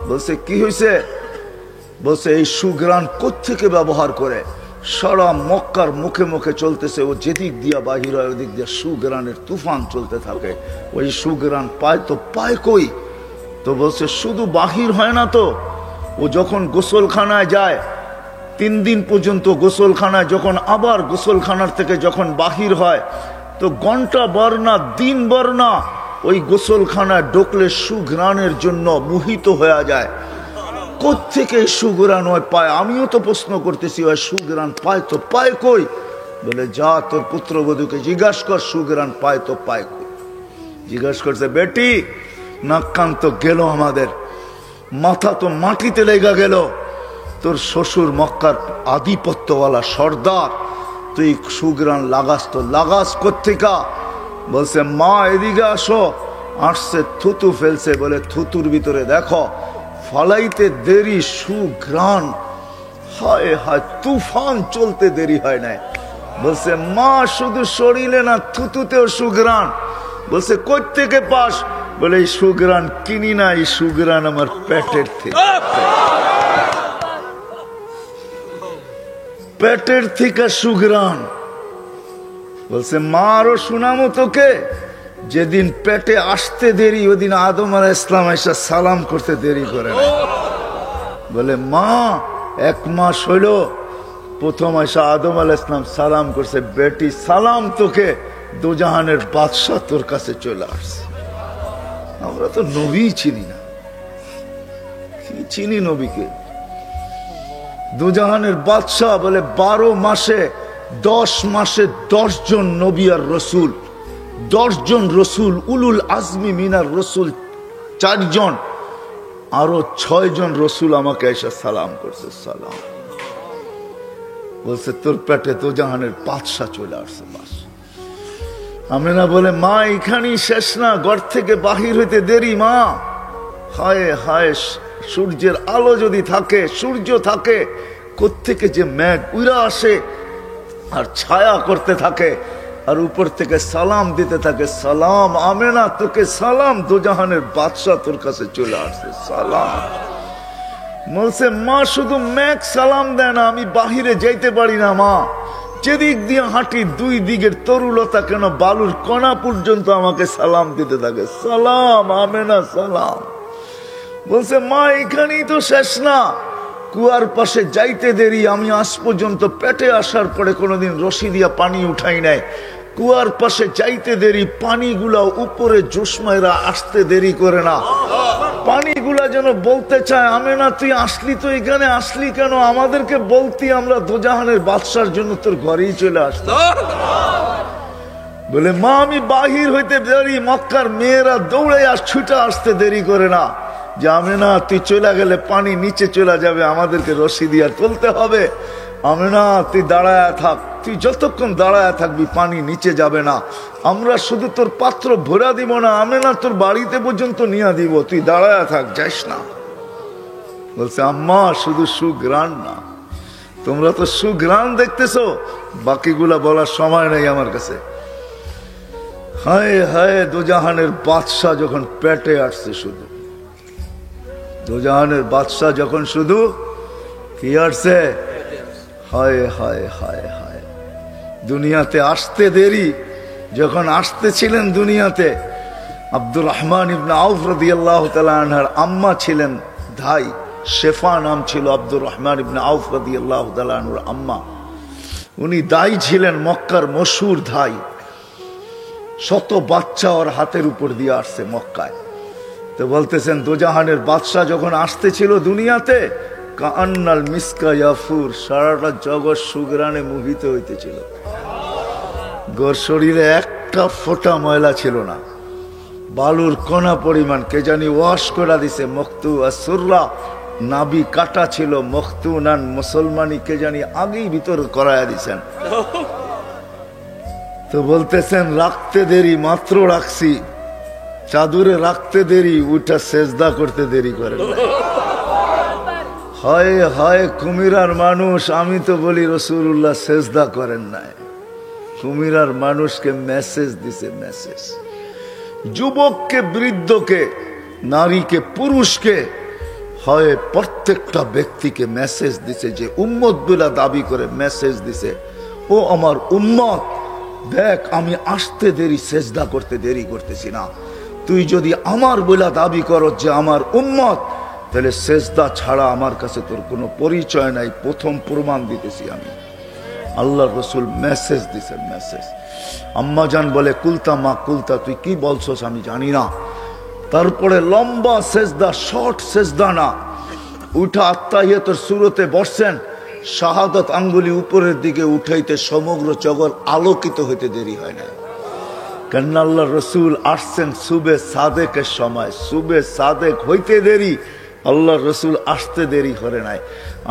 বলছে কি হয়েছে? বলছে এই সুগ্রান কোত্থেকে ব্যবহার করে? সারা মক্কার মুখে মুখে চলতেছে, ও যেদিক দিয়া বাহির হয় ওদিক দিয়া সুগ্রানের তুফান চলতে থাকে। ওই সুগ্রান পায় তো পায় কই? তো বলছে শুধু বাহির হয় না তো, ও যখন গোসলখানায় যায় 3 দিন পর্যন্ত গোসলখানায়, যখন আবার গোসলখানার থেকে যখন বাহির হয় তো ঘন্টা ভর না দিন ভর না ওই গোসলখানায় ঢুকলে সুঘ্রাণের জন্য মোহিত হয়ে যায়। কোত্থেকে সুঘ্রাণ হয় পায়? আমিও তো প্রশ্ন করতেছি, ওই সুঘ্রাণ পায় তো পায় কই? বলে যা তোর পুত্রবধূকে জিজ্ঞাসা কর সুঘ্রাণ পায় তো পায় কই। জিজ্ঞাসা করছে বেটি, নাক কান তো গেল আমাদের, মাথা তো মাটিতে লেগা গেল। তোর শ্বশুর মক্কার আধিপত্যওয়ালা সর্দার, তুই সুগ্রাণ লাগাস তো লাগাস কোত্থেকা? বলছে মা এদিকে আসো। আসছে, থুতু ফেলছে। বলে থুতুর ভিতরে দেখো, ফালাইতে দেরি সুঘ্রাণ। হায় হায়, তুফান চলতে দেরি হয় নাই। বলছে মা শুধু শরীরে না, থুতুতেও সুঘ্রাণ। বলছে কই থেকে পাস? বলে এই সুঘ্রাণ কিনি না, এই সুঘ্রাণ আমার পেটের থেকে, পেটের থেকে সুঘ্রাণ। বলছে মা আরো শুনামো তোকে, যেদিন পেটে আসতে দেরি ওদিন আদম আলাইহিস সালাম এসে সালাম করতে দেরি করে না। বলে মা 1 মাস হইল প্রথম এসে আদম আলাইহিস সালাম সালাম করছে। বেটি সালাম তোকে, দুজাহানের বাদশা তোর কাছে চলে আসছে। আমরা তো নবী চিনি না, কি চিনি নবীকে? দুজাহানের বাদশা। বলে 12 মাসে 10 মাসে 10 জন নবী আর রসুল, 10 জন রসুল, উলুল আজমি মিনার রসুল 4 জন, আরো 6 জন রসুল আমাকে এসে সালাম করছে। সালাম বলছে তোর পেটে তো জাহানের বাদশা চলে আসছে। বাস আমেনা বলে মা এখানেই শেষ না, ঘর থেকে বাহির হইতে দেরি মা। হায় হায়, সূর্যের আলো যদি থাকে, সূর্য থাকে, কোত্থেকে যে মেঘ উড়া আসে আর ছায়া করতে থাকে, আর উপর থেকে সালাম দিতে থাকে, সালাম আমেনা তোকে সালাম, দোজাহানের বাদশা তোর কাছে চলে আসছে, সালাম। বলছে মা শুধু মেঘ সালাম দেয় না, আমি বাহিরে যাইতে পারি না মা, যেদিক দিয়ে হাঁটি দুই দিকের তরুলতা কেন বালুর কণা পর্যন্ত আমাকে সালাম দিতে থাকে, সালাম আমেনা সালাম। বলছে মা এখানেই তো শেষ না, কুয়ার পাশে যাইতে দেরি, আমি আজ পর্যন্ত পেটে আসার পরে কোনোদিন রশি দিয়া পানি উঠাই নাই, কুয়ার পাশে যাইতে দেরি, পানিগুলা উপরে জোসমাইরা আসতে দেরি করে না, পানিগুলা যেন বলতে চায় আমেনা তুই আসলি তো এখানে, আসলি কেন, আমাদেরকে বলতি আমরা দোজাহানের বাদশার জন্য তোর ঘরেই চলে আসতাম। বলে মা আমি বাহির হইতে দেরি, মক্কার মেয়েরা দৌড়ে ছুটে আসতে দেরি করে না, যে আমেনা তুই চলে গেলে পানি নিচে চলে যাবে, আমাদেরকে রশি দিয়া তুলতে হবে, আমেনা তুই দাঁড়ায় থাক, তুই যতক্ষণ দাঁড়ায় থাকবি পানি নিচে যাবে না, আমরা শুধু তোর পাত্র ভরা দিব না, আমেনা তোর বাড়িতে পর্যন্ত নিয়ে দিব, তুই দাঁড়ায় থাক, যাইস না। বলছে আম্মা শুধু সুঘ্রাণ না, তোমরা তো সুঘ্রাণ দেখতেছো, বাকিগুলা বলার সময় নেই আমার কাছে। হায় হায়, দোজাহানের বাদশা যখন পেটে আসছে, শুধু দোজাহানের বাদশা যখন শুধু কি আসছে, হায় হায় হায় হায়, দুনিয়াতে আসতে দেরি, যখন আসতেছিলেন দুনিয়াতে, আব্দুর রহমান ইবনে আউফ রাদিয়াল্লাহু তাআলা আনহার আম্মা ছিলেন ধাই, শেফা নাম ছিল আব্দুর রহমান ইবনে আউফ রাদিয়াল্লাহু তাআলা আনহুর আম্মা, উনি দাই ছিলেন, মক্কার মশহুর ধাই, শত বাচ্চা ওর হাতের উপর দিয়ে আসছে মক্কায়। তো বলতেছেন দোজাহানের বাদশা যখন আসতেছিল দুনিয়াতে, কান্নাল মিসকা ইয়াফুর, সারাটা জগৎ সুগ্রানে মোহিত হইতেছিল, গোর শরীরে একটা ফোঁটা ময়লা ছিল না, বালুর কণা পরিমাণ কে জানি ওয়াশ করে দিছে, মখতু আসুররা নাবি কাটা ছিল, মখতু নান মুসলমানি কে জানি আগেই ভিতর করায়া দিছেন। তো বলতেছেন রাখতে দেরি, মাত্র রাখছি, চাদরে রাখতে দেরি, উঠা সেজদা করতে দেরি করে। হায় হায় কুমিরার মানুষ, আমি তো বলি রাসূলুল্লাহ সেজদা করেন নাই, কুমিরার মানুষকে মেসেজ দিছে, মেসেজ, যুবককে বৃদ্ধকে, নারীকে পুরুষকে, হয় প্রত্যেকটা ব্যক্তিকে মেসেজ দিছে, যে উম্মত বলে দাবি করে মেসেজ দিছে, ও আমার উম্মত দেখ আমি আসতে দেরি, সেজদা করতে দেরি করতেছি না, তুই যদি আমার বলে দাবি করো যে আমার উম্মত, তাহলে সেজদা ছাড়া আমার কাছে তোর কোনো পরিচয় নাই, প্রথম প্রমাণ দিতেছি আমি। আল্লাহর রাসূল মেসেজ দিছেন, মেসেজ। আম্মা জান বলে কুলতা মা কুলতা, তুই কি বলছস আমি জানি না। তারপরে লম্বা সেজদা, শর্ট সেজদা না, উঠা আত্তাহিয়াতুর সুরতে বসছেন, শাহাদাত আঙ্গুলি উপরের দিকে উঠাইতে সমগ্র জগৎ আলোকিত হইতে দেরি হয় না, কেন আল্লাহর রাসূল আসছেন সুবে সাদেকের সময়, সুবে সাদেক হইতে দেরি, আল্লাহর রাসূল আসতে দেরি করে নাই।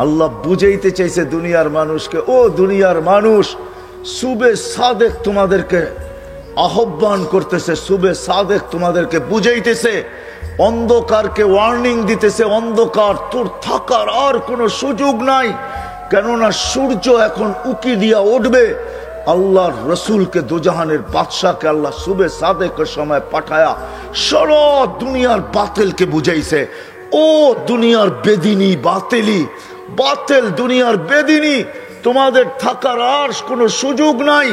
আল্লাহ বুঝাইতে চাইছে দুনিয়ার মানুষকে, ও দুনিয়ার মানুষ, সুবে সাদেক তোমাদেরকে আহ্বান করতেছে, সুবে সাদেক তোমাদেরকে বুঝাইতেছে, অন্ধকারকে ওয়ার্নিং দিতেছে, অন্ধকার তোর থাকার আর কোনো সুযোগ নাই, কেননা সূর্য এখন উকি দিয়া উঠবে। আল্লাহর রসুলকে, দোজাহানের বাদশাকে আল্লাহ সুবে সাদেকের সময় পাঠায়া সারা দুনিয়ার বাতিলকে বুঝাইছে, ও দুনিয়ার বেদিনী বাতিলি, বাতিল দুনিয়ার বেদিনী, তোমাদের থাকার আর কোনো সুযোগ নাই,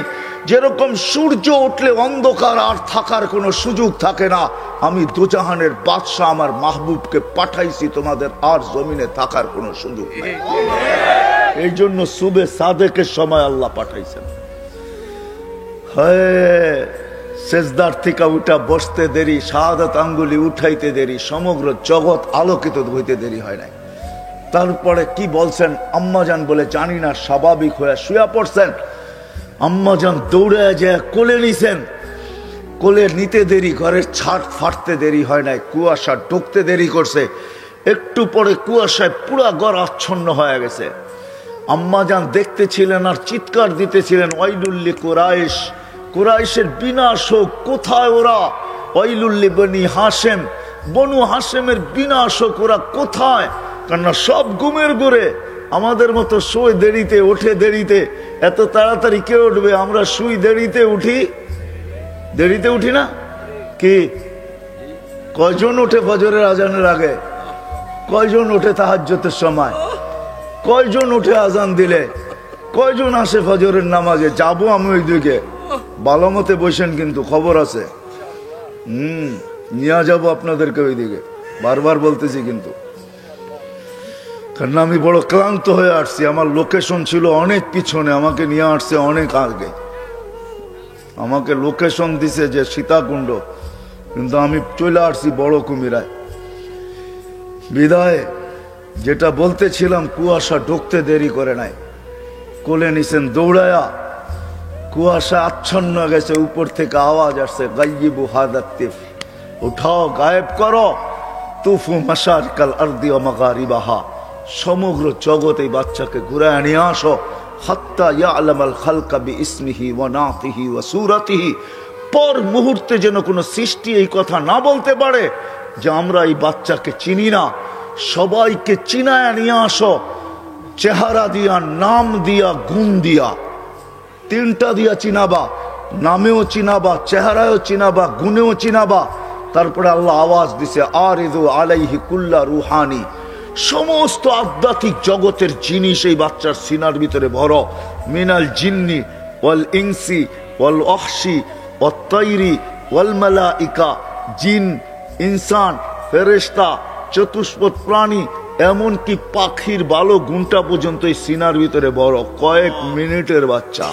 যেরকম সূর্য উঠলে অন্ধকার আর থাকার কোনো সুযোগ থাকে না, আমি দোজাহানের বাদশাহ আমার মাহবুবকে পাঠাইছি, তোমাদের আর জমিনে থাকার কোনো সুযোগ নাই। এই জন্য সুবে সাদেকের সময় আল্লাহ পাঠাইছেন। সেজদার থেকে উঠা বসতে দেরি, শাহাদাত আঙ্গুলি উঠাইতে দেরি, সমগ্র জগৎ আলোকিত হইতে দেরি হয় নাই। তারপরে কি বলছেন, আম্মাজান বলে জানি না, স্বাভাবিক হয়ে শুয়ে পড়ছেন, আম্মাজান দৌড়ে যায় কোলে নিছেন, কোলে নিতে দেরি, ঘরের ছাদ ফাটতে দেরি হয় নাই, কুয়াশা ঢুকতে দেরি করছে, একটু পরে কুয়াশায় পুরা ঘর আচ্ছন্ন হয়ে গেছে। আম্মাজান দেখতেছিলেন আর চিৎকার দিতেছিলেন, ওয়াইলুল্লি কুরাইশ, কুরাইশের বিনাশ হোক। কোথায় ওরা? ওয়াইলুল্লি বনি হাশেম, বনু হাশেমের বিনাশ হোক। ওরা কোথায়? কেননা সব ঘুমের ঘরে, আমাদের মতো শোয় দেরিতে, ওঠে দেরিতে। এত তাড়াতাড়ি কে উঠবে? আমরা শুই দেরিতে, উঠি দেরিতে, উঠি না কি? কয়জন ওঠে ফজরের আজানের আগে? কয়জন ওঠে তাহাজ্জুদের সময়? কয়জন উঠে আজান দিলে? কয়জন আসে ফজরের নামাজে? যাবো আমি ওই দিকে, ভালো মতে বসেন, কিন্তু খবর আছে। নিয়ে যাবো আপনাদেরকে ওই দিকে, বারবার বলতেছি কিন্তু। কারণ আমি বড় ক্লান্ত হয়ে আসছি। আমার লোকেশন ছিল অনেক পিছনে, আমাকে নিয়ে আসছে অনেক আগে। আমাকে লোকেশন দিছে যে সীতাকুণ্ড, কিন্তু আমি চলে আসছি বড় কুমিরায়। বিদায় যেটা বলতেছিলাম, কুয়াশা ঢুকতে দেরি করে নাই, কোলে নিছেন দৌড়ায়া। কুয়াশা আচ্ছন্ন গেছে, উপর থেকে আওয়াজ আসছে, গাইয়িবু হাদাত তিফ, উঠাও, গায়েব করো। তুফু মাশারিকাল আরদি ওয়া মাগারিবাহা, সমগ্র জগতে বাচ্চাকে ঘুরায় নিয়ে আসো। হাত্তা ইয়ালামাল খালকা বিইসমিহি ওয়া নাতিহি ওয়া সূরাতিহি, পর মুহূর্তে যেন কোনো সৃষ্টি এই কথা না বলতে পারে যে আমরা এই বাচ্চাকে চিনি না। সবাইকে চিনায় নিয়ে আসো, চেহারা দিয়া, নাম দিয়া, গুণ দিয়া, তিনটা দিয়া চিনাবা। নামেও চিনাবা, চেহারায়ও চিনাবা, গুণেও চিনাবা। তারপরে আল্লাহ আওয়াজ দিছে, আরিদু আলাইহি কুল্লা রুহানি, সমস্ত আধ্যাত্মিক জগতের জিনিস এই বাচ্চার সিনার ভিতরে ভরো। মিনাল জিন্নি ওয়াল ইনসি ওয়াল ওয়াহশি ওয়াত তাইরি ওয়াল মালাইকা, জিন, ইনসান, ফেরেশতা, চতুষ্পদ প্রাণী, এমনকি পাখির ভালো গুণটা পর্যন্ত এই সিনার ভিতরে বড়। কয়েক মিনিটের বাচ্চা।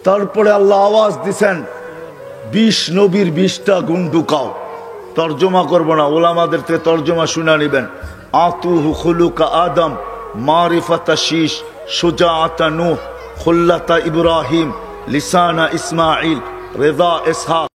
তারপরে আল্লাহ আওয়াজ দিছেন, 20 নবীর 20টা গুণ ঢুকাও। তর্জমা করবো না, ওলামাদের থেকে তর্জমা শুনে নিবেন। আতুহু খুলুকা আদম, মারিফাতা শীশ, সুজাআতা নূহ, খুল্লাতা ইব্রাহিম, লিসানা ইসমাইল, রেদা ইসহাক।